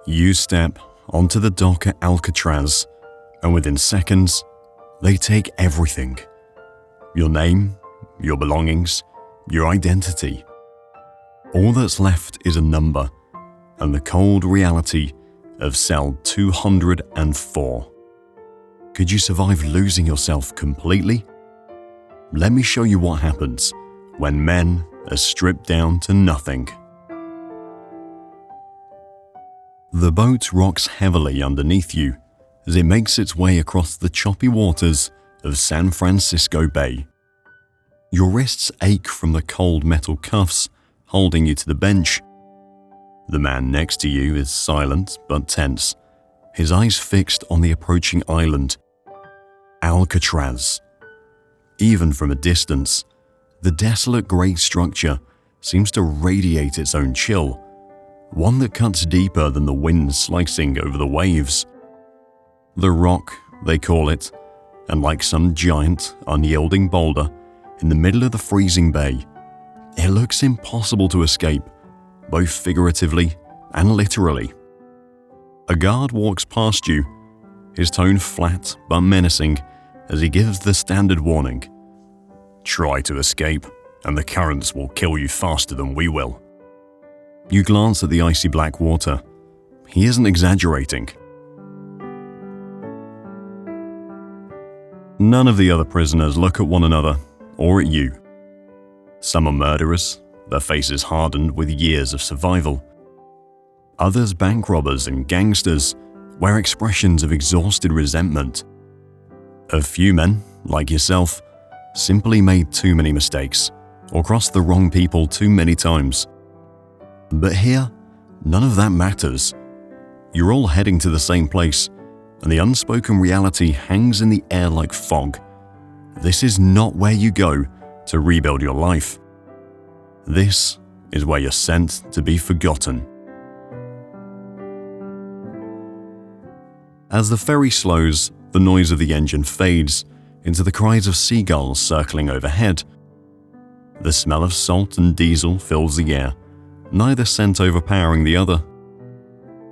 You step onto the dock at Alcatraz, and within seconds, they take everything. Your name, your belongings, your identity. All that's left is a number and the cold reality of cell 204. Could you survive losing yourself completely? Let me show you what happens when men are stripped down to nothing. The boat rocks heavily underneath you as it makes its way across the choppy waters of San Francisco Bay. Your wrists ache from the cold metal cuffs holding you to the bench. The man next to you is silent but tense, his eyes fixed on the approaching island, Alcatraz. Even from a distance, the desolate grey structure seems to radiate its own chill, one that cuts deeper than the wind slicing over the waves. The Rock, they call it, and like some giant, unyielding boulder in the middle of the freezing bay, it looks impossible to escape, both figuratively and literally. A guard walks past you, his tone flat but menacing as he gives the standard warning. Try to escape, and the currents will kill you faster than we will. You glance at the icy black water. He isn't exaggerating. None of the other prisoners look at one another or at you. Some are murderers, their faces hardened with years of survival. Others bank robbers and gangsters wear expressions of exhausted resentment. A few men, like yourself, simply made too many mistakes or crossed the wrong people too many times. But here, none of that matters. You're all heading to the same place, and the unspoken reality hangs in the air like fog. This is not where you go to rebuild your life. This is where you're sent to be forgotten. As the ferry slows, the noise of the engine fades into the cries of seagulls circling overhead. The smell of salt and diesel fills the air, neither scent overpowering the other.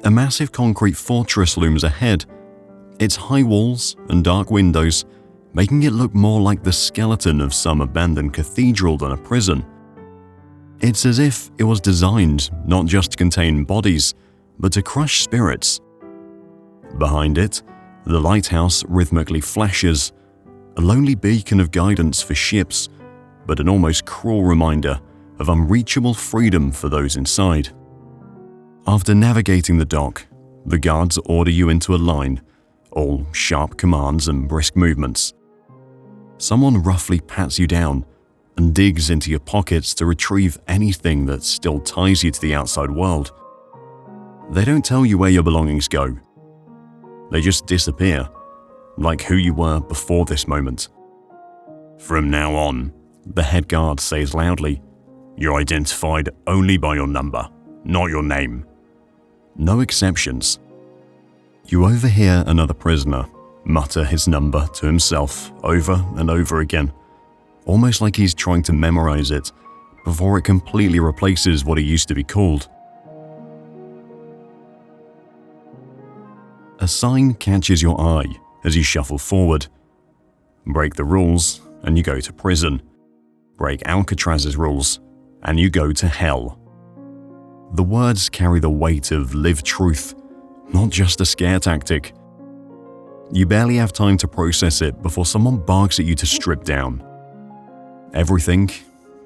A massive concrete fortress looms ahead, its high walls and dark windows making it look more like the skeleton of some abandoned cathedral than a prison. It's as if it was designed not just to contain bodies, but to crush spirits. Behind it, the lighthouse rhythmically flashes, a lonely beacon of guidance for ships, but an almost cruel reminder of unreachable freedom for those inside. After navigating the dock, the guards order you into a line, all sharp commands and brisk movements. Someone roughly pats you down and digs into your pockets to retrieve anything that still ties you to the outside world. They don't tell you where your belongings go. They just disappear, like who you were before this moment. From now on, the head guard says loudly, you're identified only by your number, not your name. No exceptions. You overhear another prisoner mutter his number to himself over and over again, almost like he's trying to memorize it before it completely replaces what he used to be called. A sign catches your eye as you shuffle forward. Break the rules and you go to prison. Break Alcatraz's rules and you go to hell. The words carry the weight of lived truth, not just a scare tactic. You barely have time to process it before someone barks at you to strip down. Everything,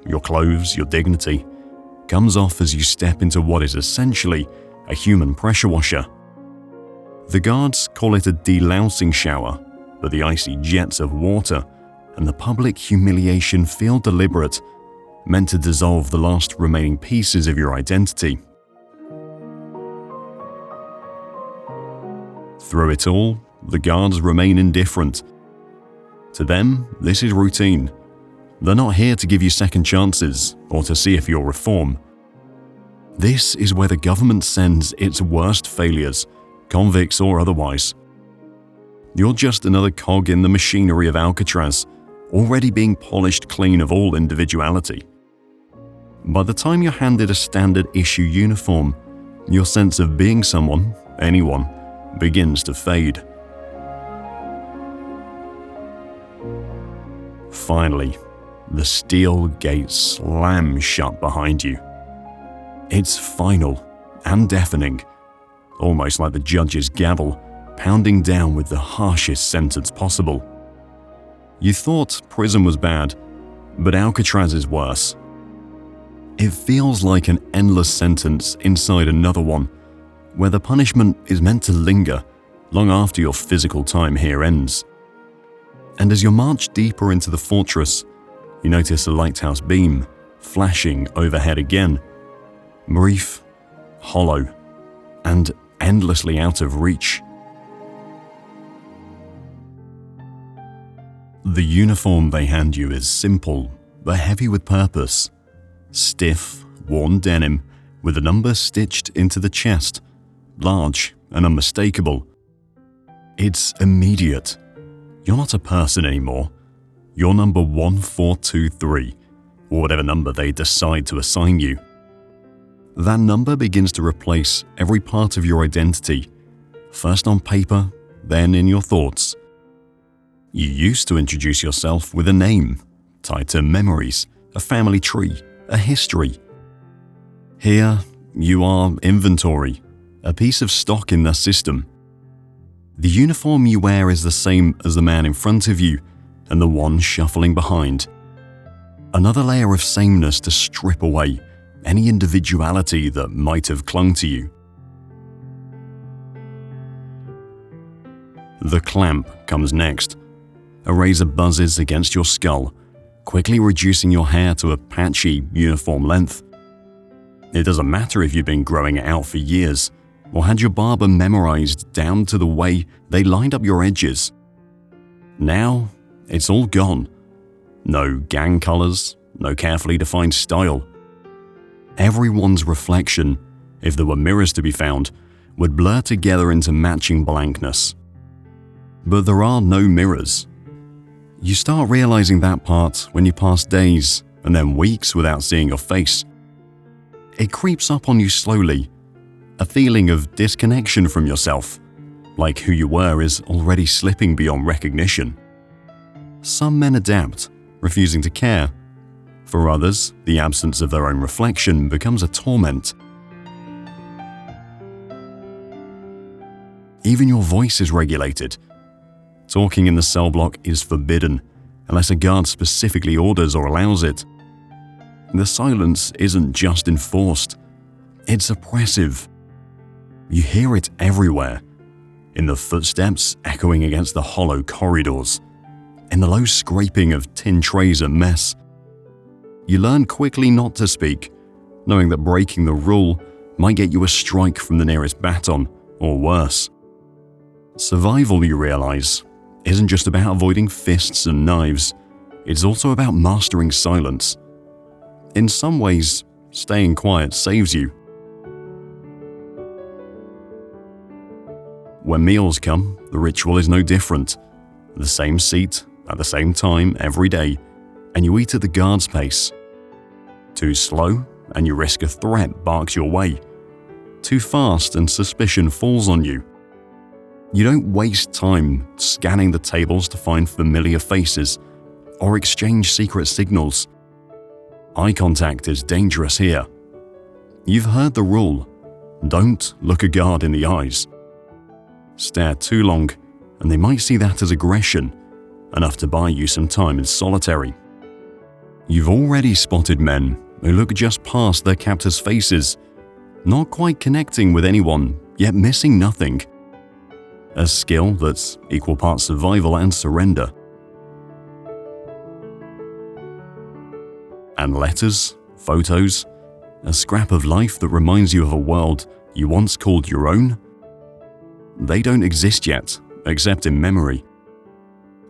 your clothes, your dignity, comes off as you step into what is essentially a human pressure washer. The guards call it a delousing shower, but the icy jets of water and the public humiliation feel deliberate, meant to dissolve the last remaining pieces of your identity. Through it all, the guards remain indifferent. To them, this is routine. They're not here to give you second chances or to see if you'll reform. This is where the government sends its worst failures, convicts or otherwise. You're just another cog in the machinery of Alcatraz, already being polished clean of all individuality. By the time you're handed a standard issue uniform, your sense of being someone, anyone, begins to fade. Finally, the steel gate slams shut behind you. It's final and deafening, almost like the judge's gavel pounding down with the harshest sentence possible. You thought prison was bad, but Alcatraz is worse. It feels like an endless sentence inside another one, where the punishment is meant to linger long after your physical time here ends. And as you march deeper into the fortress, you notice a lighthouse beam flashing overhead again, brief, hollow, and endlessly out of reach. The uniform they hand you is simple, but heavy with purpose. Stiff, worn denim with a number stitched into the chest, large and unmistakable. It's immediate. You're not a person anymore. You're number 1423, or whatever number they decide to assign you. That number begins to replace every part of your identity, first on paper, then in your thoughts. You used to introduce yourself with a name, tied to memories, a family tree, a history. Here, you are inventory, a piece of stock in their system. The uniform you wear is the same as the man in front of you and the one shuffling behind. Another layer of sameness to strip away any individuality that might have clung to you. The clamp comes next. A razor buzzes against your skull, quickly reducing your hair to a patchy, uniform length. It doesn't matter if you've been growing it out for years, or had your barber memorized down to the way they lined up your edges. Now, it's all gone. No gang colors, no carefully defined style. Everyone's reflection, if there were mirrors to be found, would blur together into matching blankness. But there are no mirrors. You start realizing that part when you pass days and then weeks without seeing your face. It creeps up on you slowly, a feeling of disconnection from yourself, like who you were is already slipping beyond recognition. Some men adapt, refusing to care. For others, the absence of their own reflection becomes a torment. Even your voice is regulated. Talking in the cell block is forbidden, unless a guard specifically orders or allows it. The silence isn't just enforced, it's oppressive. You hear it everywhere, in the footsteps echoing against the hollow corridors, in the low scraping of tin trays and mess. You learn quickly not to speak, knowing that breaking the rule might get you a strike from the nearest baton, or worse. Survival, you realize, isn't just about avoiding fists and knives, it's also about mastering silence. In some ways, staying quiet saves you. When meals come, the ritual is no different. The same seat, at the same time every day, and you eat at the guard's pace. Too slow, and you risk a threat barks your way. Too fast, and suspicion falls on you. You don't waste time scanning the tables to find familiar faces or exchange secret signals. Eye contact is dangerous here. You've heard the rule. Don't look a guard in the eyes. Stare too long, and they might see that as aggression, enough to buy you some time in solitary. You've already spotted men who look just past their captors' faces, not quite connecting with anyone, yet missing nothing. A skill that's equal parts survival and surrender. And letters, photos, a scrap of life that reminds you of a world you once called your own? They don't exist yet, except in memory.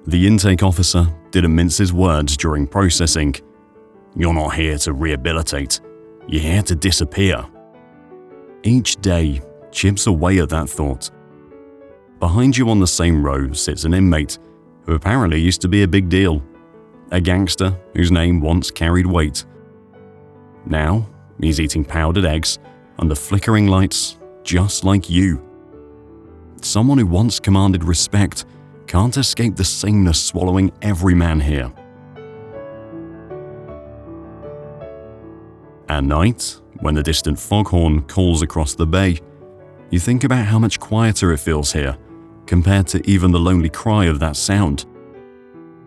The intake officer didn't mince his words during processing. You're not here to rehabilitate, you're here to disappear. Each day chips away at that thought. Behind you on the same row sits an inmate who apparently used to be a big deal, a gangster whose name once carried weight. Now, he's eating powdered eggs under flickering lights, just like you. Someone who once commanded respect can't escape the sameness swallowing every man here. At night, when the distant foghorn calls across the bay, you think about how much quieter it feels here compared to even the lonely cry of that sound.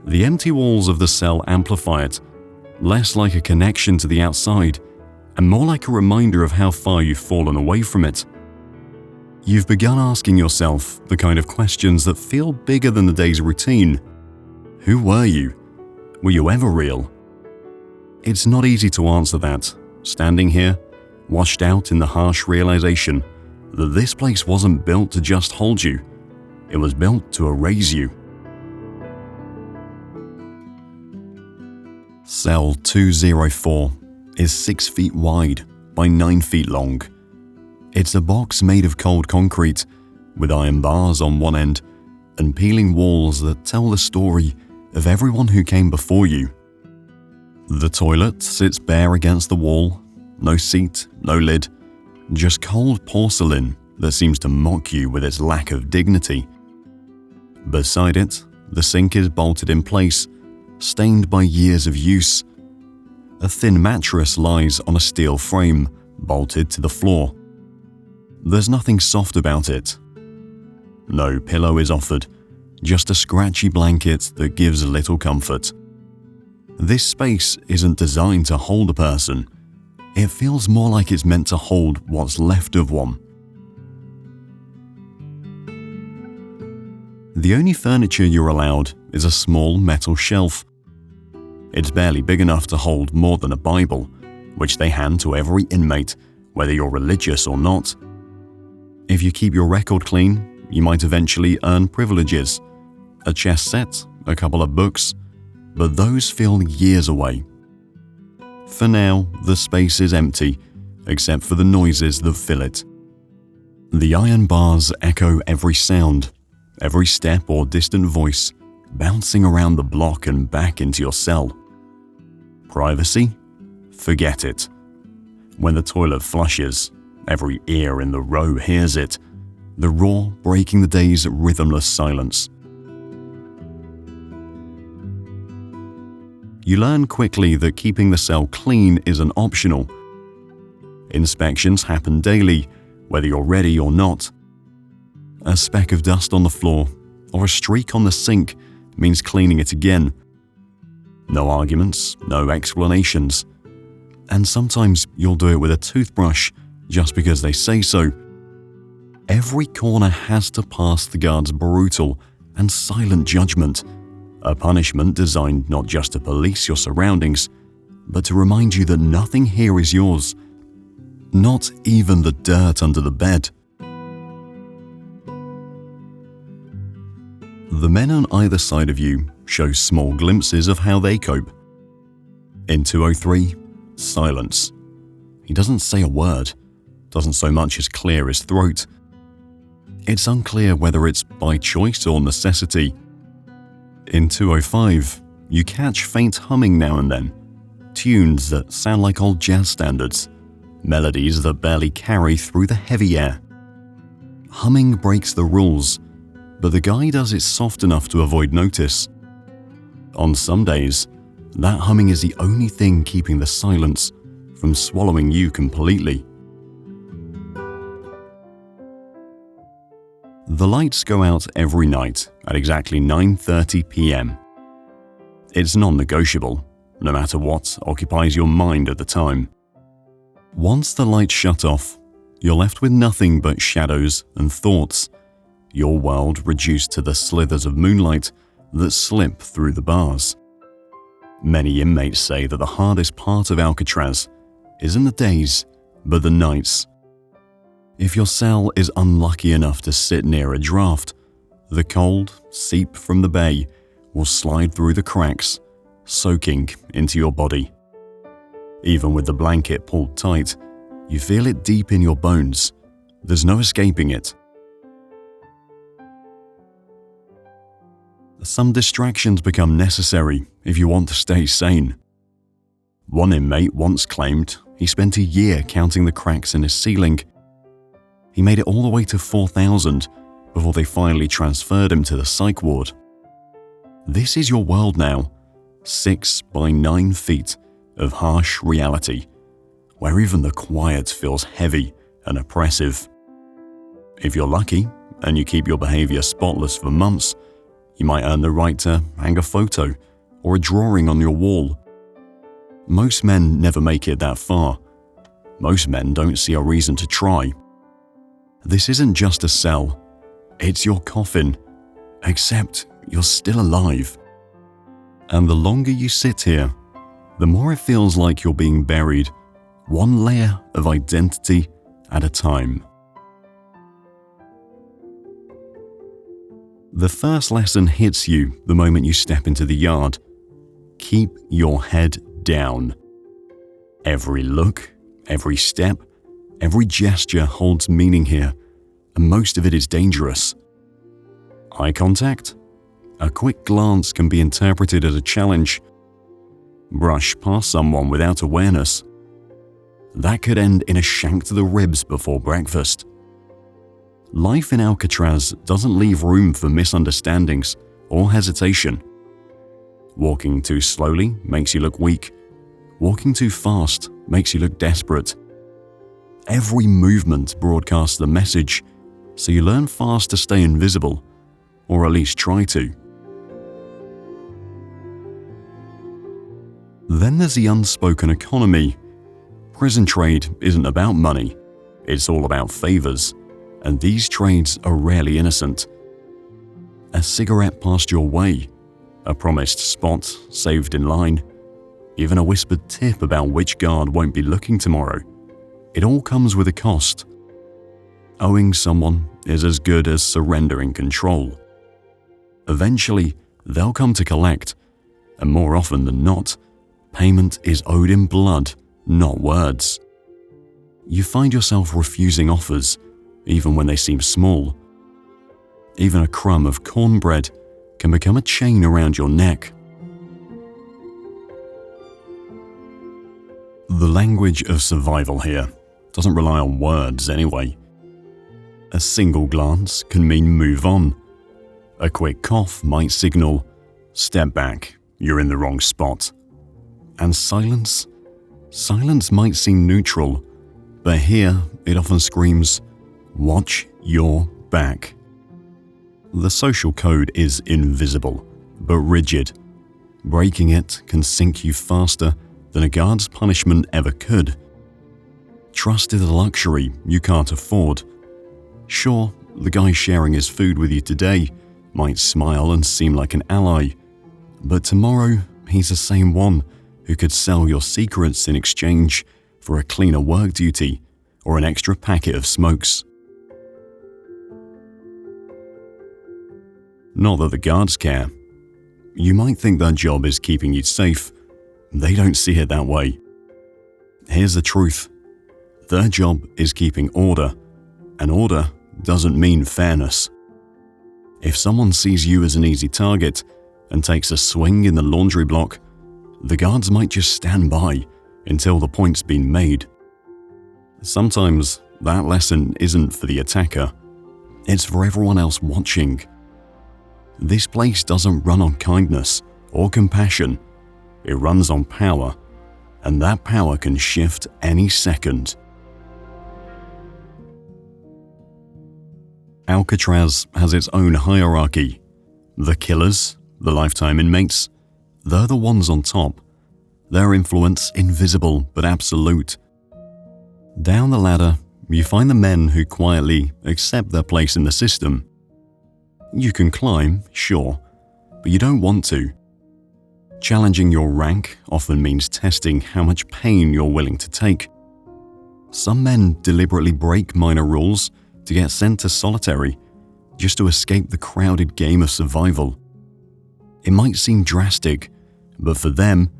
The empty walls of the cell amplify it, less like a connection to the outside and more like a reminder of how far you've fallen away from it. You've begun asking yourself the kind of questions that feel bigger than the day's routine. Who were you? Were you ever real? It's not easy to answer that, standing here, washed out in the harsh realization that this place wasn't built to just hold you, it was built to erase you. Cell 204 is 6 feet wide by 9 feet long. It's a box made of cold concrete, with iron bars on one end and peeling walls that tell the story of everyone who came before you. The toilet sits bare against the wall, no seat, no lid, just cold porcelain that seems to mock you with its lack of dignity. Beside it, the sink is bolted in place, stained by years of use. A thin mattress lies on a steel frame, bolted to the floor. There's nothing soft about it. No pillow is offered, just a scratchy blanket that gives little comfort. This space isn't designed to hold a person. It feels more like it's meant to hold what's left of one. The only furniture you're allowed is a small metal shelf. It's barely big enough to hold more than a Bible, which they hand to every inmate, whether you're religious or not. If you keep your record clean, you might eventually earn privileges. A chess set, a couple of books, but those feel years away. For now, the space is empty, except for the noises that fill it. The iron bars echo every sound, every step or distant voice, bouncing around the block and back into your cell. Privacy? Forget it. When the toilet flushes, every ear in the row hears it, the roar breaking the day's rhythmless silence. You learn quickly that keeping the cell clean isn't optional. Inspections happen daily, whether you're ready or not. A speck of dust on the floor or a streak on the sink means cleaning it again. No arguments, no explanations. And sometimes you'll do it with a toothbrush just because they say so. Every corner has to pass the guard's brutal and silent judgment, a punishment designed not just to police your surroundings, but to remind you that nothing here is yours, not even the dirt under the bed. The men on either side of you show small glimpses of how they cope. In 203, silence. He doesn't say a word, doesn't so much as clear his throat. It's unclear whether it's by choice or necessity. In 205, you catch faint humming now and then, tunes that sound like old jazz standards, melodies that barely carry through the heavy air. Humming breaks the rules, but the guy does it soft enough to avoid notice. On some days, that humming is the only thing keeping the silence from swallowing you completely. The lights go out every night at exactly 9:30 p.m. It's non-negotiable, no matter what occupies your mind at the time. Once the lights shut off, you're left with nothing but shadows and thoughts, your world reduced to the slithers of moonlight that slip through the bars. Many inmates say that the hardest part of Alcatraz isn't the days, but the nights. If your cell is unlucky enough to sit near a draft, the cold seep from the bay will slide through the cracks, soaking into your body. Even with the blanket pulled tight, you feel it deep in your bones. There's no escaping it. Some distractions become necessary if you want to stay sane. One inmate once claimed he spent a year counting the cracks in his ceiling. He made it all the way to 4,000 before they finally transferred him to the psych ward. This is your world now, 6 by 9 feet of harsh reality, where even the quiet feels heavy and oppressive. If you're lucky and you keep your behavior spotless for months, you might earn the right to hang a photo or a drawing on your wall. Most men never make it that far. Most men don't see a reason to try. This isn't just a cell, it's your coffin, except you're still alive. And the longer you sit here, the more it feels like you're being buried, one layer of identity at a time. The first lesson hits you the moment you step into the yard. Keep your head down. Every look, every step, every gesture holds meaning here, and most of it is dangerous. Eye contact? A quick glance can be interpreted as a challenge. Brush past someone without awareness. That could end in a shank to the ribs before breakfast. Life in Alcatraz doesn't leave room for misunderstandings or hesitation. Walking too slowly makes you look weak. Walking too fast makes you look desperate. Every movement broadcasts the message, so you learn fast to stay invisible, or at least try to. Then there's the unspoken economy. Prison trade isn't about money, it's all about favors, and these trades are rarely innocent. A cigarette passed your way, a promised spot saved in line, even a whispered tip about which guard won't be looking tomorrow. It all comes with a cost. Owing someone is as good as surrendering control. Eventually, they'll come to collect, and more often than not, payment is owed in blood, not words. You find yourself refusing offers, even when they seem small. Even a crumb of cornbread can become a chain around your neck. The language of survival here doesn't rely on words anyway. A single glance can mean move on. A quick cough might signal, step back, you're in the wrong spot. And silence? Silence might seem neutral, but here it often screams, watch your back. The social code is invisible, but rigid. Breaking it can sink you faster than a guard's punishment ever could. Trust is a luxury you can't afford. Sure, the guy sharing his food with you today might smile and seem like an ally, but tomorrow he's the same one who could sell your secrets in exchange for a cleaner work duty or an extra packet of smokes. Not that the guards care. You might think their job is keeping you safe. They don't see it that way. Here's the truth. Their job is keeping order, and order doesn't mean fairness. If someone sees you as an easy target and takes a swing in the laundry block, the guards might just stand by until the point's been made. Sometimes that lesson isn't for the attacker. It's for everyone else watching. This place doesn't run on kindness or compassion. It runs on power, and that power can shift any second. Alcatraz has its own hierarchy. The killers, the lifetime inmates, they're the ones on top. Their influence invisible but absolute. Down the ladder, you find the men who quietly accept their place in the system. You can climb, sure, but you don't want to. Challenging your rank often means testing how much pain you're willing to take. Some men deliberately break minor rules to get sent to solitary, just to escape the crowded game of survival. It might seem drastic, but for them,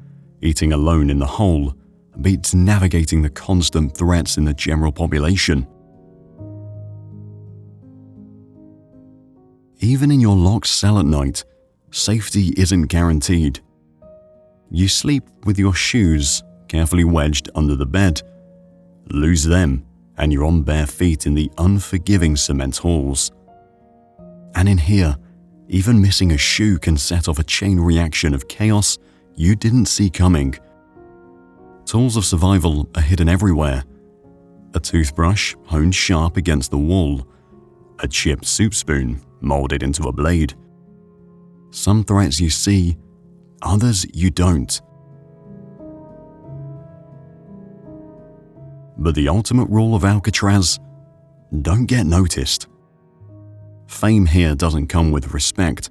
eating alone in the hole beats navigating the constant threats in the general population. Even in your locked cell at night, safety isn't guaranteed. You sleep with your shoes carefully wedged under the bed. Lose them, and you're on bare feet in the unforgiving cement halls. And in here, even missing a shoe can set off a chain reaction of chaos you didn't see coming. Tools of survival are hidden everywhere. A toothbrush honed sharp against the wall. A chipped soup spoon molded into a blade. Some threats you see, others you don't. But the ultimate rule of Alcatraz: don't get noticed. Fame here doesn't come with respect.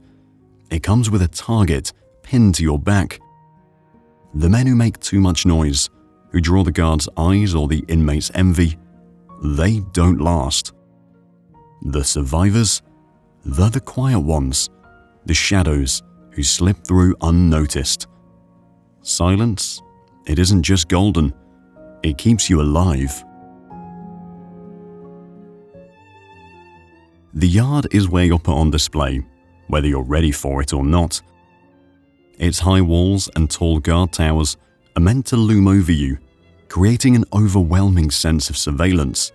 It comes with a target pinned to your back. The men who make too much noise, who draw the guards' eyes or the inmates' envy, they don't last. The survivors, they're the quiet ones, the shadows who slip through unnoticed. Silence, it isn't just golden, it keeps you alive. The yard is where you're put on display, whether you're ready for it or not. Its high walls and tall guard towers are meant to loom over you, creating an overwhelming sense of surveillance.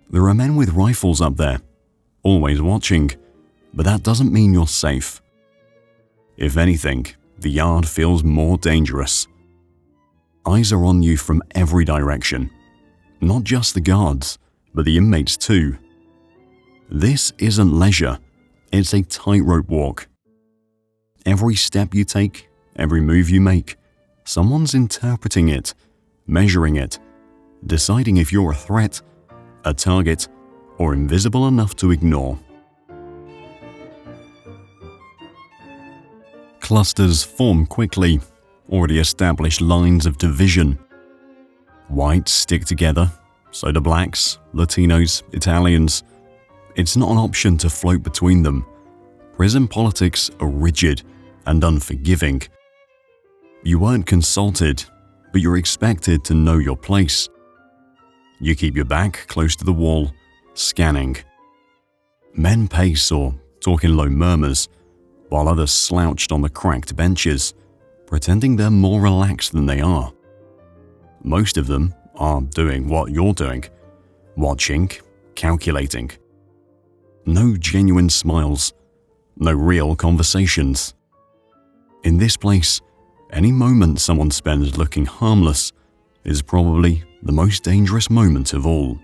There are men with rifles up there, always watching, but that doesn't mean you're safe. If anything, the yard feels more dangerous. Eyes are on you from every direction, not just the guards, but the inmates too. This isn't leisure, it's a tightrope walk. Every step you take, every move you make, someone's interpreting it, measuring it, deciding if you're a threat, a target, or invisible enough to ignore. Clusters form quickly, already established lines of division. Whites stick together, so do blacks, Latinos, Italians. It's not an option to float between them. Prison politics are rigid and unforgiving. You weren't consulted, but you're expected to know your place. You keep your back close to the wall, scanning. Men pace or talk in low murmurs, while others slouched on the cracked benches, pretending they're more relaxed than they are. Most of them are doing what you're doing, watching, calculating. No genuine smiles, no real conversations. In this place, any moment someone spends looking harmless is probably the most dangerous moment of all.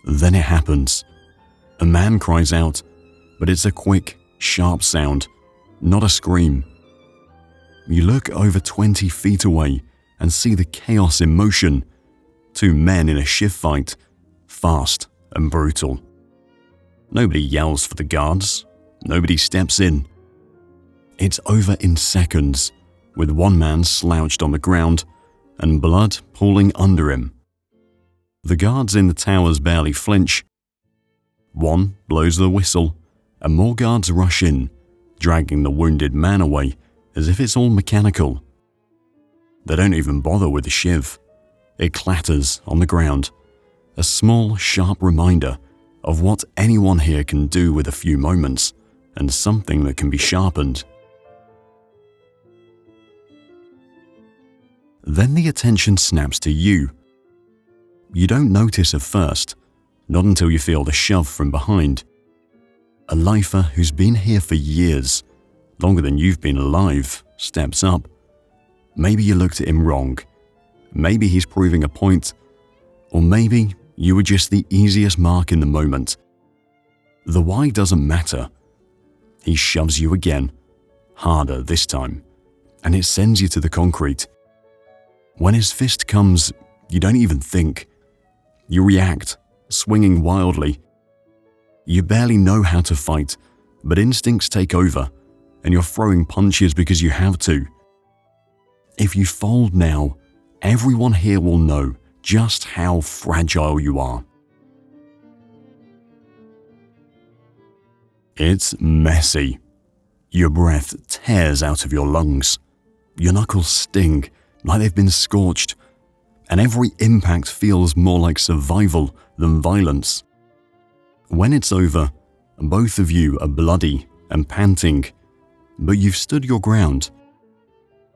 Then it happens. A man cries out, but it's a quick, sharp sound, not a scream. You look over 20 feet away and see the chaos in motion. Two men in a shift fight, fast and brutal. Nobody yells for the guards. Nobody steps in. It's over in seconds, with one man slouched on the ground and blood pooling under him. The guards in the towers barely flinch. One blows the whistle, and more guards rush in, dragging the wounded man away as if it's all mechanical. They don't even bother with the shiv. It clatters on the ground, a small, sharp reminder of what anyone here can do with a few moments, and something that can be sharpened. Then the attention snaps to you. You don't notice at first, not until you feel the shove from behind. A lifer who's been here for years, longer than you've been alive, steps up. Maybe you looked at him wrong. Maybe he's proving a point. Or maybe you were just the easiest mark in the moment. The why doesn't matter. He shoves you again, harder this time, and it sends you to the concrete. When his fist comes, you don't even think. You react, swinging wildly. You barely know how to fight, but instincts take over, and you're throwing punches because you have to. If you fold now, everyone here will know just how fragile you are. It's messy. Your breath tears out of your lungs. Your knuckles sting like they've been scorched, and every impact feels more like survival than violence. When it's over, both of you are bloody and panting, but you've stood your ground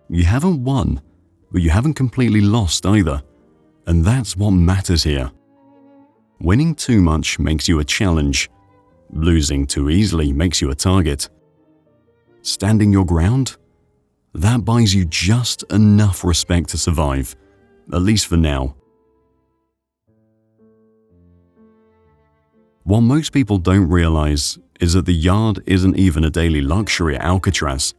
You haven't won, but you haven't completely lost either, and that's what matters here. Winning too much makes you a challenge. Losing too easily makes you a target. Standing your ground? That buys you just enough respect to survive, at least for now. What most people don't realize is that the yard isn't even a daily luxury at Alcatraz.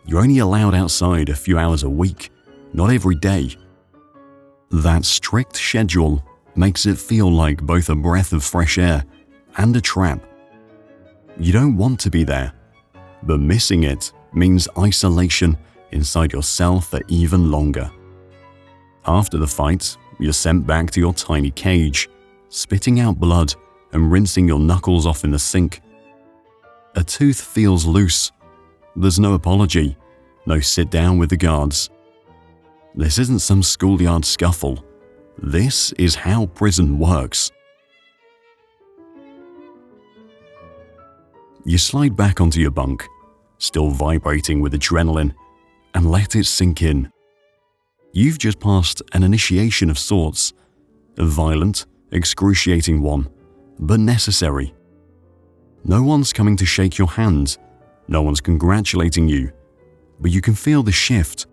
You're only allowed outside a few hours a week, not every day. That strict schedule makes it feel like both a breath of fresh air and a trap. You don't want to be there, but missing it means isolation inside yourself for even longer. After the fight, you're sent back to your tiny cage, spitting out blood and rinsing your knuckles off in the sink. A tooth feels loose. There's no apology, no sit down with the guards. This isn't some schoolyard scuffle. This is how prison works. You slide back onto your bunk, still vibrating with adrenaline, and let it sink in. You've just passed an initiation of sorts, a violent, excruciating one, but necessary. No one's coming to shake your hand, no one's congratulating you, but you can feel the shift.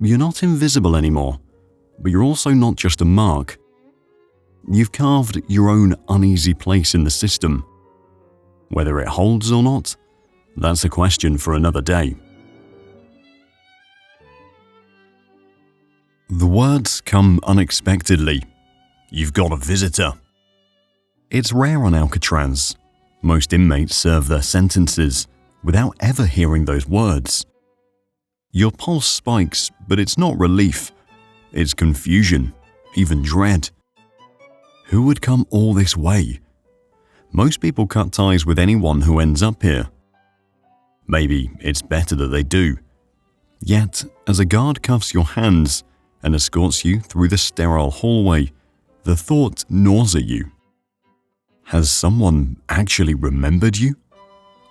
You're not invisible anymore, but you're also not just a mark. You've carved your own uneasy place in the system. Whether it holds or not, that's a question for another day. The words come unexpectedly. You've got a visitor. It's rare on Alcatraz. Most inmates serve their sentences without ever hearing those words. Your pulse spikes, but it's not relief. It's confusion, even dread. Who would come all this way? Most people cut ties with anyone who ends up here. Maybe it's better that they do. Yet, as a guard cuffs your hands and escorts you through the sterile hallway, the thought gnaws at you. Has someone actually remembered you?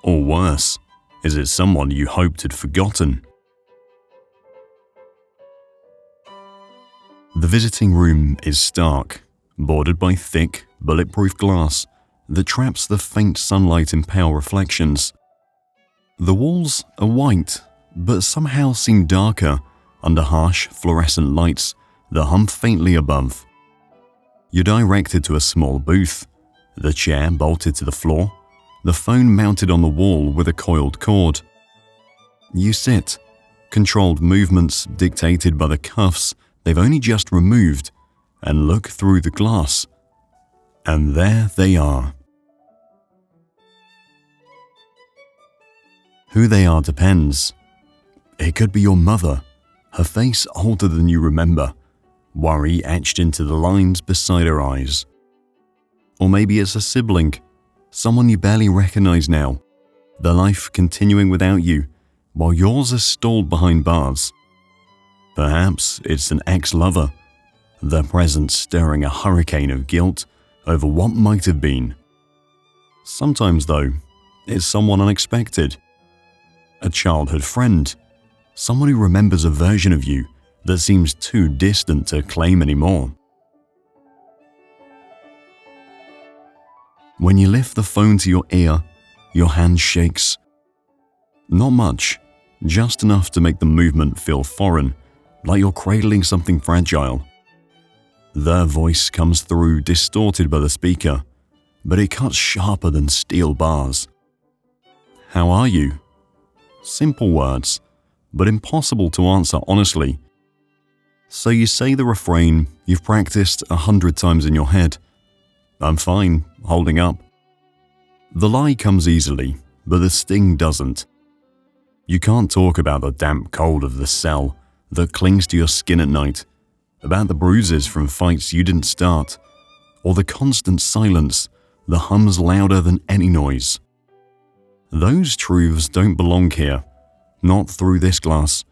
Or worse, is it someone you hoped had forgotten? The visiting room is stark, bordered by thick, bulletproof glass that traps the faint sunlight in pale reflections. The walls are white, but somehow seem darker under harsh fluorescent lights that hum faintly above. You're directed to a small booth, the chair bolted to the floor, the phone mounted on the wall with a coiled cord. You sit, controlled movements dictated by the cuffs they've only just removed, and look through the glass. And there they are. Who they are depends. It could be your mother, her face older than you remember, worry etched into the lines beside her eyes. Or maybe it's a sibling, someone you barely recognize now, their life continuing without you, while yours is stalled behind bars. Perhaps it's an ex-lover, their presence stirring a hurricane of guilt over what might have been. Sometimes, though, it's someone unexpected. A childhood friend, someone who remembers a version of you that seems too distant to claim anymore. When you lift the phone to your ear, your hand shakes. Not much, just enough to make the movement feel foreign, like you're cradling something fragile. Their voice comes through distorted by the speaker, but it cuts sharper than steel bars. How are you? Simple words, but impossible to answer honestly. So you say the refrain you've practiced 100 times in your head. I'm fine, holding up. The lie comes easily, but the sting doesn't. You can't talk about the damp cold of the cell that clings to your skin at night, about the bruises from fights you didn't start, or the constant silence that hums louder than any noise. Those truths don't belong here, not through this glass,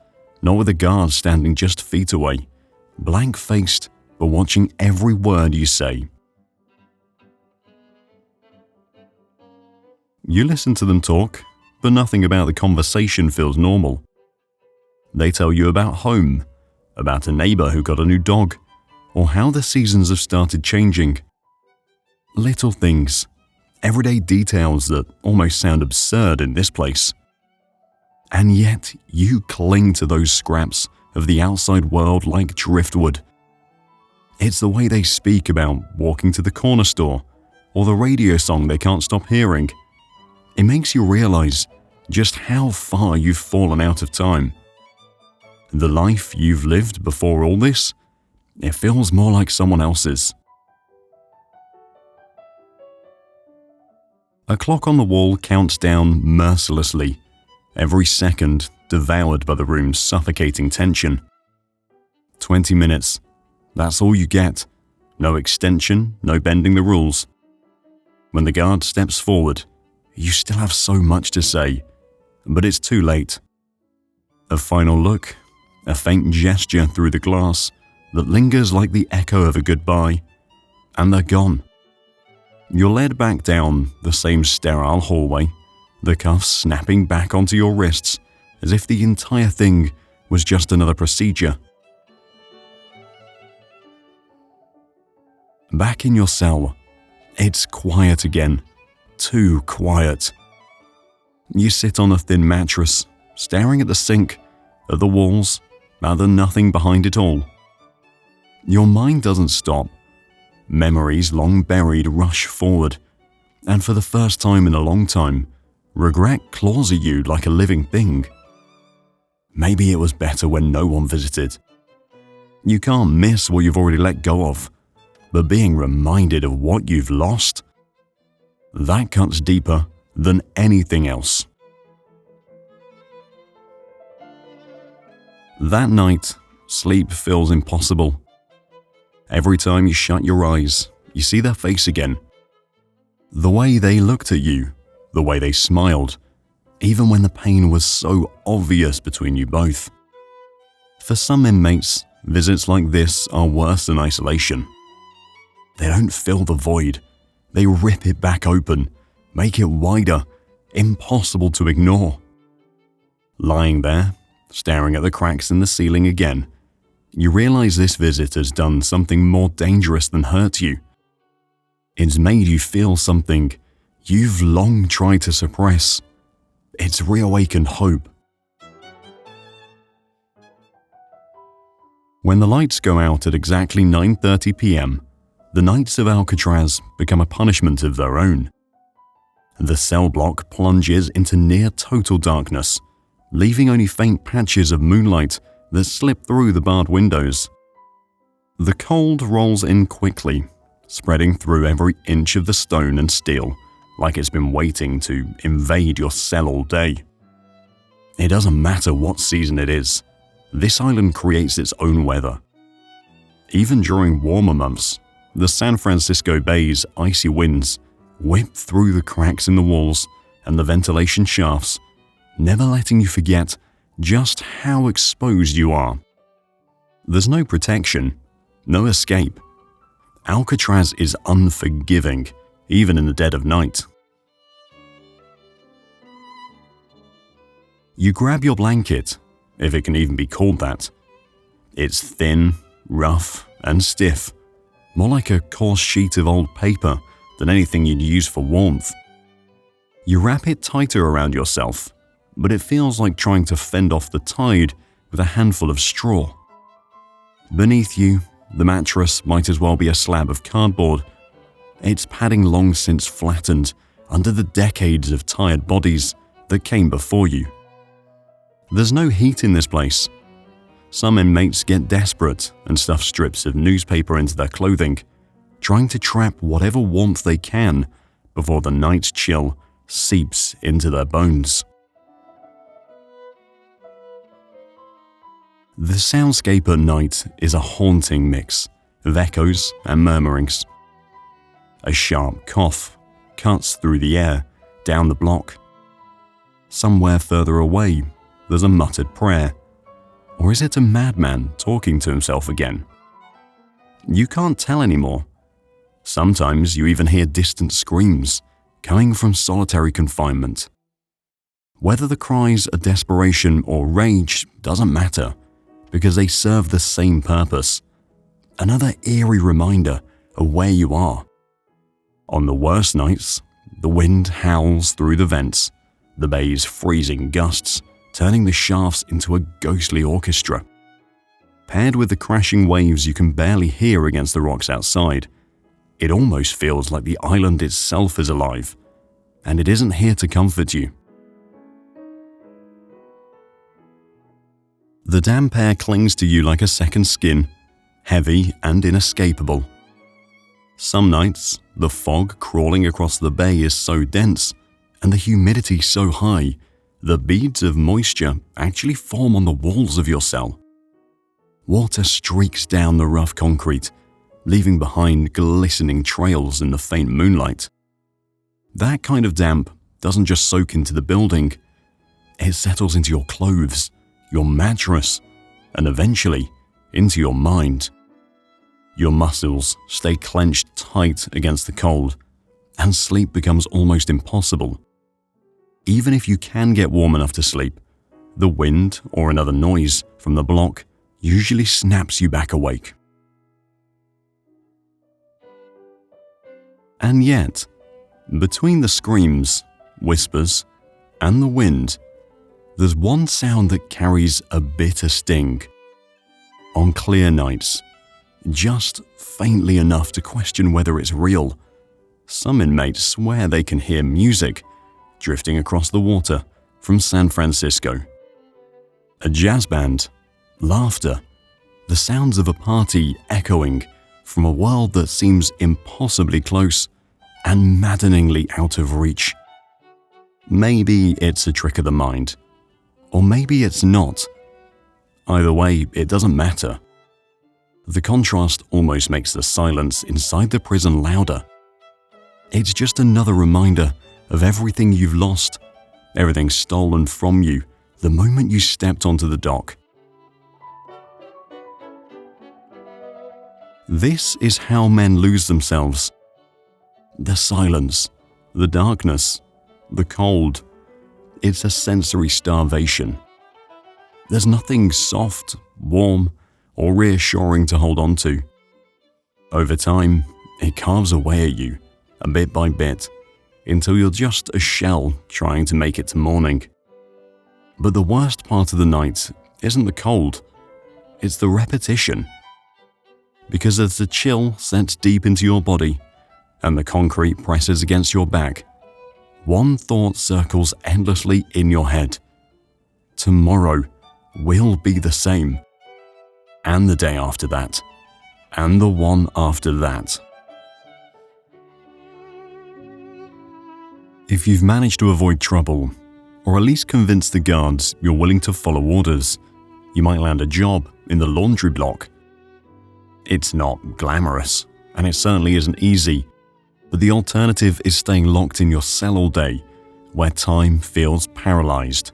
not with a guard standing just feet away, blank-faced but watching every word you say. You listen to them talk, but nothing about the conversation feels normal. They tell you about home, about a neighbor who got a new dog, or how the seasons have started changing. Little things, everyday details that almost sound absurd in this place. And yet you cling to those scraps of the outside world like driftwood. It's the way they speak about walking to the corner store, or the radio song they can't stop hearing. It makes you realize just how far you've fallen out of time. The life you've lived before all this, it feels more like someone else's. A clock on the wall counts down mercilessly, every second devoured by the room's suffocating tension. 20 minutes, that's all you get. No extension, no bending the rules. When the guard steps forward, you still have so much to say, but it's too late. A final look, a faint gesture through the glass that lingers like the echo of a goodbye, and they're gone. You're led back down the same sterile hallway, the cuffs snapping back onto your wrists as if the entire thing was just another procedure. Back in your cell, it's quiet again, too quiet. You sit on a thin mattress, staring at the sink, at the walls, at the nothing behind it all. Your mind doesn't stop. Memories long buried rush forward, and for the first time in a long time, regret claws at you like a living thing. Maybe it was better when no one visited. You can't miss what you've already let go of, but being reminded of what you've lost, that cuts deeper than anything else. That night, sleep feels impossible. Every time you shut your eyes, you see their face again. The way they looked at you, the way they smiled, even when the pain was so obvious between you both. For some inmates, visits like this are worse than isolation. They don't fill the void. They rip it back open, make it wider, impossible to ignore. Lying there, staring at the cracks in the ceiling again, you realize this visit has done something more dangerous than hurt you. It's made you feel something you've long tried to suppress. It's reawakened hope. When the lights go out at exactly 9:30 p.m., the nights of Alcatraz become a punishment of their own. The cell block plunges into near total darkness, leaving only faint patches of moonlight that slip through the barred windows. The cold rolls in quickly, spreading through every inch of the stone and steel, like it's been waiting to invade your cell all day. It doesn't matter what season it is, this island creates its own weather. Even during warmer months, the San Francisco Bay's icy winds whip through the cracks in the walls and the ventilation shafts, never letting you forget just how exposed you are. There's no protection, no escape. Alcatraz is unforgiving, even in the dead of night. You grab your blanket, if it can even be called that. It's thin, rough, and stiff, more like a coarse sheet of old paper than anything you'd use for warmth. You wrap it tighter around yourself, but it feels like trying to fend off the tide with a handful of straw. Beneath you, the mattress might as well be a slab of cardboard, its padding long since flattened under the decades of tired bodies that came before you. There's no heat in this place. Some inmates get desperate and stuff strips of newspaper into their clothing, trying to trap whatever warmth they can before the night's chill seeps into their bones. The soundscape at night is a haunting mix of echoes and murmurings. A sharp cough cuts through the air down the block. Somewhere further away, there's a muttered prayer. Or is it a madman talking to himself again? You can't tell anymore. Sometimes you even hear distant screams coming from solitary confinement. Whether the cries are desperation or rage doesn't matter, because they serve the same purpose. Another eerie reminder of where you are. On the worst nights, the wind howls through the vents, the bay's freezing gusts, turning the shafts into a ghostly orchestra. Paired with the crashing waves you can barely hear against the rocks outside, it almost feels like the island itself is alive, and it isn't here to comfort you. The damp air clings to you like a second skin, heavy and inescapable. Some nights, the fog crawling across the bay is so dense and the humidity so high that beads of moisture actually form on the walls of your cell. Water streaks down the rough concrete, leaving behind glistening trails in the faint moonlight. That kind of damp doesn't just soak into the building, it settles into your clothes, your mattress, and eventually into your mind. Your muscles stay clenched tight against the cold, and sleep becomes almost impossible. Even if you can get warm enough to sleep, the wind or another noise from the block usually snaps you back awake. And yet, between the screams, whispers, and the wind, there's one sound that carries a bitter sting. On clear nights, just faintly enough to question whether it's real, some inmates swear they can hear music drifting across the water from San Francisco. A jazz band, laughter, the sounds of a party echoing from a world that seems impossibly close and maddeningly out of reach. Maybe it's a trick of the mind, or maybe it's not. Either way, it doesn't matter. The contrast almost makes the silence inside the prison louder. It's just another reminder of everything you've lost, everything stolen from you the moment you stepped onto the dock. This is how men lose themselves. The silence, the darkness, the cold. It's a sensory starvation. There's nothing soft, warm, or reassuring to hold on to. Over time, it carves away at you, a bit by bit, until you're just a shell trying to make it to morning. But the worst part of the night isn't the cold, it's the repetition. Because as the chill sets deep into your body and the concrete presses against your back, one thought circles endlessly in your head. Tomorrow will be the same. And the day after that. And the one after that. If you've managed to avoid trouble, or at least convince the guards you're willing to follow orders, you might land a job in the laundry block. It's not glamorous, and it certainly isn't easy, but the alternative is staying locked in your cell all day, where time feels paralyzed.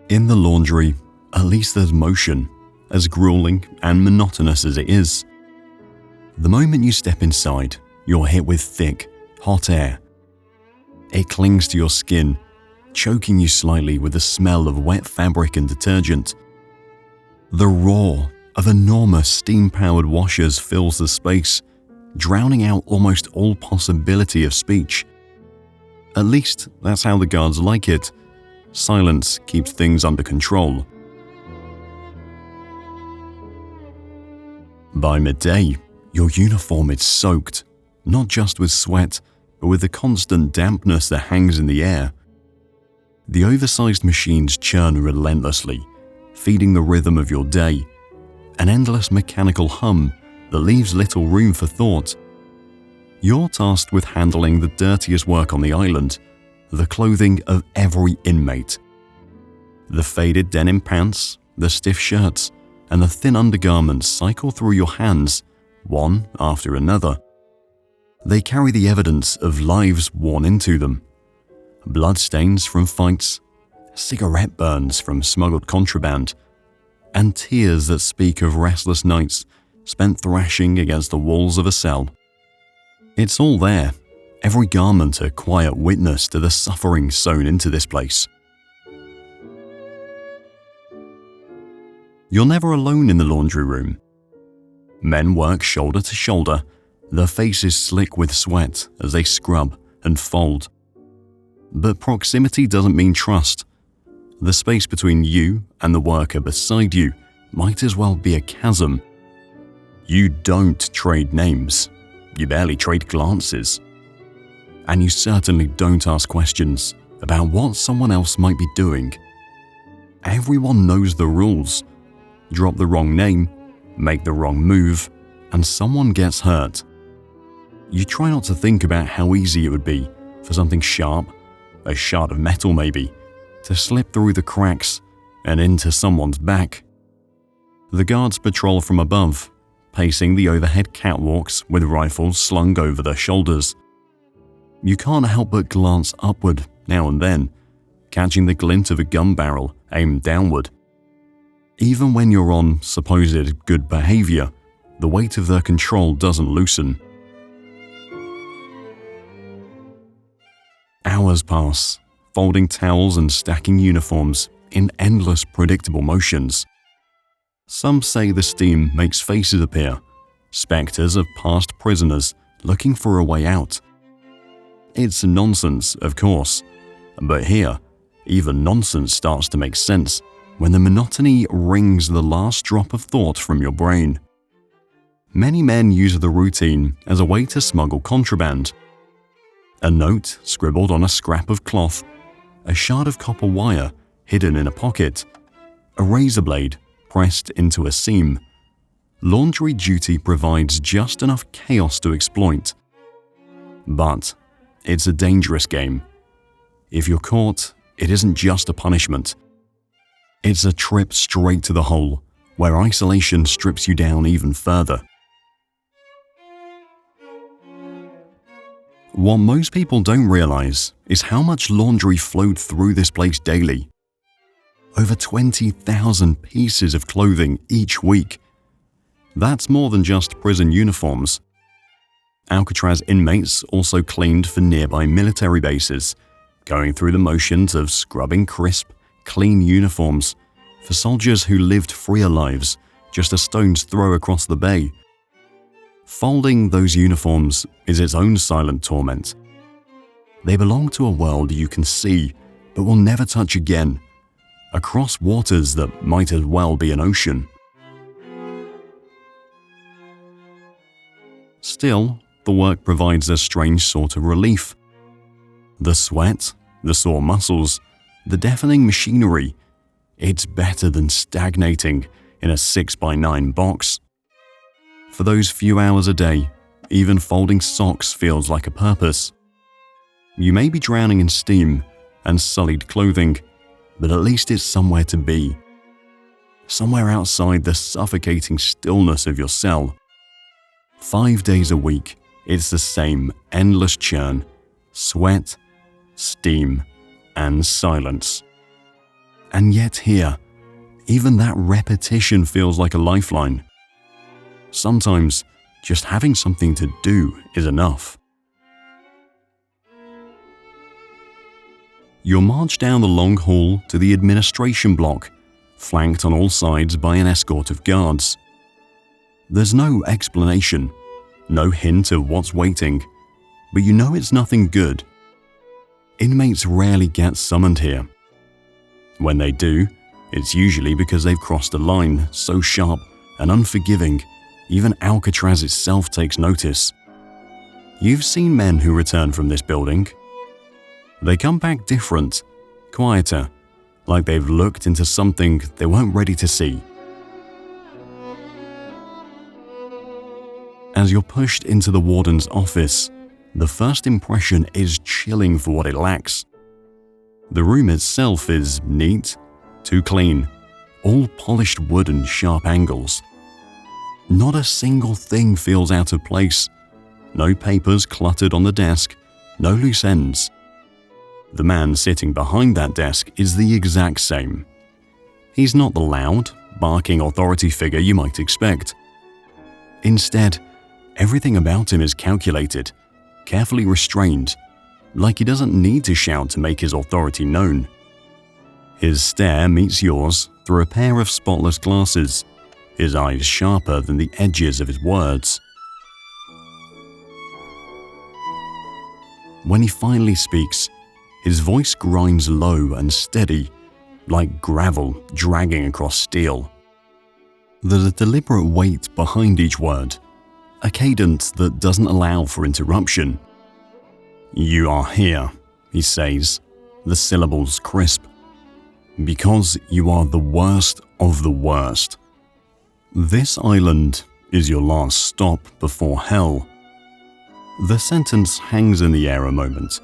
In the laundry, at least there's motion, as grueling and monotonous as it is. The moment you step inside, you're hit with thick, hot air. It clings to your skin, choking you slightly with the smell of wet fabric and detergent. The roar of enormous steam-powered washers fills the space, drowning out almost all possibility of speech. At least that's how the guards like it. Silence keeps things under control. By midday, your uniform is soaked, not just with sweat, but with the constant dampness that hangs in the air. The oversized machines churn relentlessly, feeding the rhythm of your day, an endless mechanical hum that leaves little room for thought. You're tasked with handling the dirtiest work on the island, the clothing of every inmate. The faded denim pants, the stiff shirts, and the thin undergarments cycle through your hands, one after another. They carry the evidence of lives worn into them. Bloodstains from fights, cigarette burns from smuggled contraband, and tears that speak of restless nights spent thrashing against the walls of a cell. It's all there, every garment a quiet witness to the suffering sewn into this place. You're never alone in the laundry room. Men work shoulder to shoulder, their faces slick with sweat as they scrub and fold. But proximity doesn't mean trust. The space between you and the worker beside you might as well be a chasm. You don't trade names. You barely trade glances. And you certainly don't ask questions about what someone else might be doing. Everyone knows the rules. Drop the wrong name, make the wrong move, and someone gets hurt. You try not to think about how easy it would be for something sharp, a shard of metal maybe, to slip through the cracks and into someone's back. The guards patrol from above, pacing the overhead catwalks with rifles slung over their shoulders. You can't help but glance upward now and then, catching the glint of a gun barrel aimed downward. Even when you're on supposed good behavior, the weight of their control doesn't loosen. Hours pass, folding towels and stacking uniforms in endless predictable motions. Some say the steam makes faces appear, specters of past prisoners looking for a way out. It's nonsense, of course, but here, even nonsense starts to make sense when the monotony wrings the last drop of thought from your brain. Many men use the routine as a way to smuggle contraband. A note scribbled on a scrap of cloth, a shard of copper wire hidden in a pocket, a razor blade pressed into a seam. Laundry duty provides just enough chaos to exploit. But it's a dangerous game. If you're caught, it isn't just a punishment. It's a trip straight to the hole, where isolation strips you down even further. What most people don't realize is how much laundry flowed through this place daily. Over 20,000 pieces of clothing each week. That's more than just prison uniforms. Alcatraz inmates also cleaned for nearby military bases, going through the motions of scrubbing crisp, clean uniforms for soldiers who lived freer lives just a stone's throw across the bay. Folding those uniforms is its own silent torment. They belong to a world you can see but will never touch again, across waters that might as well be an ocean. Still, the work provides a strange sort of relief. The sweat, the sore muscles, the deafening machinery, it's better than stagnating in a 6x9 box. For those few hours a day, even folding socks feels like a purpose. You may be drowning in steam and sullied clothing, but at least it's somewhere to be. Somewhere outside the suffocating stillness of your cell. 5 days a week, it's the same endless churn, sweat, steam, and silence. And yet here, even that repetition feels like a lifeline. Sometimes, just having something to do is enough. You'll march down the long hall to the administration block, flanked on all sides by an escort of guards. There's no explanation, no hint of what's waiting, but you know it's nothing good. Inmates rarely get summoned here. When they do, it's usually because they've crossed a line so sharp and unforgiving, even Alcatraz itself takes notice. You've seen men who return from this building. They come back different, quieter, like they've looked into something they weren't ready to see. As you're pushed into the warden's office, the first impression is chilling for what it lacks. The room itself is neat, too clean, all polished wood and sharp angles. Not a single thing feels out of place. No papers cluttered on the desk, no loose ends. The man sitting behind that desk is the exact same. He's not the loud, barking authority figure you might expect. Instead, everything about him is calculated, carefully restrained, like he doesn't need to shout to make his authority known. His stare meets yours through a pair of spotless glasses, his eyes sharper than the edges of his words. When he finally speaks, his voice grinds low and steady, like gravel dragging across steel. There's a deliberate weight behind each word, a cadence that doesn't allow for interruption. "You are here," he says, the syllables crisp, "because you are the worst of the worst. This island is your last stop before hell." The sentence hangs in the air a moment,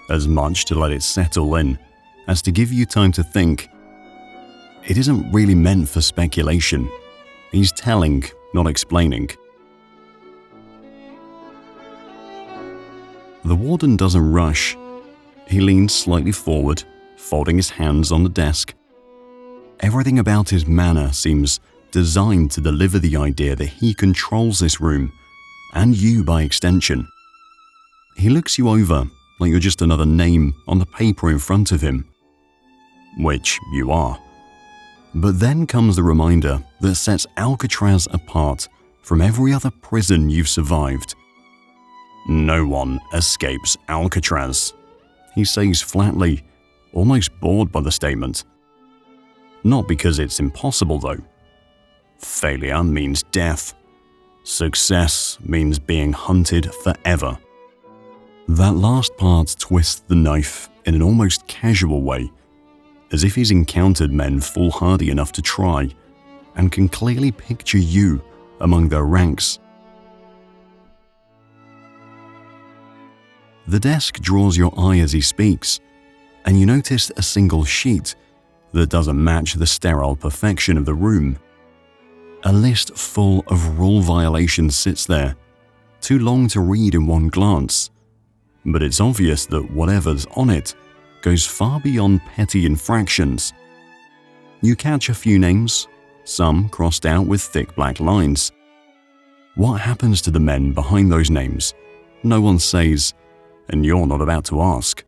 as much to let it settle in as to give you time to think. It isn't really meant for speculation. He's telling, not explaining. The warden doesn't rush. He leans slightly forward, folding his hands on the desk. Everything about his manner seems designed to deliver the idea that he controls this room, and you by extension. He looks you over like you're just another name on the paper in front of him. Which you are. But then comes the reminder that sets Alcatraz apart from every other prison you've survived. "No one escapes Alcatraz," he says flatly, almost bored by the statement. Not because it's impossible, though. Failure means death. Success means being hunted forever. That last part twists the knife in an almost casual way, as if he's encountered men foolhardy enough to try, and can clearly picture you among their ranks. The desk draws your eye as he speaks, and you notice a single sheet that doesn't match the sterile perfection of the room. A list full of rule violations sits there, too long to read in one glance, but it's obvious that whatever's on it goes far beyond petty infractions. You catch a few names, some crossed out with thick black lines. What happens to the men behind those names? No one says, and you're not about to ask.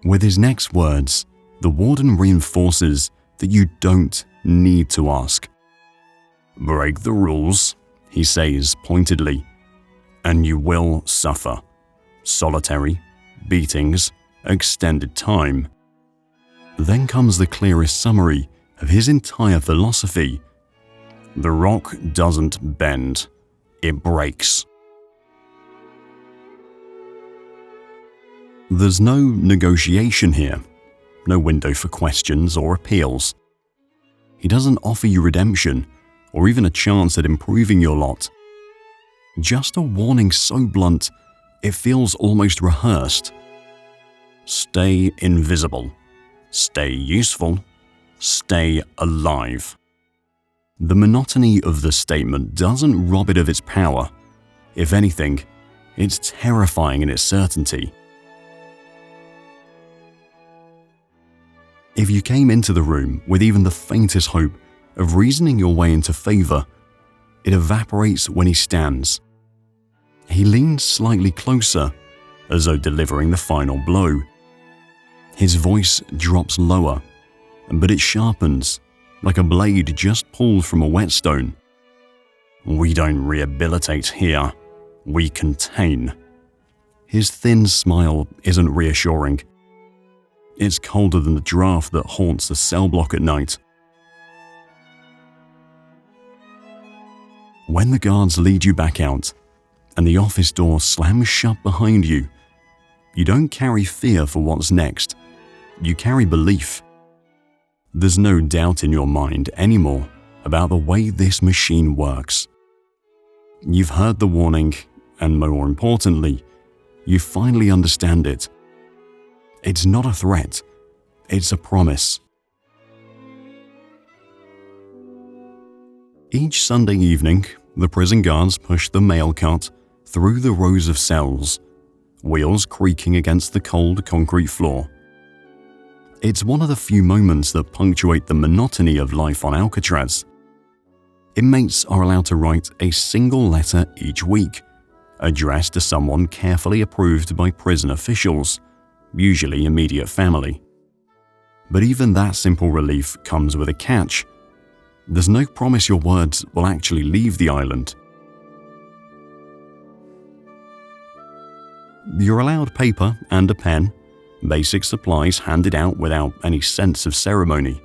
With his next words, the warden reinforces that you don't need to ask. "Break the rules," he says pointedly, "and you will suffer. Solitary, beatings, extended time." Then comes the clearest summary of his entire philosophy. "The rock doesn't bend, it breaks." There's no negotiation here, no window for questions or appeals. He doesn't offer you redemption or even a chance at improving your lot. Just a warning so blunt, it feels almost rehearsed. Stay invisible. Stay useful. Stay alive. The monotony of the statement doesn't rob it of its power. If anything, it's terrifying in its certainty. If you came into the room with even the faintest hope of reasoning your way into favor, it evaporates when he stands. He leans slightly closer, as though delivering the final blow. His voice drops lower, but it sharpens, like a blade just pulled from a whetstone. "We don't rehabilitate here, we contain." His thin smile isn't reassuring. It's colder than the draft that haunts the cell block at night. When the guards lead you back out, and the office door slams shut behind you, you don't carry fear for what's next. You carry belief. There's no doubt in your mind anymore about the way this machine works. You've heard the warning, and more importantly, you finally understand it. It's not a threat, it's a promise. Each Sunday evening, the prison guards push the mail cart through the rows of cells, wheels creaking against the cold concrete floor. It's one of the few moments that punctuate the monotony of life on Alcatraz. Inmates are allowed to write a single letter each week, addressed to someone carefully approved by prison officials, usually immediate family. But even that simple relief comes with a catch. There's no promise your words will actually leave the island. You're allowed paper and a pen, basic supplies handed out without any sense of ceremony.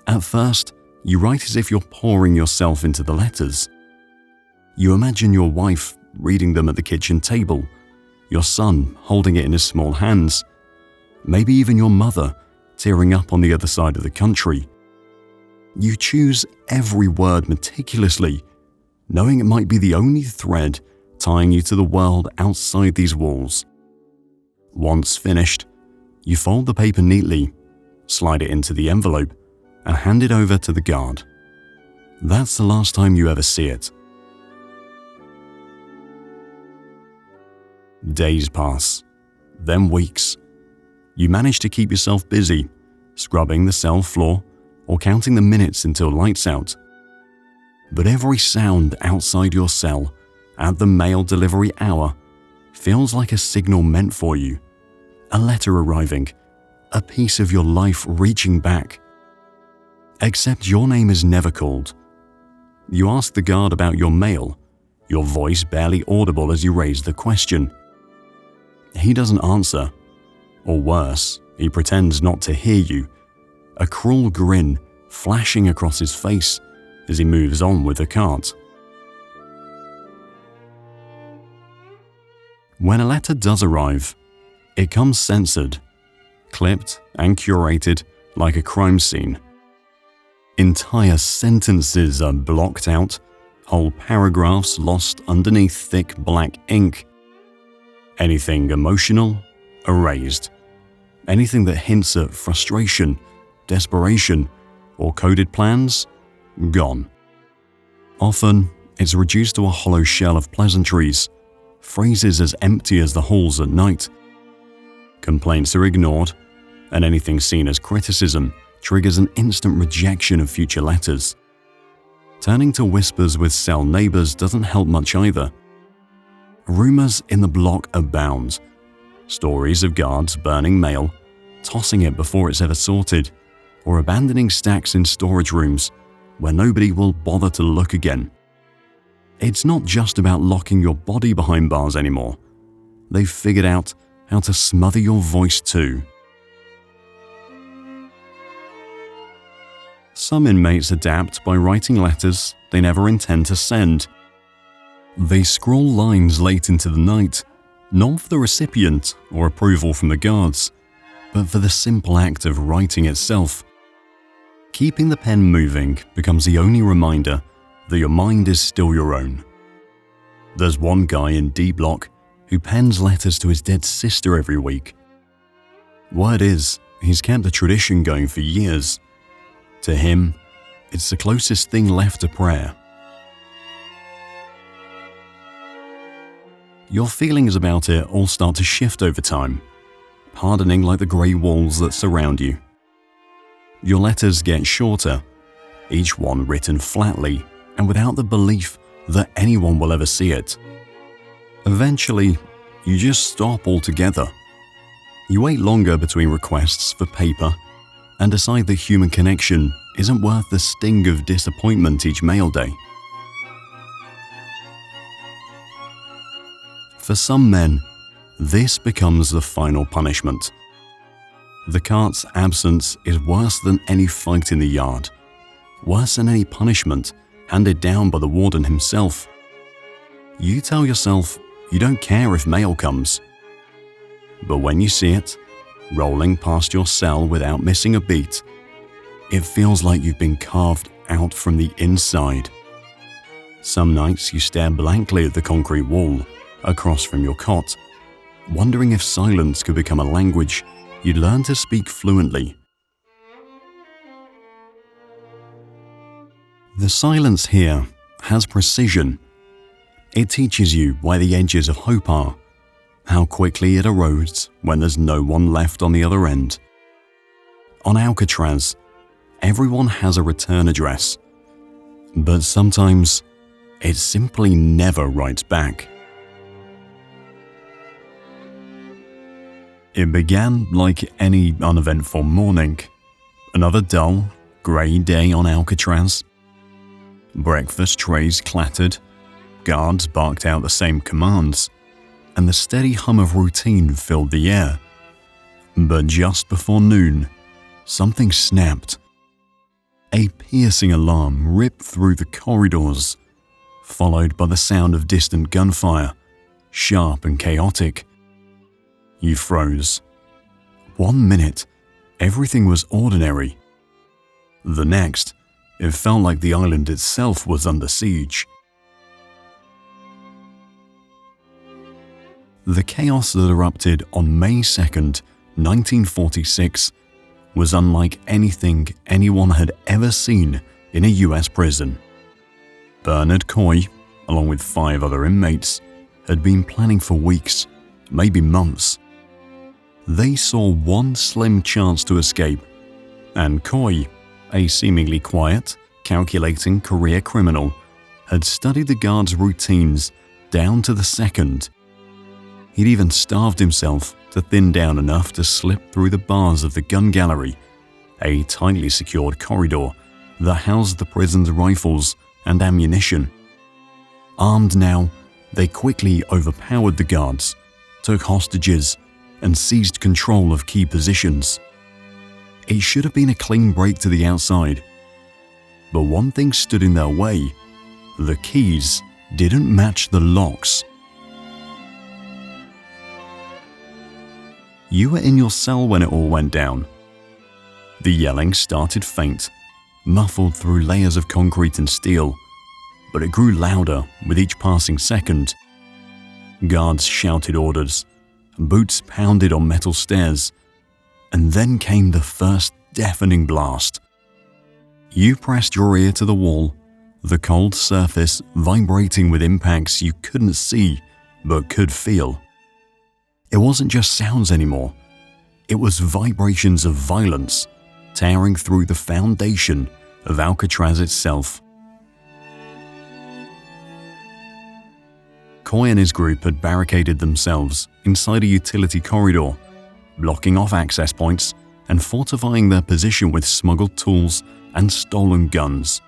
At first, you write as if you're pouring yourself into the letters. You imagine your wife reading them at the kitchen table, your son holding it in his small hands, maybe even your mother tearing up on the other side of the country. You choose every word meticulously, knowing it might be the only thread tying you to the world outside these walls. Once finished, you fold the paper neatly, slide it into the envelope, and hand it over to the guard. That's the last time you ever see it. Days pass, then weeks. You manage to keep yourself busy, scrubbing the cell floor or counting the minutes until lights out. But every sound outside your cell at the mail delivery hour feels like a signal meant for you, a letter arriving, a piece of your life reaching back. Except your name is never called. You ask the guard about your mail, your voice barely audible as you raise the question. He doesn't answer, or worse, he pretends not to hear you, a cruel grin flashing across his face as he moves on with the cart. When a letter does arrive, it comes censored, clipped and curated like a crime scene. Entire sentences are blocked out, whole paragraphs lost underneath thick black ink. Anything emotional, erased. Anything that hints at frustration, desperation, or coded plans, gone. Often, it's reduced to a hollow shell of pleasantries, phrases as empty as the halls at night. Complaints are ignored, and anything seen as criticism triggers an instant rejection of future letters. Turning to whispers with cell neighbors doesn't help much either. Rumors in the block abound. Stories of guards burning mail, tossing it before it's ever sorted, or abandoning stacks in storage rooms where nobody will bother to look again. It's not just about locking your body behind bars anymore. They've figured out how to smother your voice too. Some inmates adapt by writing letters they never intend to send. They scrawl lines late into the night, not for the recipient or approval from the guards, but for the simple act of writing itself. Keeping the pen moving becomes the only reminder that your mind is still your own. There's one guy in D Block who pens letters to his dead sister every week. Word is, he's kept the tradition going for years. To him, it's the closest thing left to prayer. Your feelings about it all start to shift over time, hardening like the grey walls that surround you. Your letters get shorter, each one written flatly and without the belief that anyone will ever see it. Eventually, you just stop altogether. You wait longer between requests for paper and decide that human connection isn't worth the sting of disappointment each mail day. For some men, this becomes the final punishment. The cart's absence is worse than any fight in the yard, worse than any punishment handed down by the warden himself. You tell yourself you don't care if mail comes. But when you see it, rolling past your cell without missing a beat, it feels like you've been carved out from the inside. Some nights you stare blankly at the concrete wall across from your cot, wondering if silence could become a language you'd learn to speak fluently. The silence here has precision. It teaches you where the edges of hope are, how quickly it erodes when there's no one left on the other end. On Alcatraz, everyone has a return address, but sometimes it simply never writes back. It began like any uneventful morning. Another dull, grey day on Alcatraz. Breakfast trays clattered, guards barked out the same commands, and the steady hum of routine filled the air. But just before noon, something snapped. A piercing alarm ripped through the corridors, followed by the sound of distant gunfire, sharp and chaotic. You froze. 1 minute, everything was ordinary. The next, it felt like the island itself was under siege. The chaos that erupted on May 2nd, 1946, was unlike anything anyone had ever seen in a US prison. Bernard Coy, along with 5 other inmates, had been planning for weeks, maybe months. They saw one slim chance to escape, and Coy, a seemingly quiet, calculating career criminal, had studied the guards' routines down to the second. He'd even starved himself to thin down enough to slip through the bars of the gun gallery, a tightly secured corridor that housed the prison's rifles and ammunition. Armed now, they quickly overpowered the guards, took hostages, and seized control of key positions. It should have been a clean break to the outside. But one thing stood in their way. The keys didn't match the locks. You were in your cell when it all went down. The yelling started faint, muffled through layers of concrete and steel, but it grew louder with each passing second. Guards shouted orders, boots pounded on metal stairs, and then came the first deafening blast. You pressed your ear to the wall, the cold surface vibrating with impacts you couldn't see but could feel. It wasn't just sounds anymore. It was vibrations of violence tearing through the foundation of Alcatraz itself. Coy and his group had barricaded themselves inside a utility corridor, blocking off access points and fortifying their position with smuggled tools and stolen guns.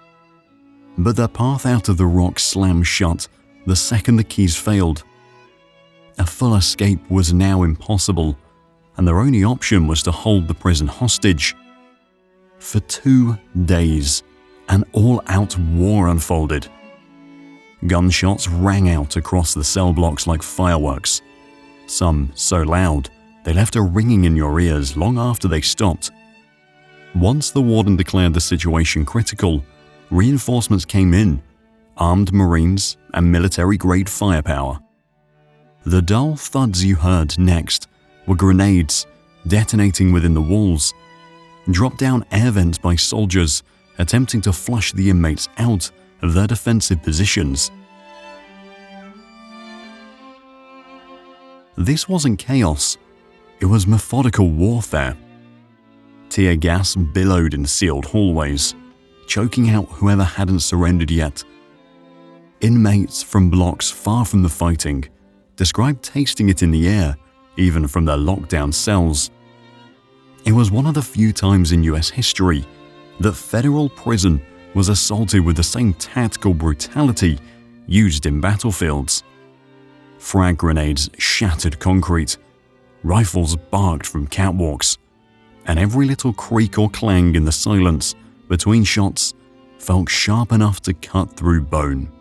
But their path out of the rock slammed shut the second the keys failed. A full escape was now impossible, and their only option was to hold the prison hostage. For 2 days, an all-out war unfolded. Gunshots rang out across the cell blocks like fireworks, some so loud they left a ringing in your ears long after they stopped. Once the warden declared the situation critical, reinforcements came in, armed Marines and military-grade firepower. The dull thuds you heard next were grenades detonating within the walls, drop-down air vents by soldiers attempting to flush the inmates out of their defensive positions. This wasn't chaos, it was methodical warfare. Tear gas billowed in sealed hallways, choking out whoever hadn't surrendered yet. Inmates from blocks far from the fighting described tasting it in the air, even from their lockdown cells. It was one of the few times in US history that federal prison was assaulted with the same tactical brutality used in battlefields. Frag grenades shattered concrete, rifles barked from catwalks, and every little creak or clang in the silence between shots felt sharp enough to cut through bone.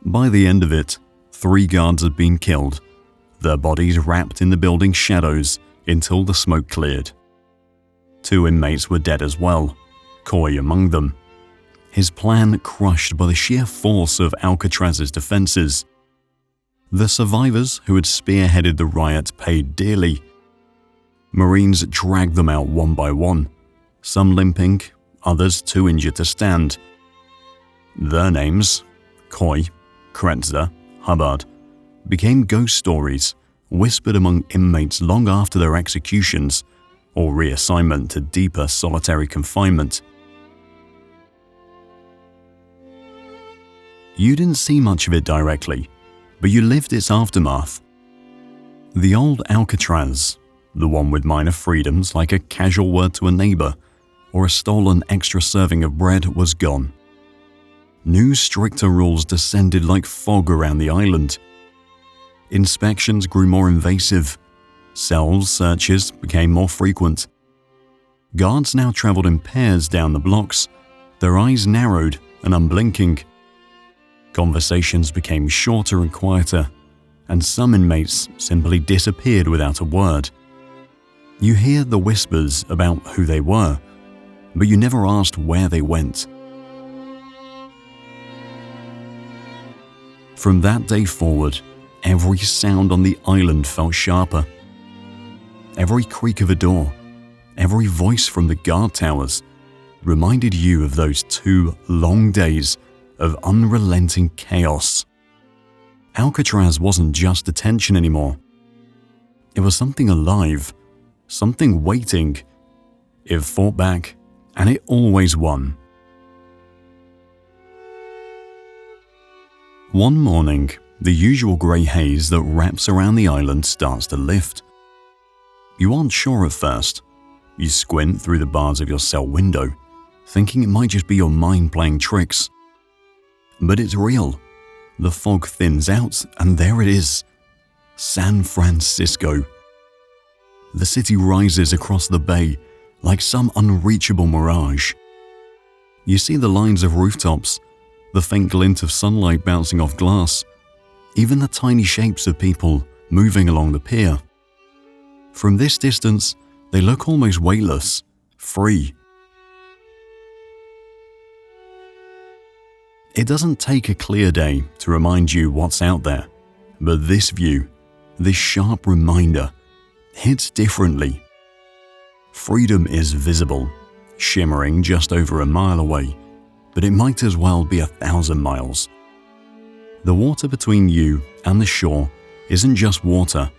By the end of it, 3 guards had been killed, their bodies wrapped in the building's shadows until the smoke cleared. 2 inmates were dead as well, Coy among them. His plan crushed by the sheer force of Alcatraz's defenses. The survivors who had spearheaded the riot paid dearly. Marines dragged them out one by one, some limping, others too injured to stand. Their names, Coy, Kretzer, Hubbard, became ghost stories whispered among inmates long after their executions or reassignment to deeper solitary confinement. You didn't see much of it directly, but you lived its aftermath. The old Alcatraz, the one with minor freedoms like a casual word to a neighbor or a stolen extra serving of bread, was gone. New stricter rules descended like fog around the island. Inspections grew more invasive. Cell searches became more frequent. Guards now traveled in pairs down the blocks, their eyes narrowed and unblinking. Conversations became shorter and quieter, and some inmates simply disappeared without a word. You hear the whispers about who they were, but you never asked where they went. From that day forward, every sound on the island felt sharper. Every creak of a door, every voice from the guard towers reminded you of those 2 long days of unrelenting chaos. Alcatraz wasn't just detention anymore. It was something alive, something waiting. It fought back, and it always won. One morning, the usual grey haze that wraps around the island starts to lift. You aren't sure at first. You squint through the bars of your cell window, thinking it might just be your mind playing tricks. But it's real. The fog thins out, and there it is. San Francisco. The city rises across the bay like some unreachable mirage. You see the lines of rooftops, the faint glint of sunlight bouncing off glass, even the tiny shapes of people moving along the pier. From this distance, they look almost weightless, free. It doesn't take a clear day to remind you what's out there, but this view, this sharp reminder, hits differently. Freedom is visible, shimmering just over a mile away, but it might as well be 1,000 miles. The water between you and the shore isn't just water.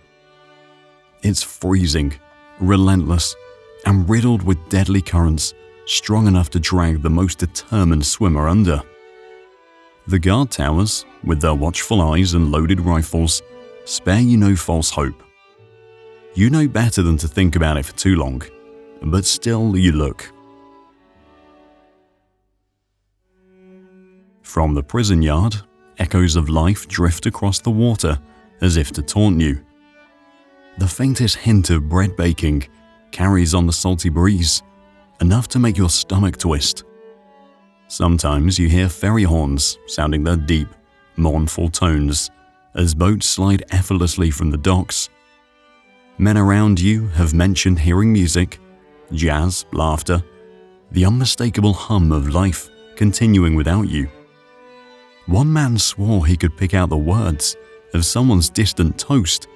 It's freezing, relentless, and riddled with deadly currents strong enough to drag the most determined swimmer under. The guard towers, with their watchful eyes and loaded rifles, spare you no false hope. You know better than to think about it for too long, but still you look. From the prison yard, echoes of life drift across the water as if to taunt you. The faintest hint of bread baking carries on the salty breeze, enough to make your stomach twist. Sometimes you hear ferry horns sounding their deep, mournful tones as boats slide effortlessly from the docks. Men around you have mentioned hearing music, jazz, laughter, the unmistakable hum of life continuing without you. One man swore he could pick out the words of someone's distant toast,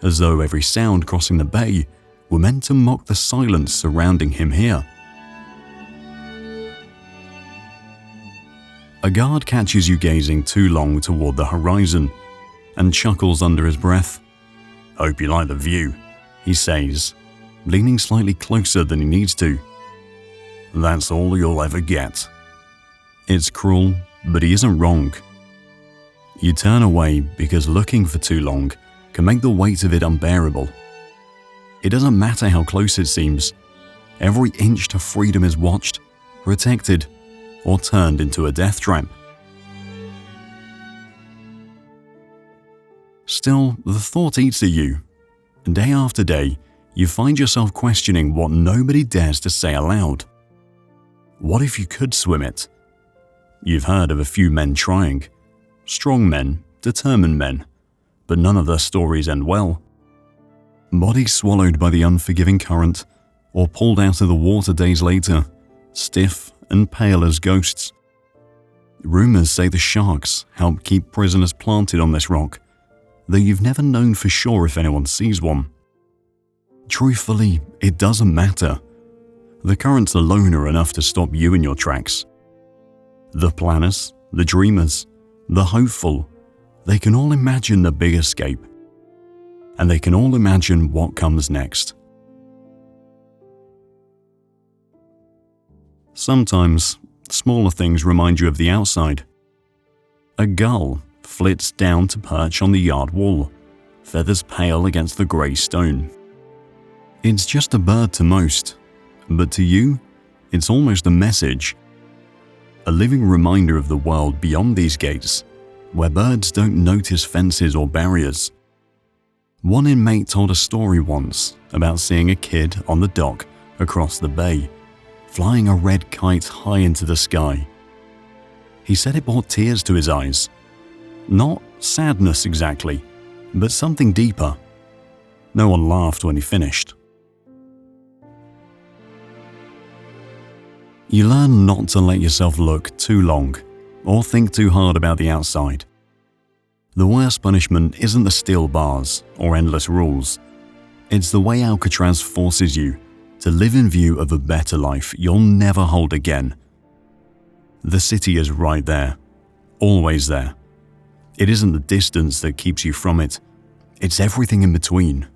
as though every sound crossing the bay were meant to mock the silence surrounding him here. A guard catches you gazing too long toward the horizon and chuckles under his breath. "Hope you like the view," he says, leaning slightly closer than he needs to. "That's all you'll ever get." It's cruel, but he isn't wrong. You turn away because looking for too long can make the weight of it unbearable. It doesn't matter how close it seems. Every inch to freedom is watched, protected, or turned into a death trap. Still, the thought eats at you. Day after day, you find yourself questioning what nobody dares to say aloud. What if you could swim it? You've heard of a few men trying. Strong men, determined men, but none of their stories end well. Bodies swallowed by the unforgiving current, or pulled out of the water days later, stiff and pale as ghosts. Rumors say the sharks help keep prisoners planted on this rock, though you've never known for sure if anyone sees one. Truthfully, it doesn't matter. The currents alone are enough to stop you in your tracks. The planners, the dreamers, the hopeful, they can all imagine the big escape. And they can all imagine what comes next. Sometimes, smaller things remind you of the outside. A gull flits down to perch on the yard wall, feathers pale against the grey stone. It's just a bird to most, but to you, it's almost a message. A living reminder of the world beyond these gates, where birds don't notice fences or barriers. One inmate told a story once about seeing a kid on the dock across the bay, flying a red kite high into the sky. He said it brought tears to his eyes. Not sadness exactly, but something deeper. No one laughed when he finished. You learn not to let yourself look too long or think too hard about the outside. The worst punishment isn't the steel bars or endless rules. It's the way Alcatraz forces you to live in view of a better life you'll never hold again. The city is right there, always there. It isn't the distance that keeps you from it, it's everything in between.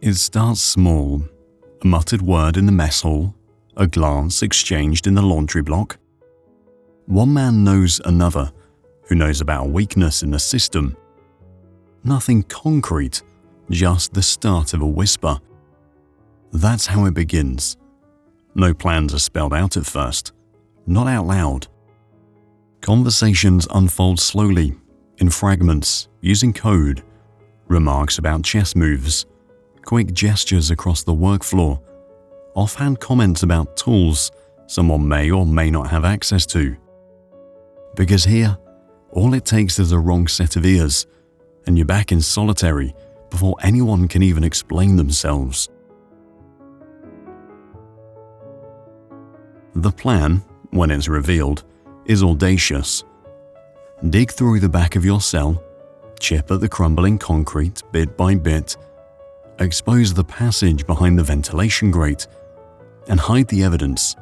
It starts small, a muttered word in the mess hall, a glance exchanged in the laundry block. One man knows another, who knows about a weakness in the system. Nothing concrete, just the start of a whisper. That's how it begins. No plans are spelled out at first, not out loud. Conversations unfold slowly, in fragments, using code, remarks about chess moves, quick gestures across the work floor, offhand comments about tools someone may or may not have access to. Because here, all it takes is a wrong set of ears, and you're back in solitary before anyone can even explain themselves. The plan, when it's revealed, is audacious. Dig through the back of your cell, chip at the crumbling concrete bit by bit, expose the passage behind the ventilation grate, and hide the evidence.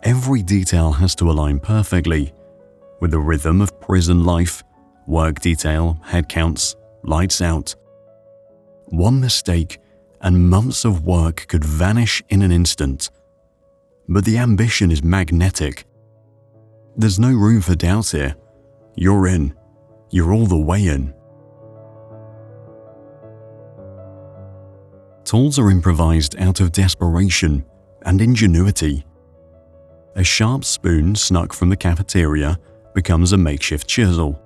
Every detail has to align perfectly with the rhythm of prison life, work detail, head counts, lights out. One mistake and months of work could vanish in an instant. But the ambition is magnetic. There's no room for doubt here. You're in. You're all the way in. Tools are improvised out of desperation and ingenuity. A sharp spoon snuck from the cafeteria becomes a makeshift chisel.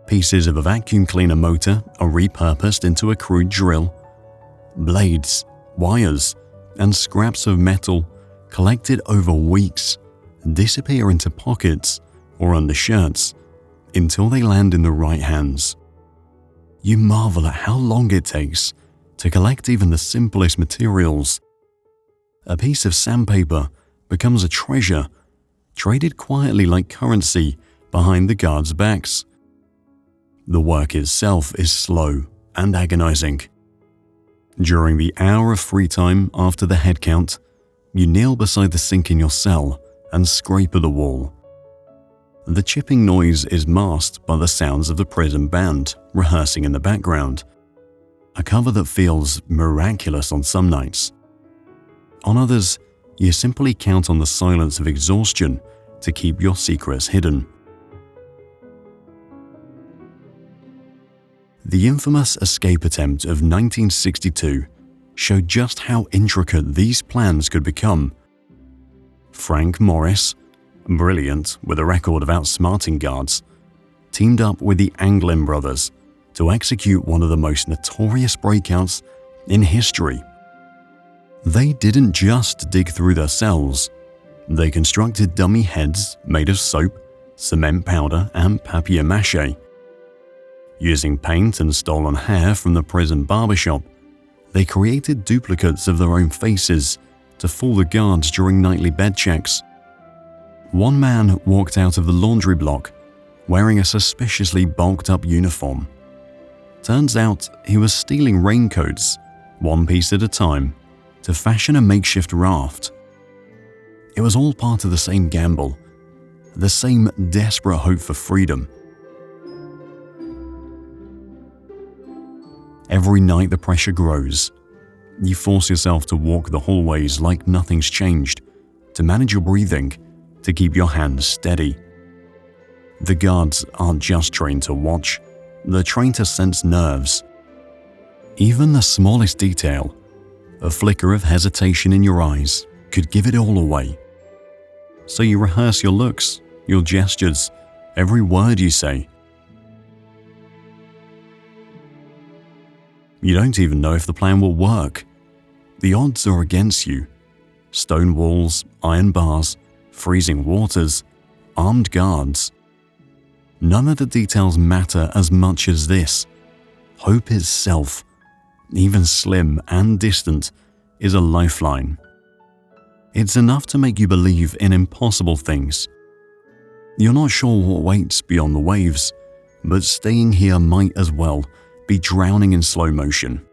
Pieces of a vacuum cleaner motor are repurposed into a crude drill. Blades, wires, and scraps of metal collected over weeks disappear into pockets or under shirts until they land in the right hands. You marvel at how long it takes to collect even the simplest materials. A piece of sandpaper becomes a treasure, traded quietly like currency behind the guards' backs. The work itself is slow and agonizing. During the hour of free time after the head count, you kneel beside the sink in your cell and scrape at the wall. The chipping noise is masked by the sounds of the prison band rehearsing in the background, a cover that feels miraculous on some nights. On others, you simply count on the silence of exhaustion to keep your secrets hidden. The infamous escape attempt of 1962 showed just how intricate these plans could become. Frank Morris, brilliant with a record of outsmarting guards, teamed up with the Anglin brothers to execute one of the most notorious breakouts in history. They didn't just dig through their cells. They constructed dummy heads made of soap, cement powder, and papier-mâché. Using paint and stolen hair from the prison barbershop, they created duplicates of their own faces to fool the guards during nightly bed checks. One man walked out of the laundry block wearing a suspiciously bulked-up uniform. Turns out he was stealing raincoats, one piece at a time, to fashion a makeshift raft. It was all part of the same gamble, the same desperate hope for freedom. Every night the pressure grows. You force yourself to walk the hallways like nothing's changed, to manage your breathing, to keep your hands steady. The guards aren't just trained to watch, they're trained to sense nerves. Even the smallest detail, a flicker of hesitation in your eyes, could give it all away. So you rehearse your looks, your gestures, every word you say. You don't even know if the plan will work. The odds are against you. Stone walls, iron bars, freezing waters, armed guards. None of the details matter as much as this. Hope itself, even slim and distant, is a lifeline. It's enough to make you believe in impossible things. You're not sure what waits beyond the waves, but staying here might as well be drowning in slow motion.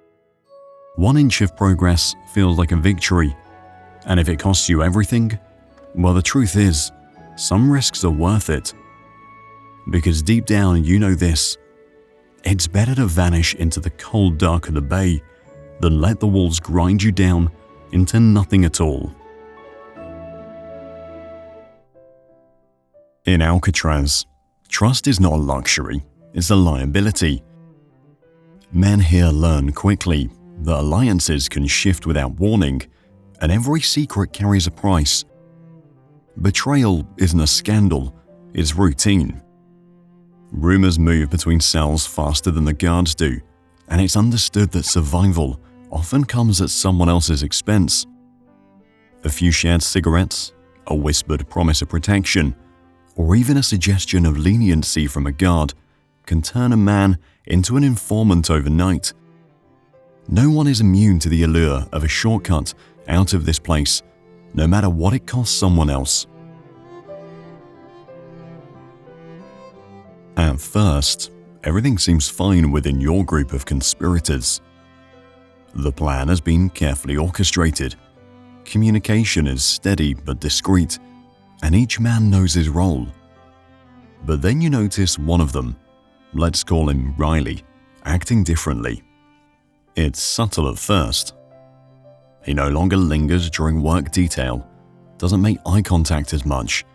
1 inch of progress feels like a victory, and if it costs you everything, well, the truth is, some risks are worth it. Because deep down you know this: it's better to vanish into the cold dark of the bay than let the walls grind you down into nothing at all. In Alcatraz, trust is not a luxury, it's a liability. Men here learn quickly that alliances can shift without warning, and every secret carries a price. Betrayal isn't a scandal, it's routine. Rumors move between cells faster than the guards do, and it's understood that survival often comes at someone else's expense. A few shared cigarettes, a whispered promise of protection, or even a suggestion of leniency from a guard can turn a man into an informant overnight. No one is immune to the allure of a shortcut out of this place, no matter what it costs someone else. At first, everything seems fine within your group of conspirators. The plan has been carefully orchestrated. Communication is steady but discreet, and each man knows his role. But then you notice one of them, let's call him Riley, acting differently. It's subtle at first. He no longer lingers during work detail, doesn't make eye contact as much,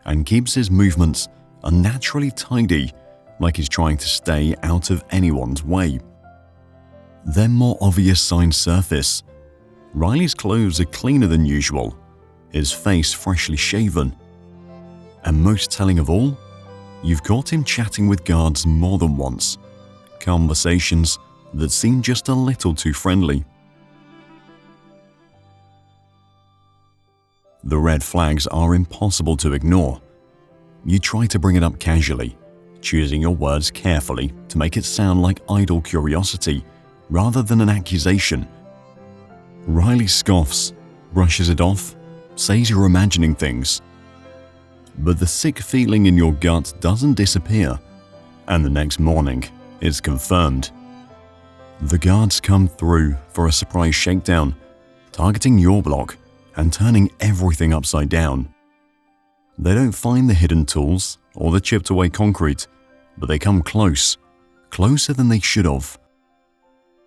and keeps his movements unnaturally tidy, like he's trying to stay out of anyone's way. Then more obvious signs surface. Riley's clothes are cleaner than usual, his face freshly shaven. And most telling of all, you've caught him chatting with guards more than once, conversations that seem just a little too friendly. The red flags are impossible to ignore. You try to bring it up casually, choosing your words carefully to make it sound like idle curiosity rather than an accusation. Riley scoffs, brushes it off, says you're imagining things. But the sick feeling in your gut doesn't disappear, and the next morning it's confirmed. The guards come through for a surprise shakedown, targeting your block and turning everything upside down. They don't find the hidden tools or the chipped away concrete, but they come close, closer than they should have.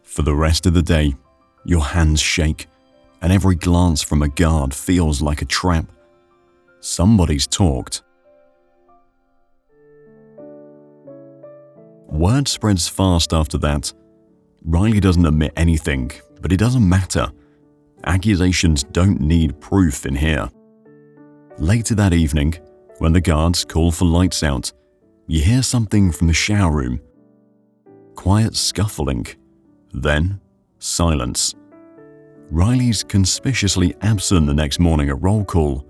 For the rest of the day, your hands shake, and every glance from a guard feels like a trap. Somebody's talked. Word spreads fast after that. Riley doesn't admit anything, but it doesn't matter. Accusations don't need proof in here. Later that evening, when the guards call for lights out, you hear something from the shower room. Quiet scuffling, then silence. Riley's conspicuously absent the next morning at roll call.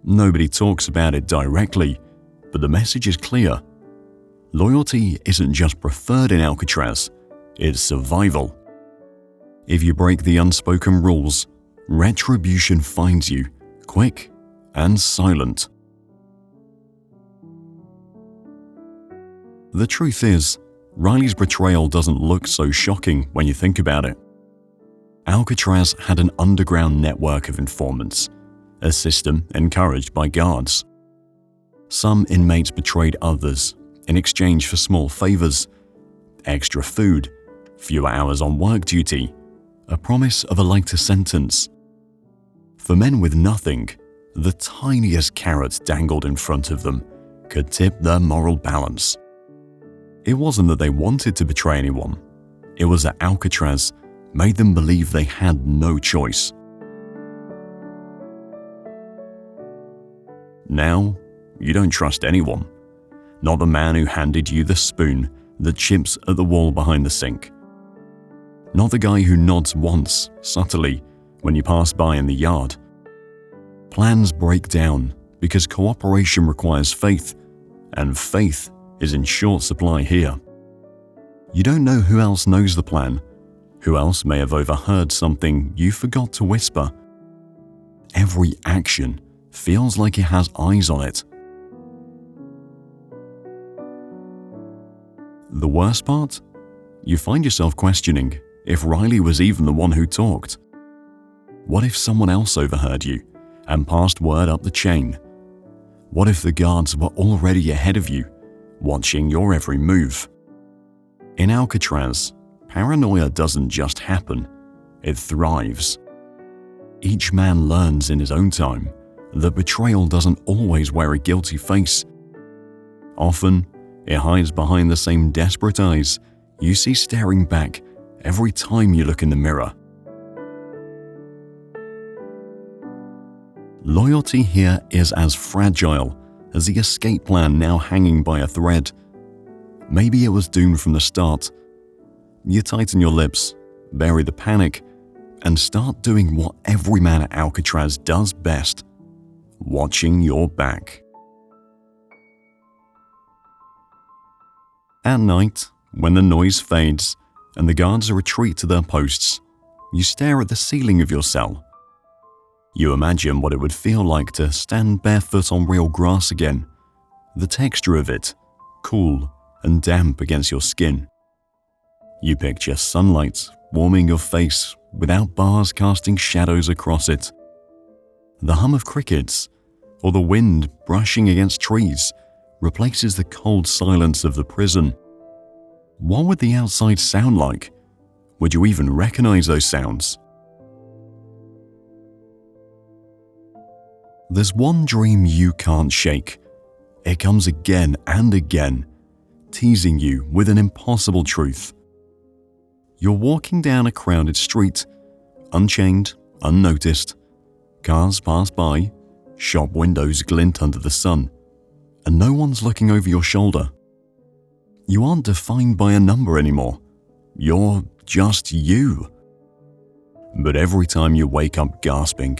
Nobody talks about it directly, but the message is clear. Loyalty isn't just preferred in Alcatraz, it's survival. If you break the unspoken rules, retribution finds you, quick and silent. The truth is, Riley's betrayal doesn't look so shocking when you think about it. Alcatraz had an underground network of informants, a system encouraged by guards. Some inmates betrayed others in exchange for small favors, extra food, fewer hours on work duty, a promise of a lighter sentence. For men with nothing, The tiniest carrot dangled in front of them could tip their moral balance. It wasn't that they wanted to betray anyone. It was that Alcatraz made them believe they had no choice. Now, you don't trust anyone. Not the man who handed you the spoon that chips at the wall behind the sink. Not the guy who nods once, subtly, when you pass by in the yard. Plans break down because cooperation requires faith, and faith is in short supply here. You don't know who else knows the plan, who else may have overheard something you forgot to whisper. Every action feels like it has eyes on it. The worst part? You find yourself questioning if Riley was even the one who talked. What if someone else overheard you and passed word up the chain? What if the guards were already ahead of you, watching your every move? In Alcatraz, paranoia doesn't just happen, it thrives. Each man learns in his own time that betrayal doesn't always wear a guilty face. Often, it hides behind the same desperate eyes you see staring back every time you look in the mirror. Loyalty here is as fragile as the escape plan now hanging by a thread. Maybe it was doomed from the start. You tighten your lips, bury the panic, and start doing what every man at Alcatraz does best: watching your back. At night, when the noise fades and the guards retreat to their posts, you stare at the ceiling of your cell. You imagine what it would feel like to stand barefoot on real grass again, the texture of it, cool and damp against your skin. You picture sunlight warming your face without bars casting shadows across it. The hum of crickets or the wind brushing against trees replaces the cold silence of the prison. What would the outside sound like? Would you even recognize those sounds? There's one dream you can't shake. It comes again and again, teasing you with an impossible truth. You're walking down a crowded street, unchained, unnoticed. Cars pass by, shop windows glint under the sun, and no one's looking over your shoulder. You aren't defined by a number anymore. You're just you. But every time you wake up gasping,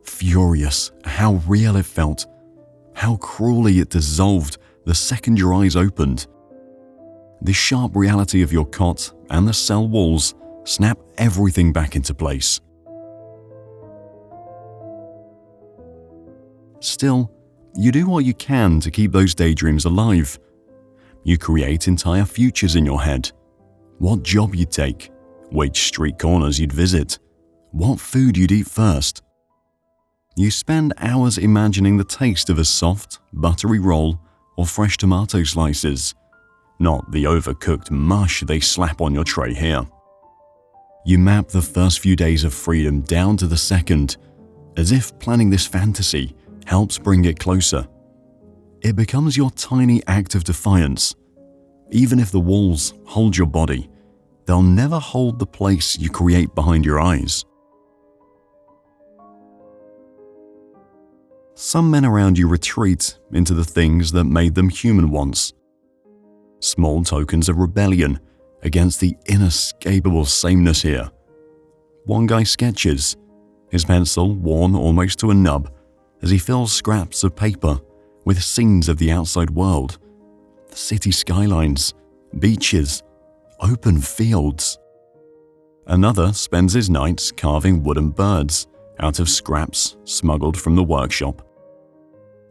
furious how real it felt, how cruelly it dissolved the second your eyes opened, the sharp reality of your cot and the cell walls snap everything back into place. Still, you do what you can to keep those daydreams alive. You create entire futures in your head. What job you'd take, which street corners you'd visit, what food you'd eat first. You spend hours imagining the taste of a soft, buttery roll or fresh tomato slices, not the overcooked mush they slap on your tray here. You map the first few days of freedom down to the second, as if planning this fantasy helps bring it closer. It becomes your tiny act of defiance. Even if the walls hold your body, they'll never hold the place you create behind your eyes. Some men around you retreat into the things that made them human once. Small tokens of rebellion against the inescapable sameness here. One guy sketches, his pencil worn almost to a nub, as he fills scraps of paper with scenes of the outside world, city skylines, beaches, open fields. Another spends his nights carving wooden birds out of scraps smuggled from the workshop.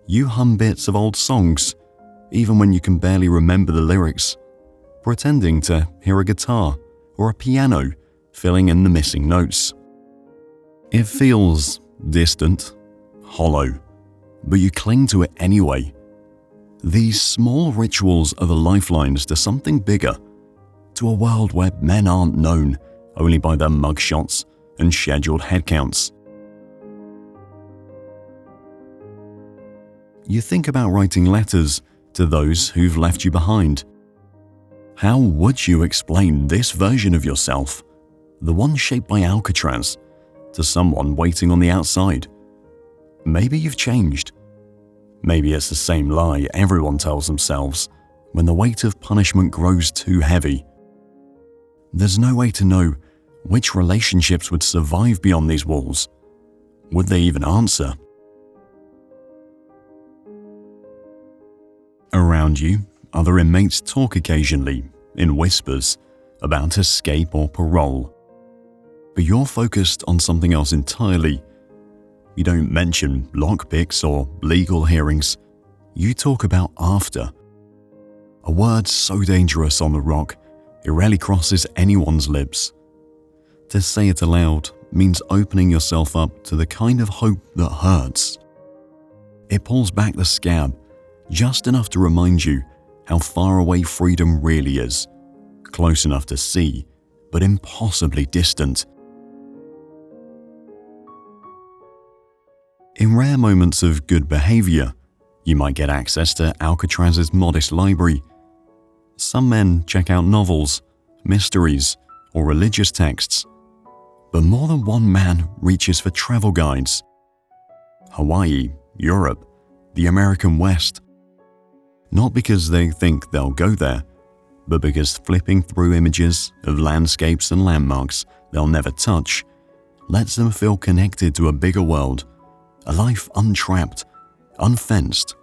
You hum bits of old songs, even when you can barely remember the lyrics, pretending to hear a guitar or a piano filling in the missing notes. It feels distant, hollow, but you cling to it anyway. These small rituals are the lifelines to something bigger, to a world where men aren't known only by their mugshots and scheduled headcounts. You think about writing letters to those who've left you behind. How would you explain this version of yourself, the one shaped by Alcatraz, to someone waiting on the outside? Maybe you've changed. Maybe it's the same lie everyone tells themselves when the weight of punishment grows too heavy. There's no way to know which relationships would survive beyond these walls. Would they even answer? Around you, other inmates talk occasionally, in whispers, about escape or parole. But you're focused on something else entirely. You don't mention lockpicks or legal hearings. You talk about after. A word so dangerous on the rock, it rarely crosses anyone's lips. To say it aloud means opening yourself up to the kind of hope that hurts. It pulls back the scab, just enough to remind you how far away freedom really is. Close enough to see, but impossibly distant. In rare moments of good behavior, you might get access to Alcatraz's modest library. Some men check out novels, mysteries, or religious texts. But more than one man reaches for travel guides. Hawaii, Europe, the American West. Not because they think they'll go there, but because flipping through images of landscapes and landmarks they'll never touch lets them feel connected to a bigger world, a life untrapped, unfenced.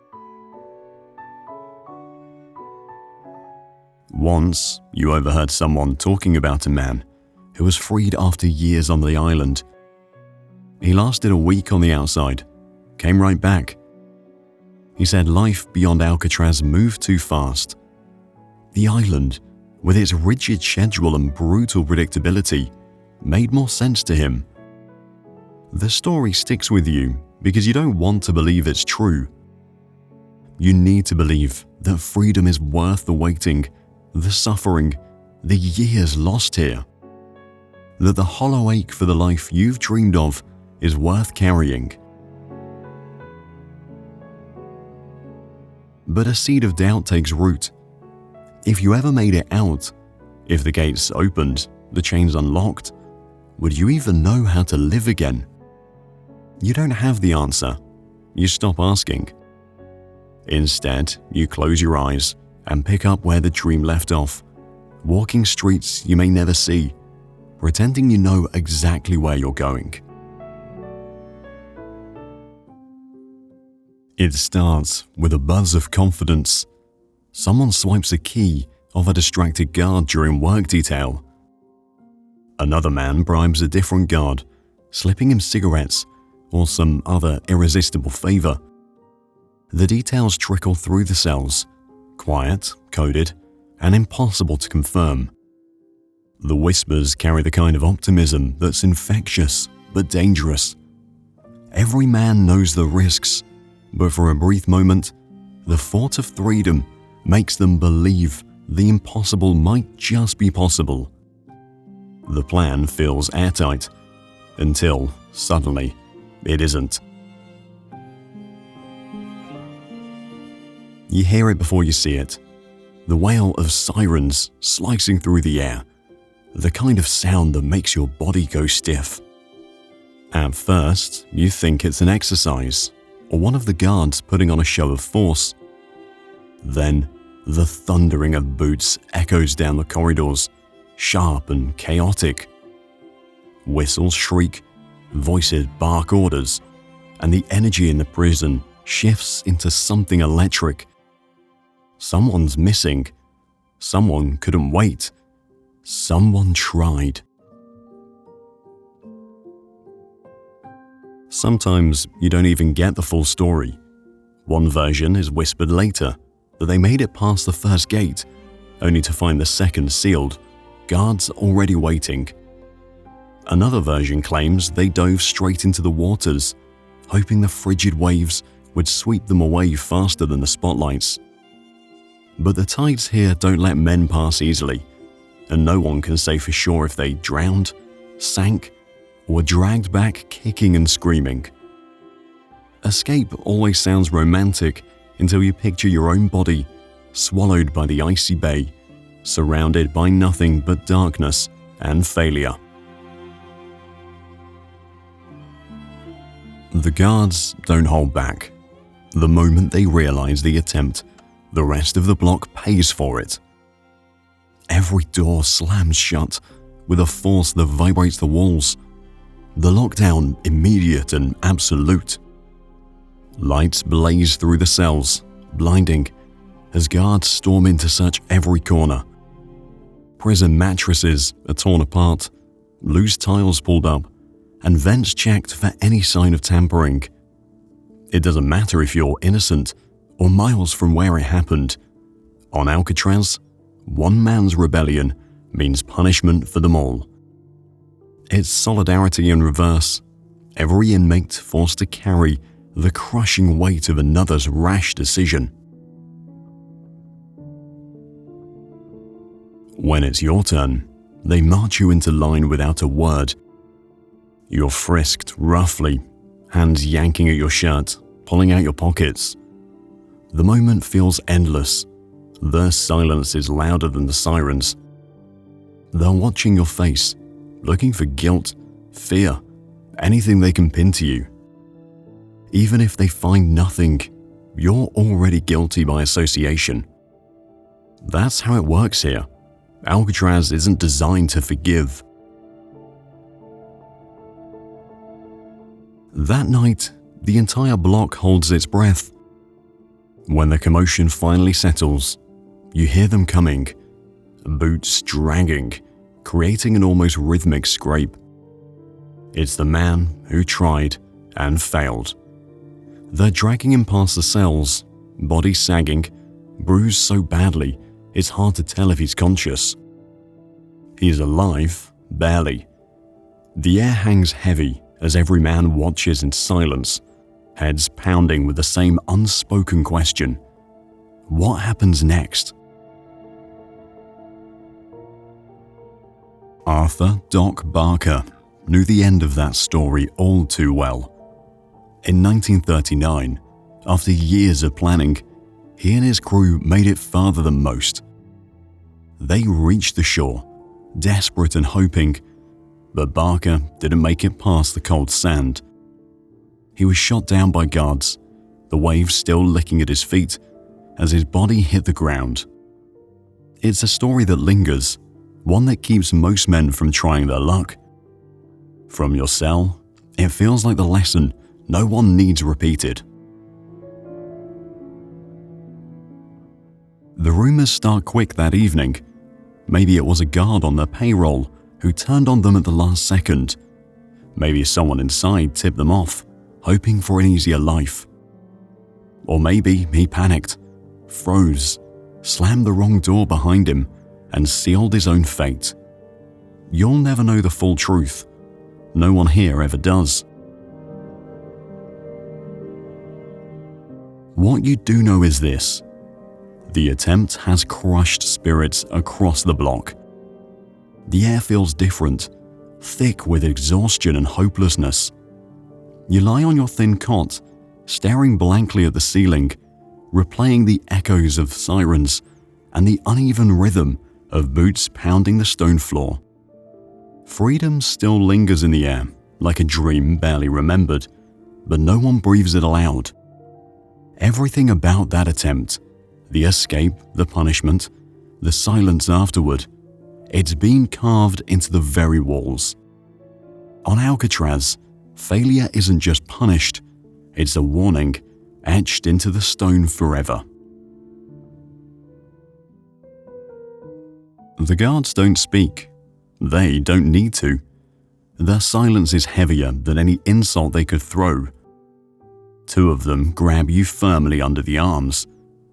Once, you overheard someone talking about a man who was freed after years on the island. He lasted a week on the outside, came right back. He said life beyond Alcatraz moved too fast. The island, with its rigid schedule and brutal predictability, made more sense to him. The story sticks with you because you don't want to believe it's true. You need to believe that freedom is worth the waiting, the suffering, the years lost here. That the hollow ache for the life you've dreamed of is worth carrying. But a seed of doubt takes root. If you ever made it out, if the gates opened, the chains unlocked, would you even know how to live again? You don't have the answer. You stop asking. Instead, you close your eyes and pick up where the dream left off, walking streets you may never see, pretending you know exactly where you're going. It starts with a buzz of confidence. Someone swipes a key off a distracted guard during work detail. Another man bribes a different guard, slipping him cigarettes or some other irresistible favor. The details trickle through the cells, quiet, coded, and impossible to confirm. The whispers carry the kind of optimism that's infectious but dangerous. Every man knows the risks, but for a brief moment, the thought of freedom makes them believe the impossible might just be possible. The plan feels airtight, until, suddenly, it isn't. You hear it before you see it. The wail of sirens slicing through the air. The kind of sound that makes your body go stiff. At first, you think it's an exercise, or one of the guards putting on a show of force. Then, the thundering of boots echoes down the corridors, sharp and chaotic. Whistles shriek, voices bark orders, and the energy in the prison shifts into something electric. Someone's missing. Someone couldn't wait. Someone tried. Sometimes you don't even get the full story. One version is whispered later, that they made it past the first gate, only to find the second sealed, guards already waiting. Another version claims they dove straight into the waters, hoping the frigid waves would sweep them away faster than the spotlights. But the tides here don't let men pass easily, and no one can say for sure if they drowned, sank, or were dragged back kicking and screaming. Escape always sounds romantic until you picture your own body swallowed by the icy bay, surrounded by nothing but darkness and failure. The guards don't hold back. The moment they realize the attempt, the rest of the block pays for it. Every door slams shut with a force that vibrates the walls. The lockdown immediate and absolute. Lights blaze through the cells, blinding, as guards storm in to search every corner. Prison mattresses are torn apart, loose tiles pulled up, and vents checked for any sign of tampering. It doesn't matter if you're innocent or miles from where it happened. On Alcatraz, one man's rebellion means punishment for them all. It's solidarity in reverse, every inmate forced to carry the crushing weight of another's rash decision. When it's your turn, they march you into line without a word. You're frisked roughly, hands yanking at your shirt, pulling out your pockets. The moment feels endless. Their silence is louder than the sirens. They're watching your face, looking for guilt, fear, anything they can pin to you. Even if they find nothing, you're already guilty by association. That's how it works here. Alcatraz isn't designed to forgive. That night, the entire block holds its breath. When the commotion finally settles, you hear them coming, boots dragging, creating an almost rhythmic scrape. It's the man who tried and failed. They're dragging him past the cells, body sagging, bruised so badly it's hard to tell if he's conscious. He's alive, barely. The air hangs heavy as every man watches in silence, heads pounding with the same unspoken question. What happens next? Arthur Doc Barker knew the end of that story all too well. In 1939, after years of planning, he and his crew made it farther than most. They reached the shore, desperate and hoping, but Barker didn't make it past the cold sand. He was shot down by guards, the waves still licking at his feet as his body hit the ground. It's a story that lingers, one that keeps most men from trying their luck. From your cell, it feels like the lesson no one needs repeated. The rumors start quick that evening. Maybe it was a guard on their payroll who turned on them at the last second. Maybe someone inside tipped them off, hoping for an easier life. Or maybe he panicked, froze, slammed the wrong door behind him, and sealed his own fate. You'll never know the full truth. No one here ever does. What you do know is this: the attempt has crushed spirits across the block. The air feels different, thick with exhaustion and hopelessness. You lie on your thin cot, staring blankly at the ceiling, replaying the echoes of sirens and the uneven rhythm of boots pounding the stone floor. Freedom still lingers in the air, like a dream barely remembered, but no one breathes it aloud. Everything about that attempt, the escape, the punishment, the silence afterward, it's been carved into the very walls. On Alcatraz, failure isn't just punished, it's a warning etched into the stone forever. The guards don't speak. They don't need to. Their silence is heavier than any insult they could throw. Two of them grab you firmly under the arms.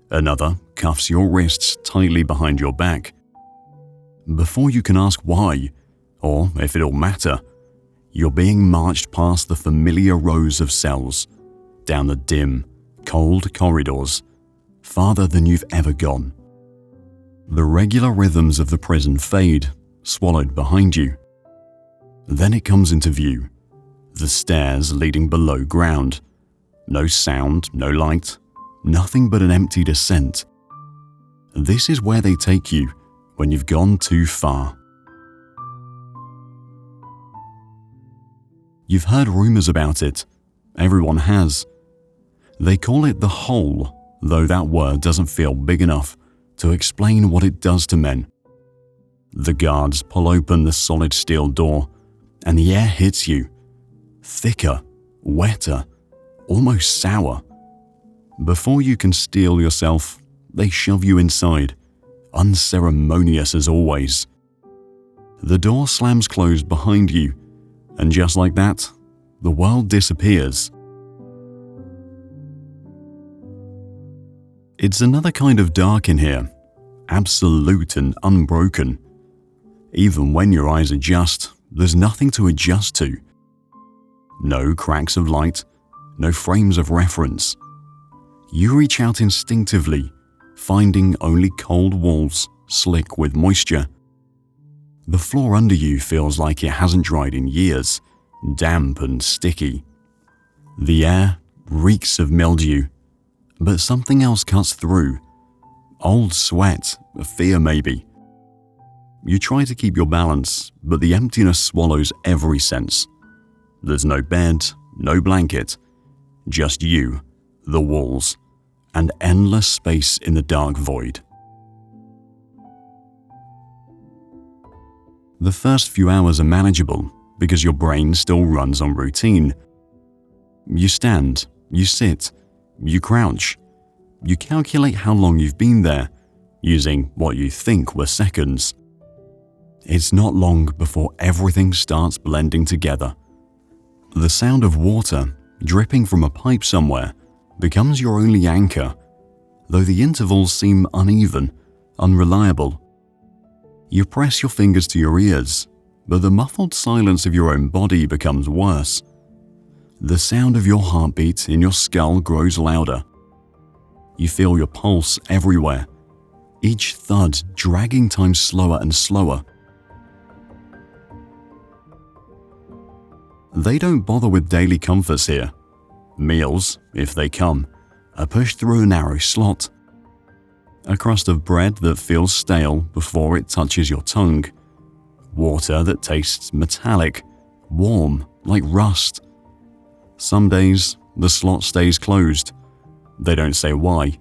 Another cuffs your wrists tightly behind your back. Before you can ask why, or if it'll matter, you're being marched past the familiar rows of cells, down the dim, cold corridors, farther than you've ever gone. The regular rhythms of the prison fade, swallowed behind you. Then it comes into view, the stairs leading below ground. No sound, no light, nothing but an empty descent. This is where they take you when you've gone too far. You've heard rumors about it. Everyone has. They call it the hole, though that word doesn't feel big enough to explain what it does to men. The guards pull open the solid steel door, and the air hits you. Thicker, wetter, almost sour. Before you can steel yourself, they shove you inside, unceremonious as always. The door slams closed behind you, and just like that, the world disappears. It's another kind of dark in here, absolute and unbroken. Even when your eyes adjust, there's nothing to adjust to. No cracks of light, no frames of reference. You reach out instinctively, finding only cold walls, slick with moisture. The floor under you feels like it hasn't dried in years, damp and sticky. The air reeks of mildew, but something else cuts through. Old sweat, fear maybe. You try to keep your balance, but the emptiness swallows every sense. There's no bed, no blanket, just you, the walls, and endless space in the dark void. The first few hours are manageable because your brain still runs on routine. You stand, you sit, you crouch. You calculate how long you've been there, using what you think were seconds. It's not long before everything starts blending together. The sound of water dripping from a pipe somewhere becomes your only anchor, though the intervals seem uneven, unreliable. You press your fingers to your ears, but the muffled silence of your own body becomes worse. The sound of your heartbeat in your skull grows louder. You feel your pulse everywhere, each thud dragging time slower and slower. They don't bother with daily comforts here. Meals, if they come, are pushed through a narrow slot. A crust of bread that feels stale before it touches your tongue. Water that tastes metallic, warm, like rust. Some days, the slot stays closed. They don't say why.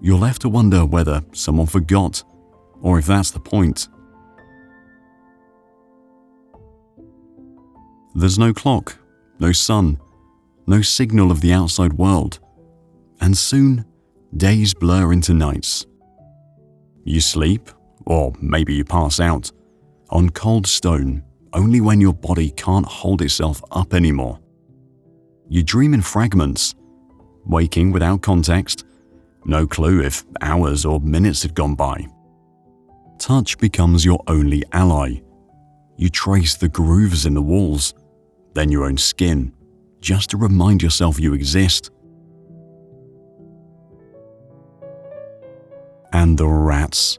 You're left to wonder whether someone forgot, or if that's the point. There's no clock, no sun, no signal of the outside world, and soon, days blur into nights. You sleep, or maybe you pass out, on cold stone only when your body can't hold itself up anymore. You dream in fragments, waking without context, no clue if hours or minutes had gone by. Touch becomes your only ally. You trace the grooves in the walls, then your own skin, just to remind yourself you exist. And the rats.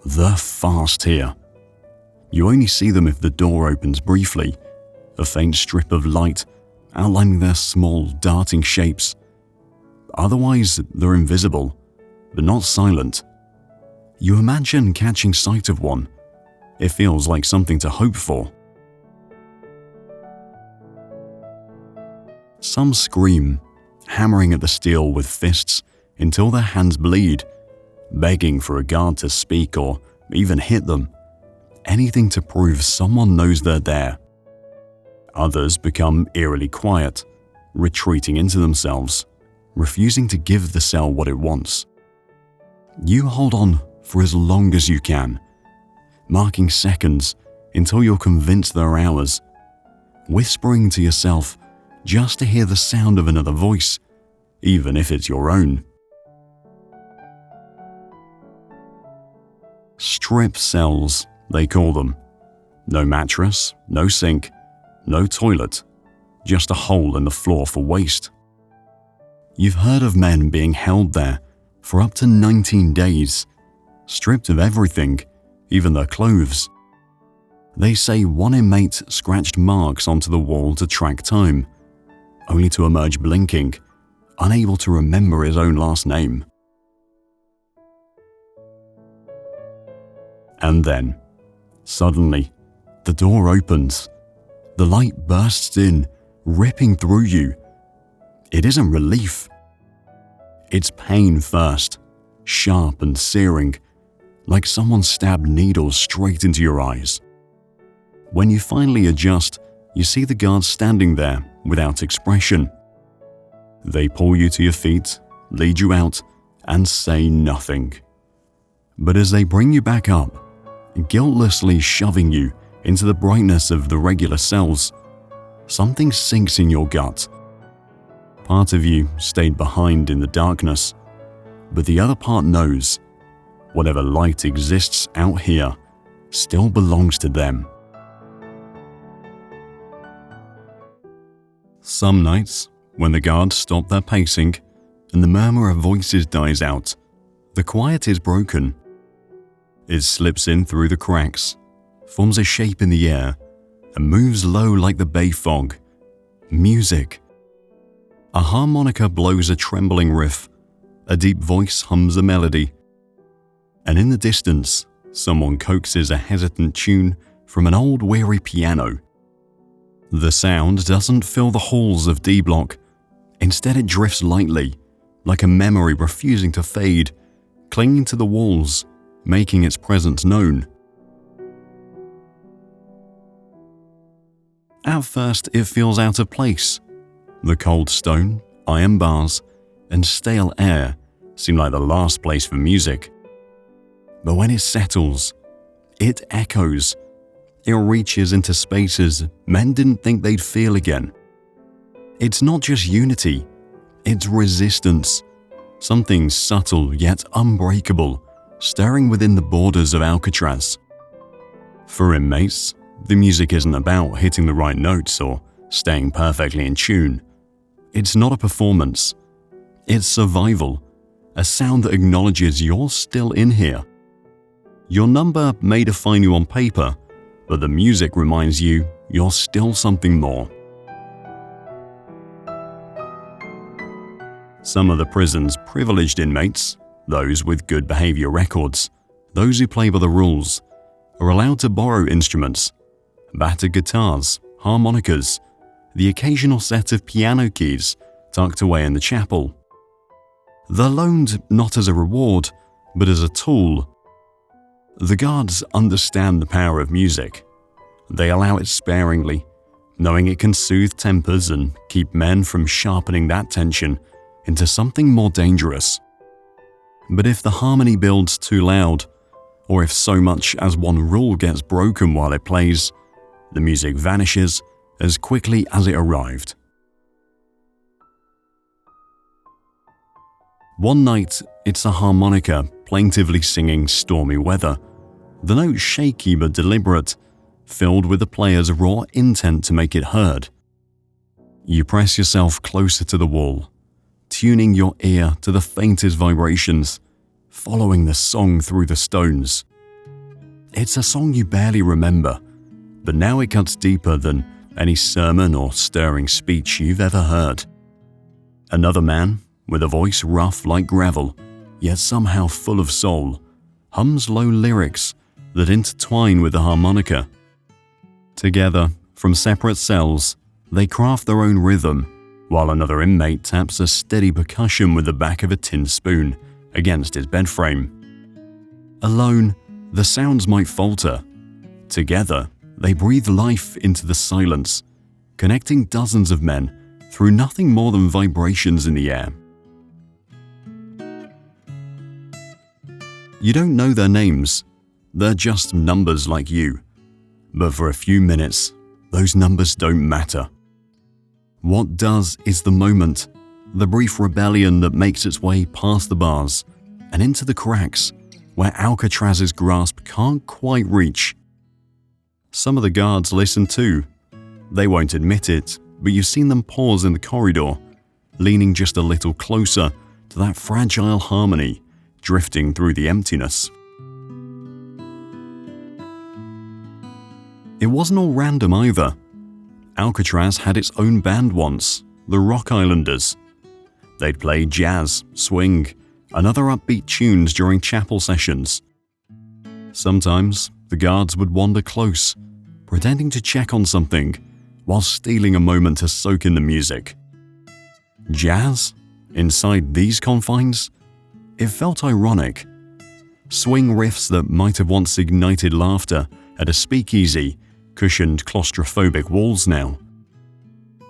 They're fast here. You only see them if the door opens briefly, a faint strip of light outlining their small, darting shapes. Otherwise, they're invisible, but not silent. You imagine catching sight of one. It feels like something to hope for. Some scream, hammering at the steel with fists until their hands bleed, begging for a guard to speak or even hit them. Anything to prove someone knows they're there. Others become eerily quiet, retreating into themselves, refusing to give the cell what it wants. You hold on for as long as you can, marking seconds until you're convinced they're hours, whispering to yourself just to hear the sound of another voice, even if it's your own. Strip cells, they call them. No mattress, no sink, no toilet, just a hole in the floor for waste. You've heard of men being held there for up to 19 days, stripped of everything, even their clothes. They say one inmate scratched marks onto the wall to track time. only to emerge blinking, unable to remember his own last name. And then, suddenly, the door opens. The light bursts in, ripping through you. It isn't relief. It's pain first, sharp and searing, like someone stabbed needles straight into your eyes. When you finally adjust, you see the guards standing there without expression. They pull you to your feet, lead you out, and say nothing. But as they bring you back up, guiltlessly shoving you into the brightness of the regular cells, something sinks in your gut. Part of you stayed behind in the darkness, but the other part knows whatever light exists out here still belongs to them. Some nights, when the guards stop their pacing and the murmur of voices dies out, the quiet is broken. It slips in through the cracks, forms a shape in the air, and moves low like the bay fog. Music. A harmonica blows a trembling riff, a deep voice hums a melody, and in the distance, someone coaxes a hesitant tune from an old weary piano. The sound doesn't fill the halls of D Block. Instead, it drifts lightly, like a memory refusing to fade, clinging to the walls, making its presence known. At first, it feels out of place. The cold stone, iron bars, and stale air seem like the last place for music. But when it settles, it echoes. It reaches into spaces men didn't think they'd feel again. It's not just unity, it's resistance. Something subtle yet unbreakable, stirring within the borders of Alcatraz. For inmates, the music isn't about hitting the right notes or staying perfectly in tune. It's not a performance. It's survival, a sound that acknowledges you're still in here. Your number may define you on paper, but the music reminds you you're still something more. Some of the prison's privileged inmates, those with good behavior records, those who play by the rules, are allowed to borrow instruments, battered guitars, harmonicas, the occasional set of piano keys tucked away in the chapel. They're loaned not as a reward, but as a tool. The guards understand the power of music. They allow it sparingly, knowing it can soothe tempers and keep men from sharpening that tension into something more dangerous. But if the harmony builds too loud, or if so much as one rule gets broken while it plays, the music vanishes as quickly as it arrived. One night, it's a harmonica plaintively singing Stormy Weather, the note shaky but deliberate, filled with the player's raw intent to make it heard. You press yourself closer to the wall, tuning your ear to the faintest vibrations, following the song through the stones. It's a song you barely remember, but now it cuts deeper than any sermon or stirring speech you've ever heard. Another man, with a voice rough like gravel, yet somehow full of soul, hums low lyrics that intertwine with the harmonica. Together, from separate cells, they craft their own rhythm, while another inmate taps a steady percussion with the back of a tin spoon against his bed frame. Alone, the sounds might falter. Together, they breathe life into the silence, connecting dozens of men through nothing more than vibrations in the air. You don't know their names. They're just numbers like you. But for a few minutes, those numbers don't matter. What does is the moment, the brief rebellion that makes its way past the bars and into the cracks where Alcatraz's grasp can't quite reach. Some of the guards listen too. They won't admit it, but you've seen them pause in the corridor, leaning just a little closer to that fragile harmony drifting through the emptiness. It wasn't all random either. Alcatraz had its own band once, the Rock Islanders. They'd play jazz, swing, and other upbeat tunes during chapel sessions. Sometimes the guards would wander close, pretending to check on something while stealing a moment to soak in the music. Jazz? Inside these confines? It felt ironic. Swing riffs that might have once ignited laughter at a speakeasy cushioned claustrophobic walls now.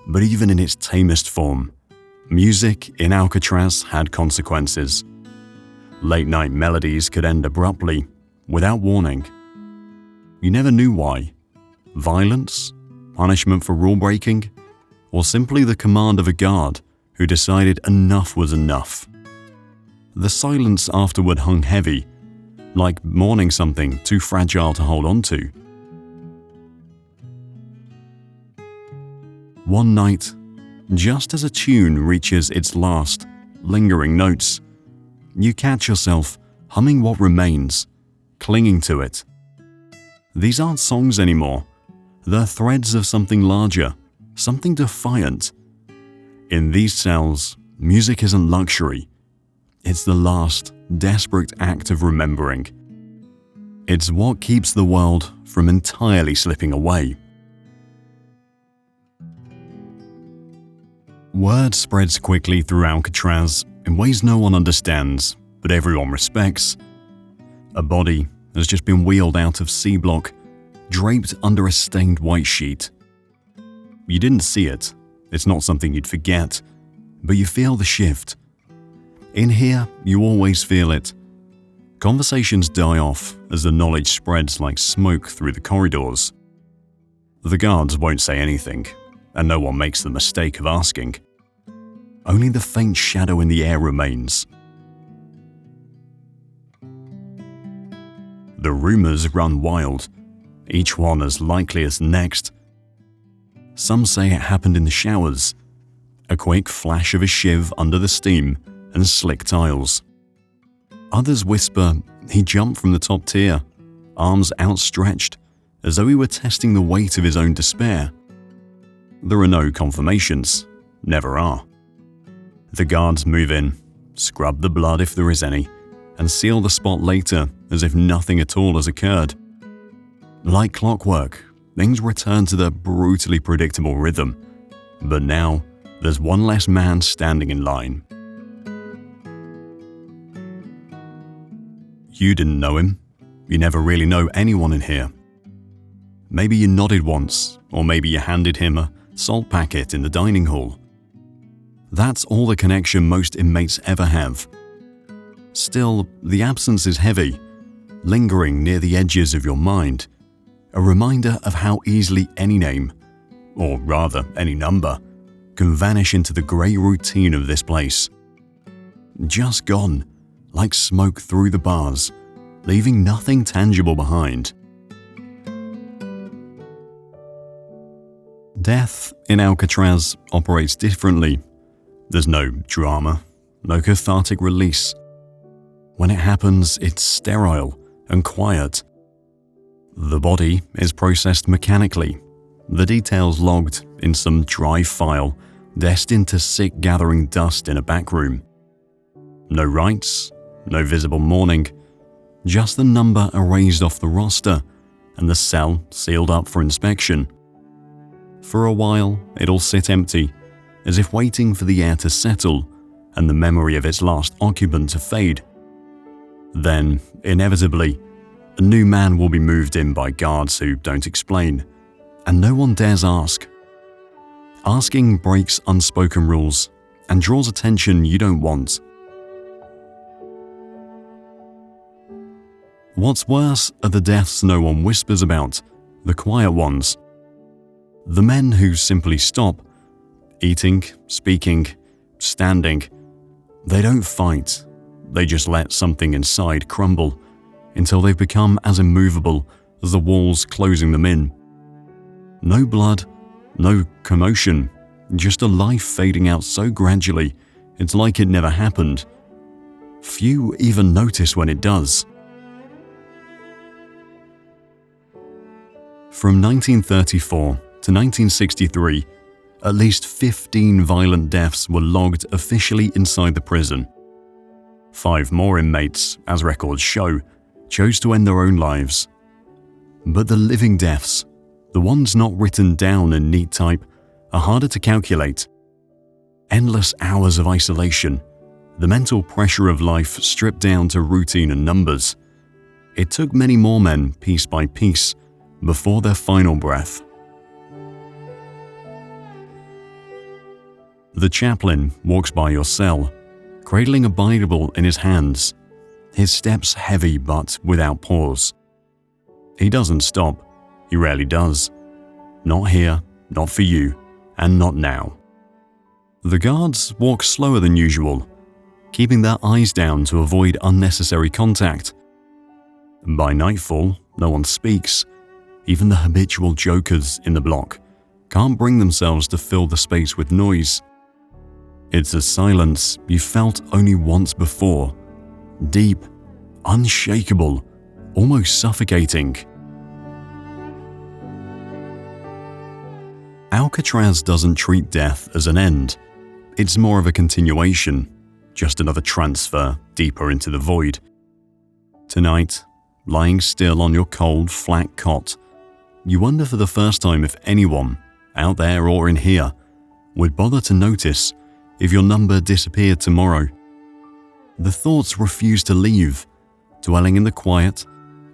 But even in its tamest form, music in Alcatraz had consequences. Late-night melodies could end abruptly, without warning. You never knew why. Violence? Punishment for rule-breaking? Or simply the command of a guard who decided enough was enough? The silence afterward hung heavy, like mourning something too fragile to hold on to. One night, just as a tune reaches its last, lingering notes, you catch yourself humming what remains, clinging to it. These aren't songs anymore. They're threads of something larger, something defiant. In these cells, music isn't luxury. It's the last, desperate act of remembering. It's what keeps the world from entirely slipping away. Word spreads quickly through Alcatraz in ways no one understands, but everyone respects. A body has just been wheeled out of C Block, draped under a stained white sheet. You didn't see it. It's not something you'd forget, but you feel the shift. In here, you always feel it. Conversations die off as the knowledge spreads like smoke through the corridors. The guards won't say anything, and no one makes the mistake of asking. Only the faint shadow in the air remains. The rumors run wild, each one as likely as the next. Some say it happened in the showers, a quick flash of a shiv under the steam and slick tiles. Others whisper he jumped from the top tier, arms outstretched, as though he were testing the weight of his own despair. There are no confirmations, never are. The guards move in, scrub the blood if there is any, and seal the spot later as if nothing at all has occurred. Like clockwork, things return to their brutally predictable rhythm, but now there's one less man standing in line. You didn't know him. You never really know anyone in here. Maybe you nodded once, or maybe you handed him a salt packet in the dining hall. That's all the connection most inmates ever have. Still, the absence is heavy, lingering near the edges of your mind, a reminder of how easily any name, or rather any number, can vanish into the grey routine of this place. Just gone, like smoke through the bars, leaving nothing tangible behind. Death in Alcatraz operates differently. There's no drama, no cathartic release. When it happens, it's sterile and quiet. The body is processed mechanically, the details logged in some dry file destined to sit gathering dust in a back room. No rites, no visible mourning, just the number erased off the roster and the cell sealed up for inspection. For a while, it'll sit empty, as if waiting for the air to settle and the memory of its last occupant to fade. Then, inevitably, a new man will be moved in by guards who don't explain, and no one dares ask. Asking breaks unspoken rules and draws attention you don't want. What's worse are the deaths no one whispers about, the quiet ones. The men who simply stop, eating, speaking, standing. They don't fight, they just let something inside crumble until they've become as immovable as the walls closing them in. No blood, no commotion, just a life fading out so gradually it's like it never happened. Few even notice when it does. From 1934 to 1963, at least 15 violent deaths were logged officially inside the prison. 5 more inmates, as records show, chose to end their own lives. But the living deaths, the ones not written down in neat type, are harder to calculate. Endless hours of isolation, the mental pressure of life stripped down to routine and numbers. It took many more men, piece by piece, before their final breath. The chaplain walks by your cell, cradling a Bible in his hands, his steps heavy but without pause. He doesn't stop. He rarely does. Not here, not for you, and not now. The guards walk slower than usual, keeping their eyes down to avoid unnecessary contact. By nightfall, no one speaks. Even the habitual jokers in the block can't bring themselves to fill the space with noise. It's a silence you felt only once before. Deep, unshakable, almost suffocating. Alcatraz doesn't treat death as an end. It's more of a continuation, just another transfer deeper into the void. Tonight, lying still on your cold, flat cot, you wonder for the first time if anyone, out there or in here, would bother to notice if your number disappeared tomorrow. The thoughts refuse to leave, dwelling in the quiet,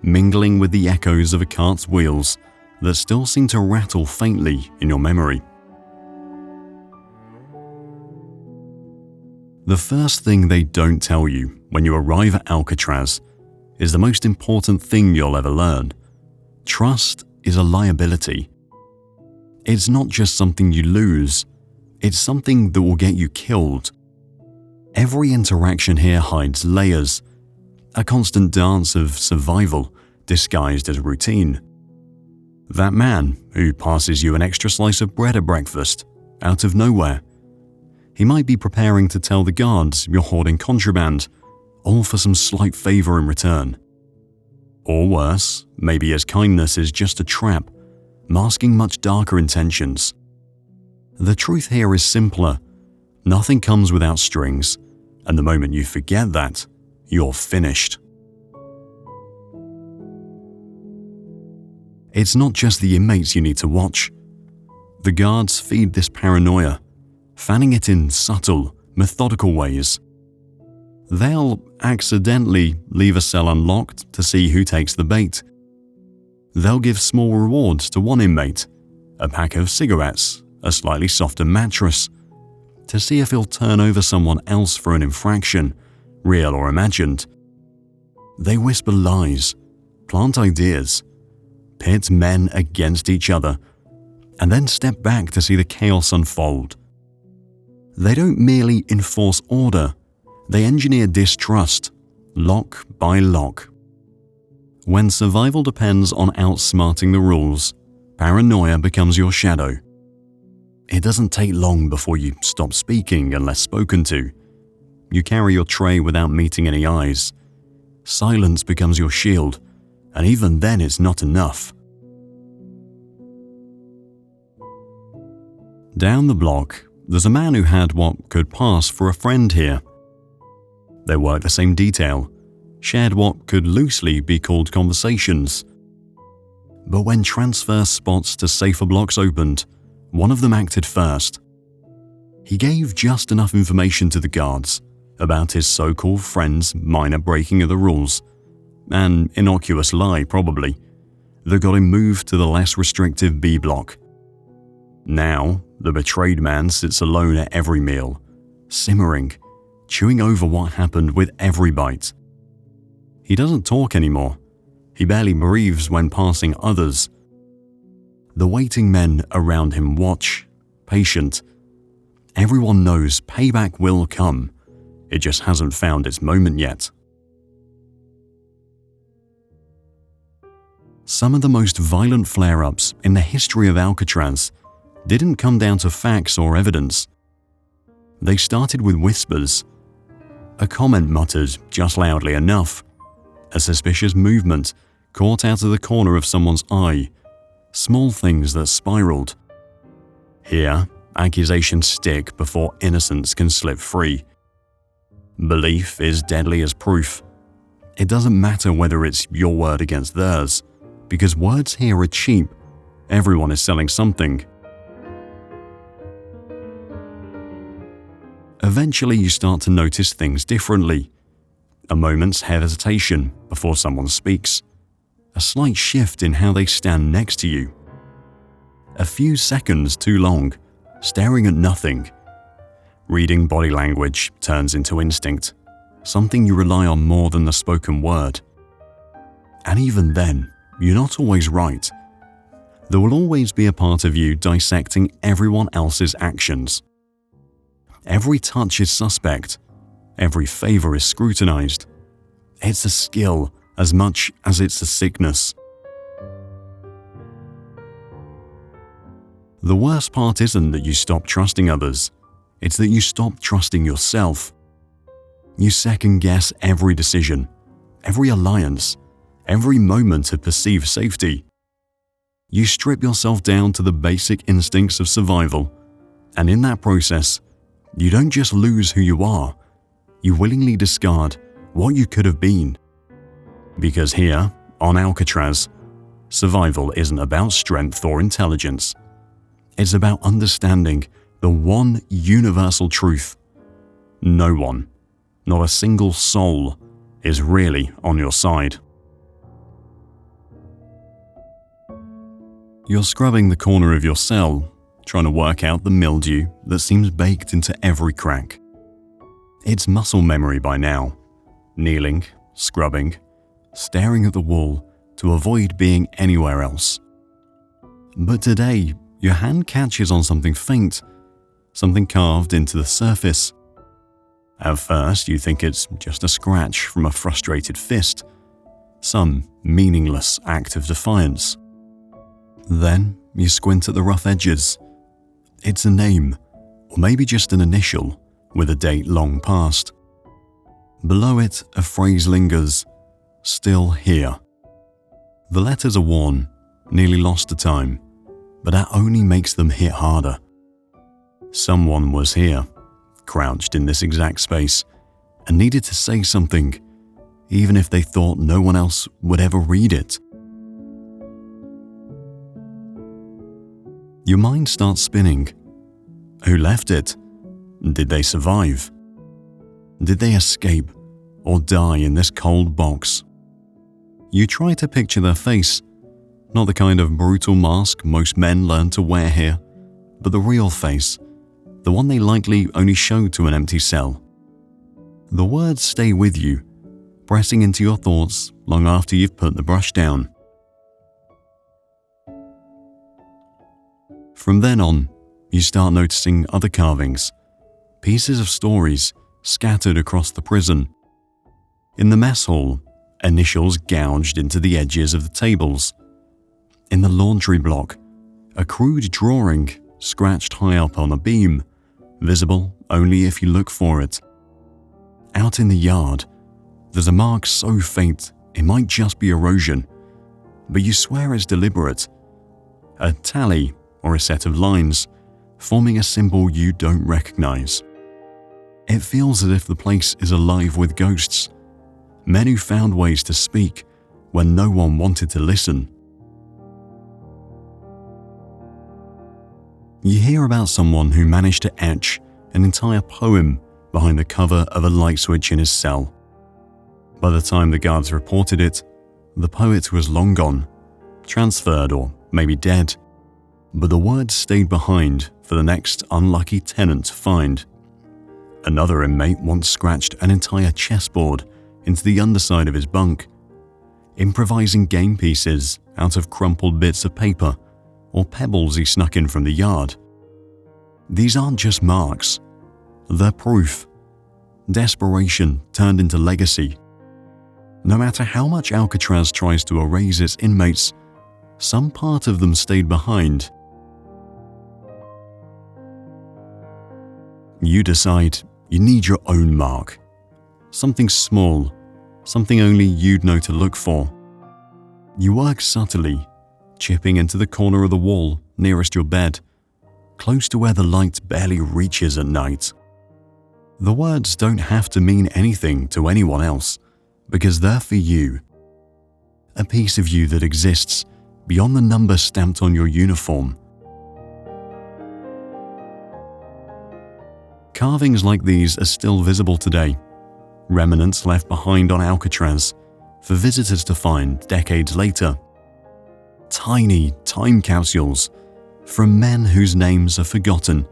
mingling with the echoes of a cart's wheels that still seem to rattle faintly in your memory. The first thing they don't tell you when you arrive at Alcatraz is the most important thing you'll ever learn. Trust is a liability. It's not just something you lose, it's something that will get you killed. Every interaction here hides layers, a constant dance of survival disguised as routine. That man who passes you an extra slice of bread at breakfast, out of nowhere. He might be preparing to tell the guards you're hoarding contraband, all for some slight favor in return. Or worse, maybe his kindness is just a trap, masking much darker intentions. The truth here is simpler. Nothing comes without strings, and the moment you forget that, you're finished. It's not just the inmates you need to watch. The guards feed this paranoia, fanning it in subtle, methodical ways. They'll accidentally leave a cell unlocked to see who takes the bait. They'll give small rewards to one inmate, a pack of cigarettes, a slightly softer mattress, to see if he'll turn over someone else for an infraction, real or imagined. They whisper lies, plant ideas, pit men against each other, and then step back to see the chaos unfold. They don't merely enforce order, they engineer distrust, lock by lock. When survival depends on outsmarting the rules, paranoia becomes your shadow. It doesn't take long before you stop speaking unless spoken to. You carry your tray without meeting any eyes. Silence becomes your shield, and even then it's not enough. Down the block, there's a man who had what could pass for a friend here. They worked the same detail, shared what could loosely be called conversations. But when transfer spots to safer blocks opened, one of them acted first. He gave just enough information to the guards about his so-called friend's minor breaking of the rules, an innocuous lie probably, that got him moved to the less restrictive B block. Now, the betrayed man sits alone at every meal, simmering, chewing over what happened with every bite. He doesn't talk anymore. He barely breathes when passing others. The waiting men around him watch, patient. Everyone knows payback will come. It just hasn't found its moment yet. Some of the most violent flare-ups in the history of Alcatraz didn't come down to facts or evidence. They started with whispers. A comment muttered just loudly enough. A suspicious movement caught out of the corner of someone's eye. Small things that spiraled. Here, Accusations stick before innocence can slip free. Belief is deadly as proof. It doesn't matter whether it's your word against theirs, because words here are cheap. Everyone is selling something. Eventually, you start to notice things differently. A moment's hesitation before someone speaks. A slight shift in how they stand next to you. A few seconds too long, staring at nothing. Reading body language turns into instinct, something you rely on more than the spoken word. And even then, you're not always right. There will always be a part of you dissecting everyone else's actions. Every touch is suspect. Every favor is scrutinized. It's a skill as much as it's a sickness. The worst part isn't that you stop trusting others. It's that you stop trusting yourself. You second-guess every decision, every alliance, every moment of perceived safety. You strip yourself down to the basic instincts of survival, and in that process, you don't just lose who you are, you willingly discard what you could have been. Because here, on Alcatraz, survival isn't about strength or intelligence. It's about understanding the one universal truth. No one, not a single soul, is really on your side. You're scrubbing the corner of your cell, trying to work out the mildew that seems baked into every crack. It's muscle memory by now. Kneeling, scrubbing, staring at the wall to avoid being anywhere else. But today, your hand catches on something faint, something carved into the surface. At first, you think it's just a scratch from a frustrated fist, some meaningless act of defiance. Then, you squint at the rough edges. It's a name, or maybe just an initial, with a date long past. Below it, a phrase lingers, still here. The letters are worn, nearly lost to time, but that only makes them hit harder. Someone was here, crouched in this exact space, and needed to say something, even if they thought no one else would ever read it. Your mind starts spinning. Who left it? Did they survive? Did they escape or die in this cold box? You try to picture their face, not the kind of brutal mask most men learn to wear here, but the real face, the one they likely only showed to an empty cell. The words stay with you, pressing into your thoughts long after you've put the brush down. From then on, you start noticing other carvings, pieces of stories scattered across the prison. In the mess hall, initials gouged into the edges of the tables. In the laundry block, a crude drawing scratched high up on a beam, visible only if you look for it. Out in the yard, there's a mark so faint it might just be erosion, but you swear it's deliberate. A tally or a set of lines, forming a symbol you don't recognize. It feels as if the place is alive with ghosts, men who found ways to speak when no one wanted to listen. You hear about someone who managed to etch an entire poem behind the cover of a light switch in his cell. By the time the guards reported it, the poet was long gone, transferred or maybe dead, but the words stayed behind for the next unlucky tenant to find. Another inmate once scratched an entire chessboard into the underside of his bunk, improvising game pieces out of crumpled bits of paper or pebbles he snuck in from the yard. These aren't just marks, they're proof. Desperation turned into legacy. No matter how much Alcatraz tries to erase its inmates, some part of them stayed behind. You decide you need your own mark. Something small, something only you'd know to look for. You work subtly, chipping into the corner of the wall nearest your bed, close to where the light barely reaches at night. The words don't have to mean anything to anyone else, because they're for you. A piece of you that exists beyond the number stamped on your uniform. Carvings like these are still visible today, remnants left behind on Alcatraz for visitors to find decades later. Tiny time capsules from men whose names are forgotten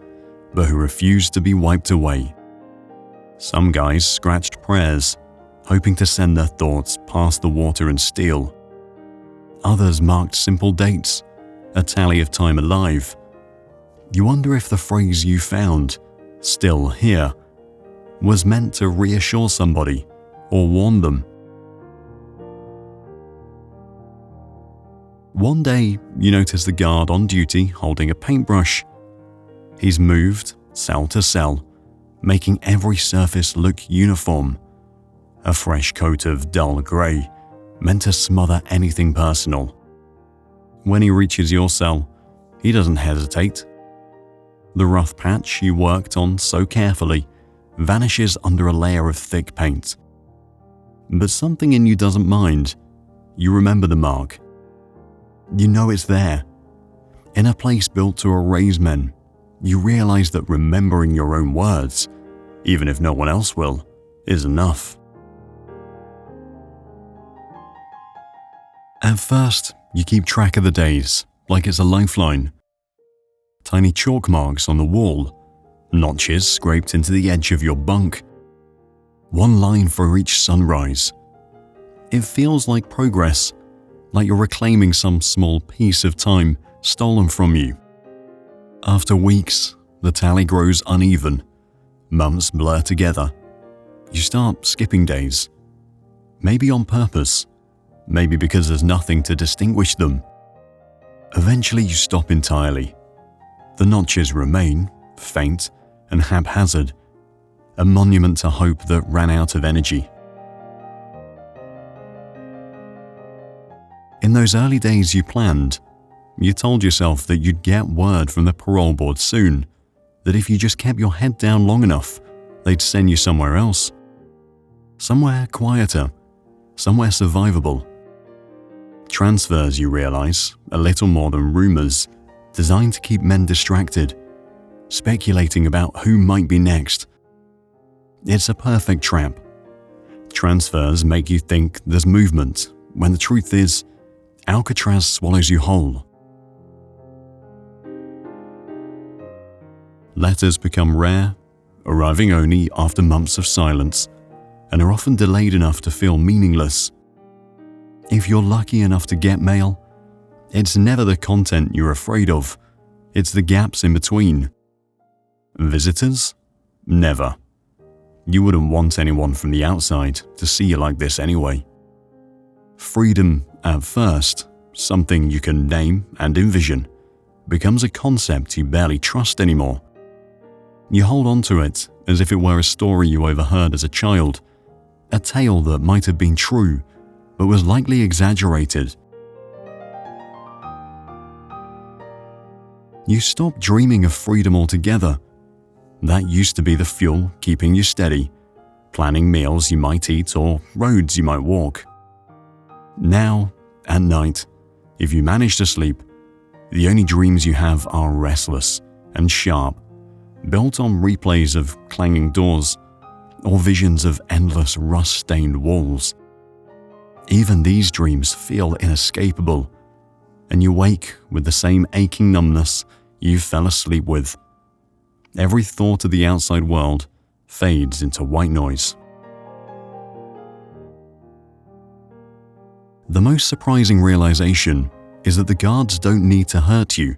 but who refuse to be wiped away. Some guys scratched prayers, hoping to send their thoughts past the water and steel. Others marked simple dates, a tally of time alive. You wonder if the phrase you found, "still here," was meant to reassure somebody or warn them. One day, you notice the guard on duty holding a paintbrush. He's moved cell to cell, making every surface look uniform. A fresh coat of dull grey, meant to smother anything personal. When he reaches your cell, he doesn't hesitate. The rough patch he worked on so carefully vanishes under a layer of thick paint. But something in you doesn't mind. You remember the mark. You know it's there. In a place built to erase men, you realize that remembering your own words, even if no one else will, is enough. At first, you keep track of the days like it's a lifeline. Tiny chalk marks on the wall, notches scraped into the edge of your bunk. One line for each sunrise. It feels like progress, like you're reclaiming some small piece of time stolen from you. After weeks, the tally grows uneven. Months blur together. You start skipping days. Maybe on purpose. Maybe because there's nothing to distinguish them. Eventually you stop entirely. The notches remain, faint and haphazard, a monument to hope that ran out of energy. In those early days you planned. You told yourself that you'd get word from the parole board soon, that if you just kept your head down long enough, they'd send you somewhere else. Somewhere quieter, somewhere survivable. Transfers, you realize, are little more than rumors, designed to keep men distracted, speculating about who might be next. It's a perfect trap. Transfers make you think there's movement, when the truth is, Alcatraz swallows you whole. Letters become rare, arriving only after months of silence, and are often delayed enough to feel meaningless. If you're lucky enough to get mail, it's never the content you're afraid of, it's the gaps in between. Visitors? Never. You wouldn't want anyone from the outside to see you like this anyway. Freedom, at first, something you can name and envision, becomes a concept you barely trust anymore. You hold on to it as if it were a story you overheard as a child, a tale that might have been true, but was likely exaggerated. You stop dreaming of freedom altogether. That used to be the fuel keeping you steady, planning meals you might eat or roads you might walk. Now, at night, if you manage to sleep, the only dreams you have are restless and sharp, built on replays of clanging doors or visions of endless rust-stained walls. Even these dreams feel inescapable, and you wake with the same aching numbness you fell asleep with. Every thought of the outside world fades into white noise. The most surprising realization is that the guards don't need to hurt you.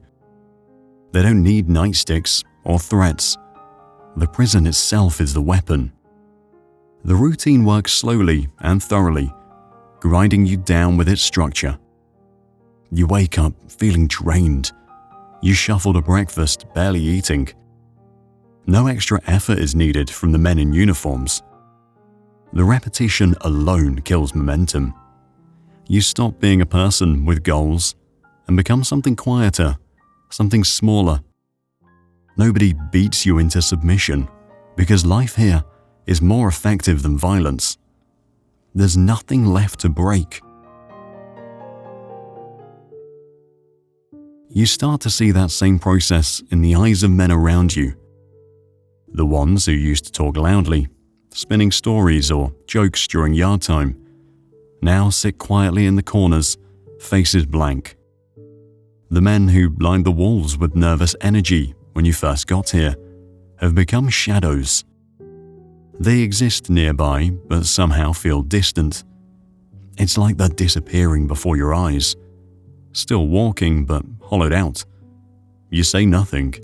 They don't need nightsticks or threats. The prison itself is the weapon. The routine works slowly and thoroughly, grinding you down with its structure. You wake up feeling drained. You shuffle to breakfast, barely eating. No extra effort is needed from the men in uniforms. The repetition alone kills momentum. You stop being a person with goals and become something quieter, something smaller. Nobody beats you into submission because life here is more effective than violence. There's nothing left to break. You start to see that same process in the eyes of men around you. The ones who used to talk loudly, spinning stories or jokes during yard time, now sit quietly in the corners, faces blank. The men who lined the walls with nervous energy when you first got here have become shadows. They exist nearby but somehow feel distant. It's like they're disappearing before your eyes. Still walking but hollowed out. You say nothing.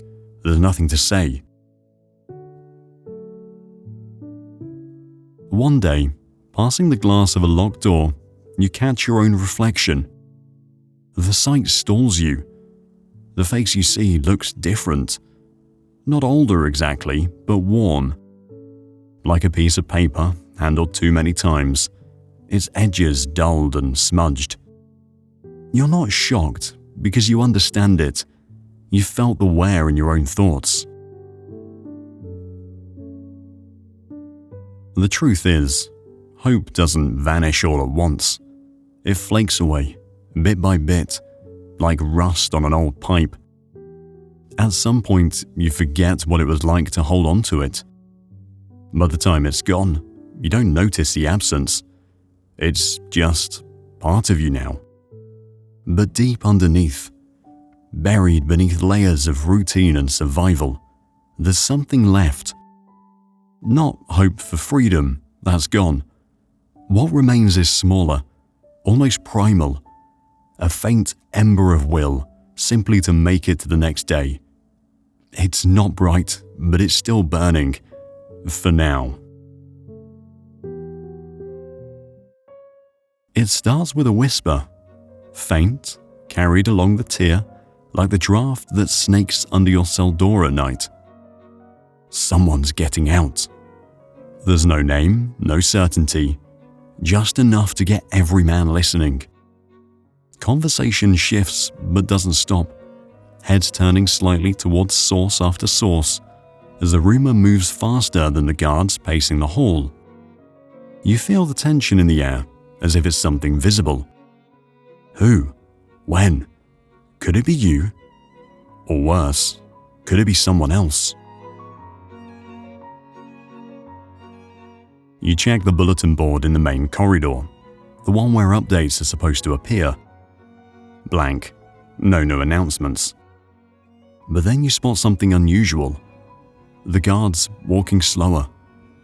There's nothing to say. One day, passing the glass of a locked door, you catch your own reflection. The sight stalls you. The face you see looks different. Not older exactly, but worn. Like a piece of paper handled too many times, its edges dulled and smudged. You're not shocked because you understand it. You felt the wear in your own thoughts. The truth is, hope doesn't vanish all at once. It flakes away, bit by bit, like rust on an old pipe. At some point, you forget what it was like to hold on to it. By the time it's gone, you don't notice the absence. It's just part of you now. But deep underneath, buried beneath layers of routine and survival, there's something left. Not hope for freedom, that's gone. What remains is smaller, almost primal, a faint ember of will simply to make it to the next day. It's not bright, but it's still burning, for now. It starts with a whisper, faint, carried along the tier, like the draft that snakes under your cell door at night. Someone's getting out. There's no name, no certainty, just enough to get every man listening. Conversation shifts but doesn't stop, heads turning slightly towards source after source as the rumor moves faster than the guards pacing the hall. You feel the tension in the air as if it's something visible. Who? When? Could it be you? Or worse, could it be someone else? You check the bulletin board in the main corridor, the one where updates are supposed to appear. Blank. No new announcements. But then you spot something unusual. The guards walking slower,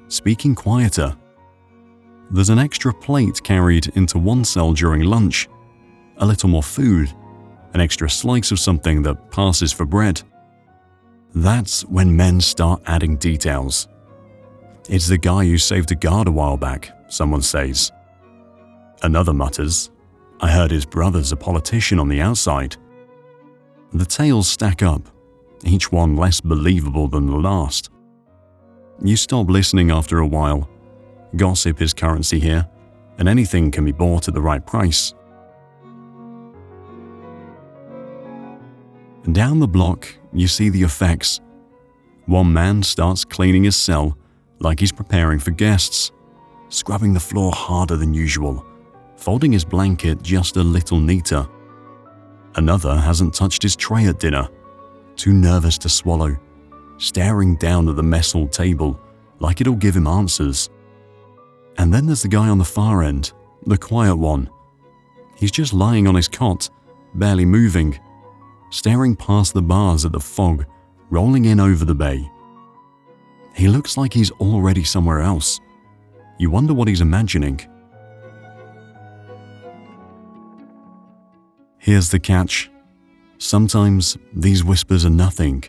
speaking quieter. There's an extra plate carried into one cell during lunch, a little more food, an extra slice of something that passes for bread. That's when men start adding details. It's the guy who saved a guard a while back, someone says. Another mutters, I heard his brother's a politician on the outside. The tales stack up, each one less believable than the last. You stop listening after a while. Gossip is currency here, and anything can be bought at the right price. Down the block, you see the effects. One man starts cleaning his cell like he's preparing for guests, scrubbing the floor harder than usual, folding his blanket just a little neater. Another hasn't touched his tray at dinner, too nervous to swallow, staring down at the mess hall table like it'll give him answers. And then there's the guy on the far end, the quiet one. He's just lying on his cot, barely moving, staring past the bars at the fog rolling in over the bay. He looks like he's already somewhere else. You wonder what he's imagining. Here's the catch. Sometimes these whispers are nothing.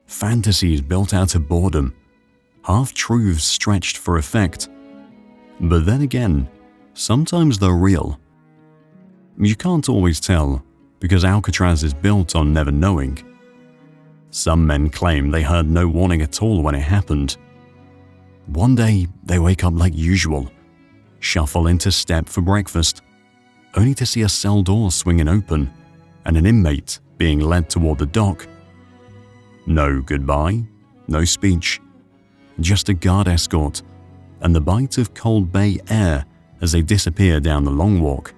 Fantasies built out of boredom, half-truths stretched for effect. But then again, sometimes they're real. You can't always tell, because Alcatraz is built on never knowing. Some men claim they heard no warning at all when it happened. One day, they wake up like usual, shuffle into step for breakfast, only to see a cell door swinging open and an inmate being led toward the dock. No goodbye, no speech, just a guard escort and the bite of cold bay air as they disappear down the long walk.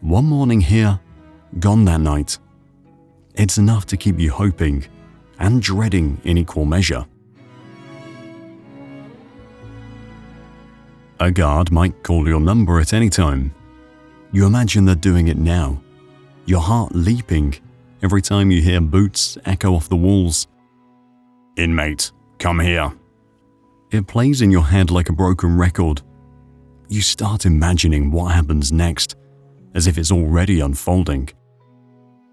One morning here, gone that night. It's enough to keep you hoping and dreading in equal measure. A guard might call your number at any time. You imagine they're doing it now, your heart leaping every time you hear boots echo off the walls. "Inmate, come here." It plays in your head like a broken record. You start imagining what happens next, as if it's already unfolding.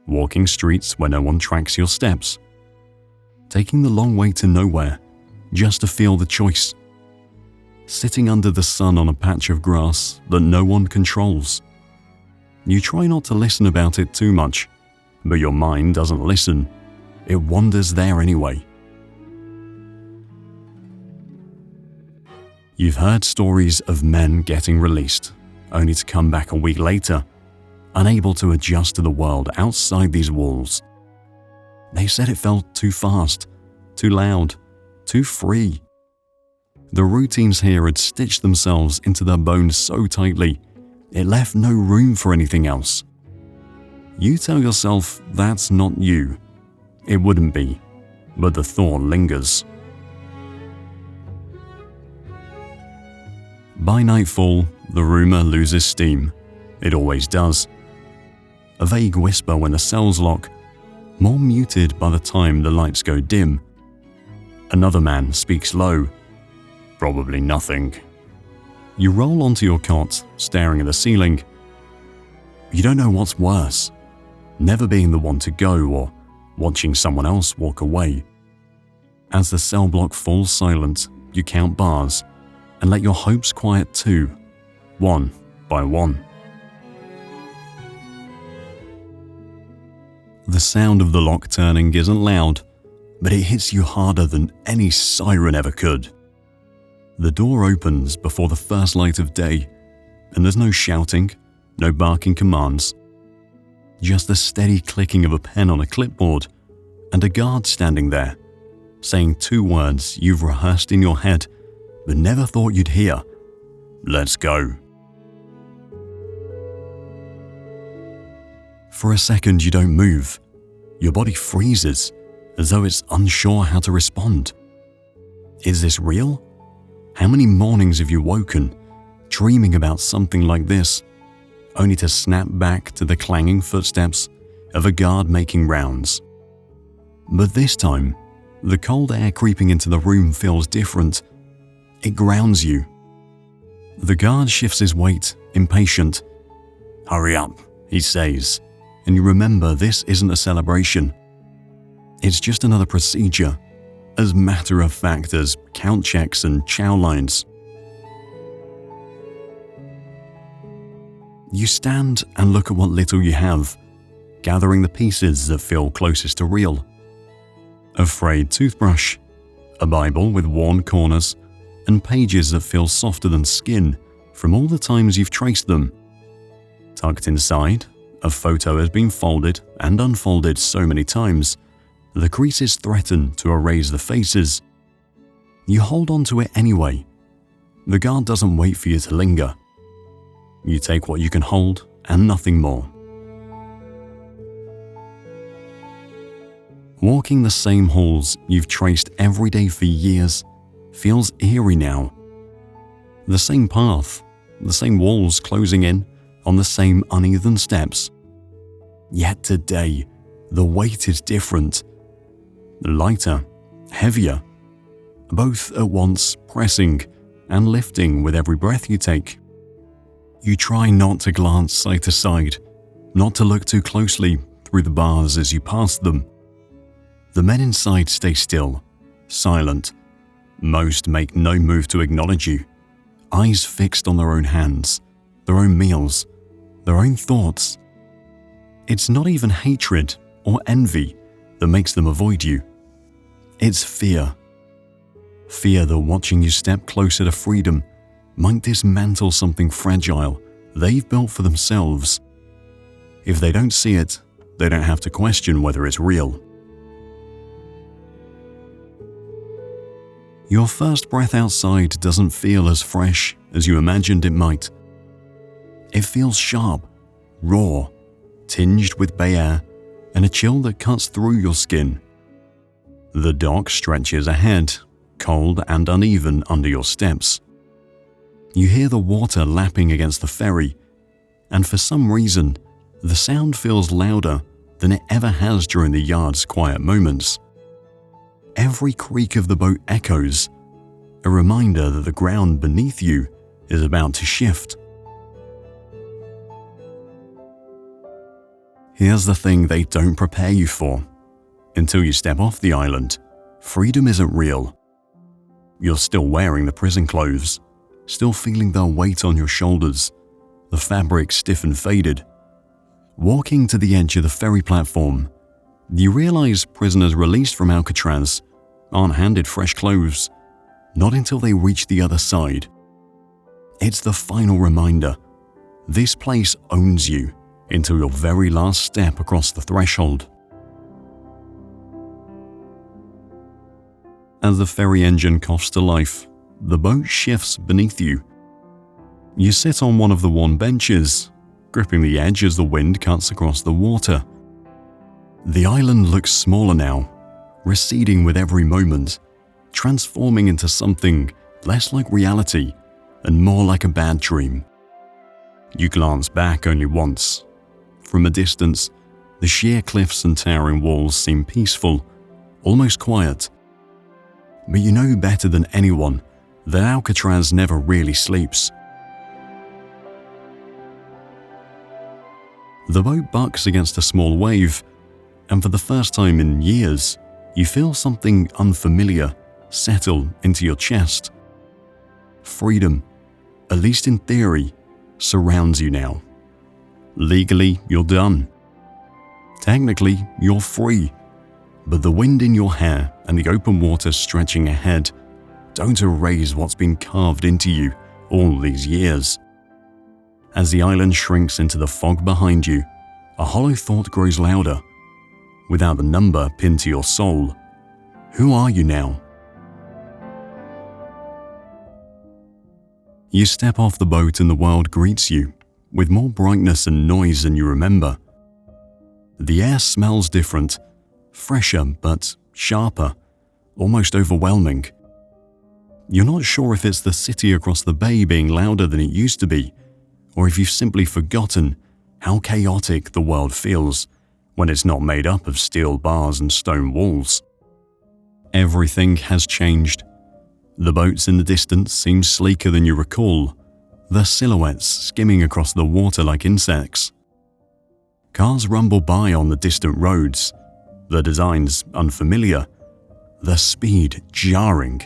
Walking streets where no one tracks your steps. Taking the long way to nowhere, just to feel the choice. Sitting under the sun on a patch of grass that no one controls. You try not to listen about it too much, but your mind doesn't listen. It wanders there anyway. You've heard stories of men getting released, only to come back a week later, unable to adjust to the world outside these walls. They said it felt too fast, too loud, too free. The routines here had stitched themselves into their bones so tightly, it left no room for anything else. You tell yourself that's not you. It wouldn't be, but the thought lingers. By nightfall, the rumor loses steam. It always does. A vague whisper when the cells lock, more muted by the time the lights go dim. Another man speaks low. Probably nothing. You roll onto your cot, staring at the ceiling. You don't know what's worse, never being the one to go or watching someone else walk away. As the cell block falls silent, you count bars and let your hopes quiet too, one by one. The sound of the lock turning isn't loud, but it hits you harder than any siren ever could. The door opens before the first light of day, and there's no shouting, no barking commands. Just the steady clicking of a pen on a clipboard, and a guard standing there, saying two words you've rehearsed in your head, but never thought you'd hear. "Let's go." For a second you don't move. Your body freezes, as though it's unsure how to respond. Is this real? How many mornings have you woken, dreaming about something like this, only to snap back to the clanging footsteps of a guard making rounds? But this time, the cold air creeping into the room feels different. It grounds you. The guard shifts his weight, impatient. "Hurry up," he says, and you remember this isn't a celebration. It's just another procedure, as matter of fact as count checks and chow lines. You stand and look at what little you have, gathering the pieces that feel closest to real. A frayed toothbrush, a Bible with worn corners, and pages that feel softer than skin from all the times you've traced them. Tucked inside, a photo has been folded and unfolded so many times, the creases threaten to erase the faces. You hold on to it anyway. The guard doesn't wait for you to linger. You take what you can hold and nothing more. Walking the same halls you've traced every day for years feels eerie now. The same path, the same walls closing in on the same uneven steps. Yet today, the weight is different. Lighter, heavier, both at once pressing and lifting with every breath you take. You try not to glance side to side, not to look too closely through the bars as you pass them. The men inside stay still, silent. Most make no move to acknowledge you, eyes fixed on their own hands, their own meals, their own thoughts. It's not even hatred or envy that makes them avoid you. It's fear. Fear that watching you step closer to freedom might dismantle something fragile they've built for themselves. If they don't see it, they don't have to question whether it's real. Your first breath outside doesn't feel as fresh as you imagined it might. It feels sharp, raw, tinged with bay air, and a chill that cuts through your skin. The dock stretches ahead, cold and uneven under your steps. You hear the water lapping against the ferry, and for some reason, the sound feels louder than it ever has during the yard's quiet moments. Every creak of the boat echoes, a reminder that the ground beneath you is about to shift. Here's the thing they don't prepare you for. Until you step off the island, freedom isn't real. You're still wearing the prison clothes, still feeling their weight on your shoulders, the fabric stiff and faded. Walking to the edge of the ferry platform, you realize prisoners released from Alcatraz aren't handed fresh clothes, not until they reach the other side. It's the final reminder. This place owns you until your very last step across the threshold. As the ferry engine coughs to life, the boat shifts beneath you. You sit on one of the worn benches, gripping the edge as the wind cuts across the water. The island looks smaller now, receding with every moment, transforming into something less like reality and more like a bad dream. You glance back only once. From a distance, the sheer cliffs and towering walls seem peaceful, almost quiet. But you know better than anyone that Alcatraz never really sleeps. The boat bucks against a small wave, and for the first time in years, you feel something unfamiliar settle into your chest. Freedom, at least in theory, surrounds you now. Legally, you're done. Technically, you're free. But the wind in your hair and the open water stretching ahead don't erase what's been carved into you all these years. As the island shrinks into the fog behind you, a hollow thought grows louder. Without the number pinned to your soul, who are you now? You step off the boat and the world greets you, with more brightness and noise than you remember. The air smells different, fresher but sharper, almost overwhelming. You're not sure if it's the city across the bay being louder than it used to be, or if you've simply forgotten how chaotic the world feels when it's not made up of steel bars and stone walls. Everything has changed. The boats in the distance seem sleeker than you recall, their silhouettes skimming across the water like insects. Cars rumble by on the distant roads, their designs unfamiliar, their speed jarring.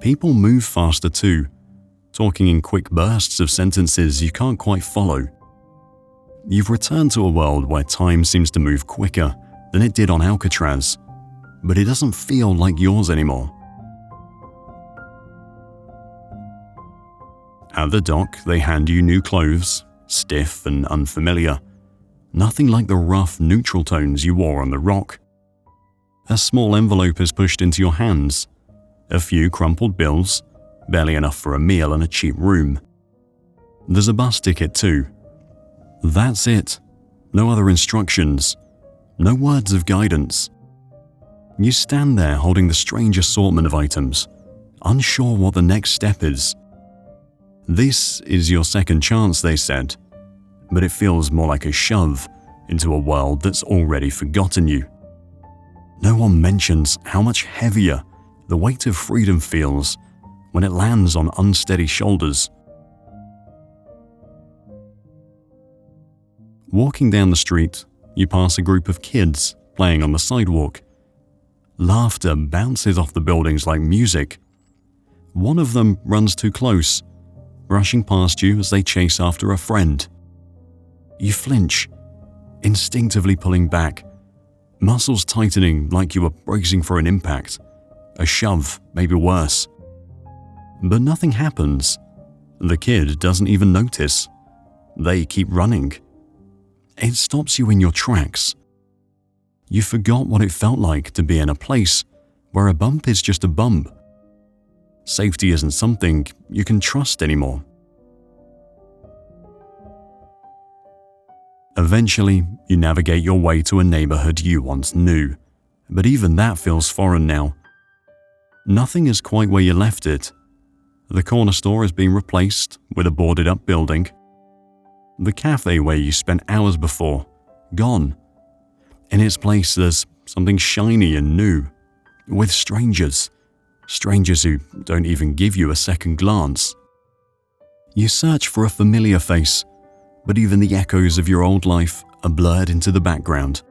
People move faster too, talking in quick bursts of sentences you can't quite follow. You've returned to a world where time seems to move quicker than it did on Alcatraz, but it doesn't feel like yours anymore. At the dock, they hand you new clothes, stiff and unfamiliar. Nothing like the rough, neutral tones you wore on the Rock. A small envelope is pushed into your hands. A few crumpled bills, barely enough for a meal and a cheap room. There's a bus ticket too. That's it. No other instructions. No words of guidance. You stand there holding the strange assortment of items, unsure what the next step is. This is your second chance, they said, but it feels more like a shove into a world that's already forgotten you. No one mentions how much heavier the weight of freedom feels when it lands on unsteady shoulders. Walking down the street, you pass a group of kids playing on the sidewalk. Laughter bounces off the buildings like music. One of them runs too close, rushing past you as they chase after a friend. You flinch, instinctively pulling back, muscles tightening like you were bracing for an impact, a shove, maybe worse. But nothing happens. The kid doesn't even notice. They keep running. It stops you in your tracks. You forgot what it felt like to be in a place where a bump is just a bump Safety isn't something you can trust anymore. Eventually, you navigate your way to a neighborhood you once knew, but even that feels foreign now. Nothing is quite where you left it. The corner store has been replaced with a boarded-up building. The cafe where you spent hours before, gone. In its place, there's something shiny and new, with strangers who don't even give you a second glance. You search for a familiar face, but even the echoes of your old life are blurred into the background.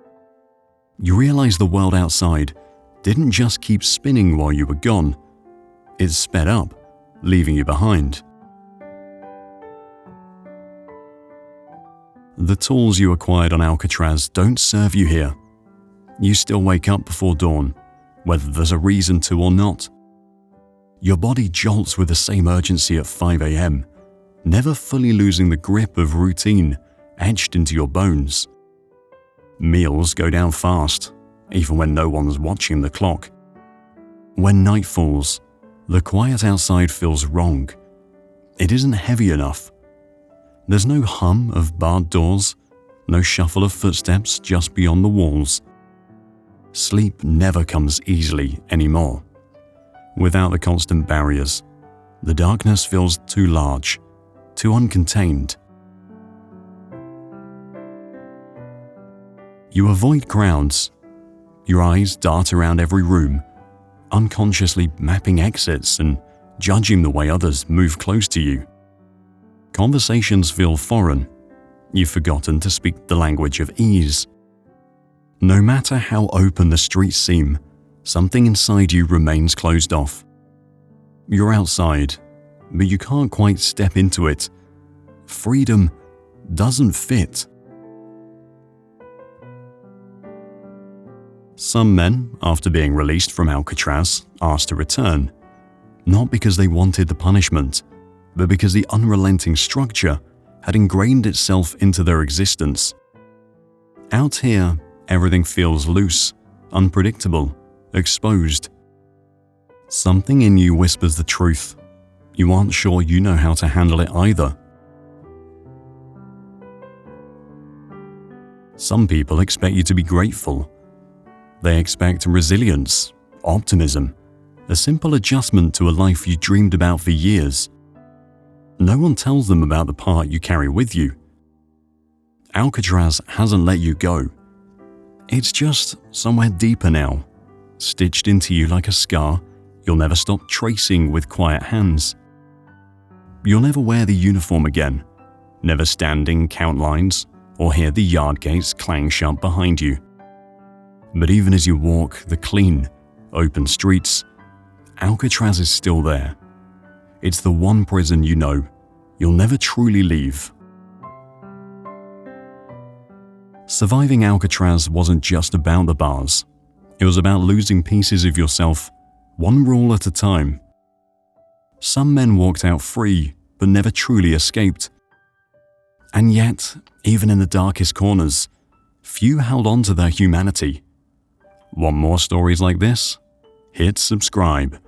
You realize the world outside didn't just keep spinning while you were gone. It sped up, leaving you behind. The tools you acquired on Alcatraz don't serve you here. You still wake up before dawn, whether there's a reason to or not. Your body jolts with the same urgency at 5 a.m., never fully losing the grip of routine etched into your bones. Meals go down fast, even when no one's watching the clock. When night falls, the quiet outside feels wrong. It isn't heavy enough. There's no hum of barred doors, no shuffle of footsteps just beyond the walls. Sleep never comes easily anymore. Without the constant barriers, the darkness feels too large, too uncontained. You avoid crowds. Your eyes dart around every room, unconsciously mapping exits and judging the way others move close to you. Conversations feel foreign. You've forgotten to speak the language of ease. No matter how open the streets seem, something inside you remains closed off. You're outside, but you can't quite step into it. Freedom doesn't fit. Some men, after being released from Alcatraz, asked to return, not because they wanted the punishment, but because the unrelenting structure had ingrained itself into their existence. Out here, everything feels loose, unpredictable, exposed. Something in you whispers the truth. You aren't sure you know how to handle it either. Some people expect you to be grateful. They expect resilience, optimism, a simple adjustment to a life you dreamed about for years. No one tells them about the part you carry with you. Alcatraz hasn't let you go. It's just somewhere deeper now, stitched into you like a scar you'll never stop tracing with quiet hands. You'll never wear the uniform again, never stand in count lines or hear the yard gates clang shut behind you. But even as you walk the clean, open streets, Alcatraz is still there. It's the one prison you know you'll never truly leave. Surviving Alcatraz wasn't just about the bars. It was about losing pieces of yourself, one rule at a time. Some men walked out free, but never truly escaped. And yet, even in the darkest corners, few held on to their humanity. Want more stories like this? Hit subscribe.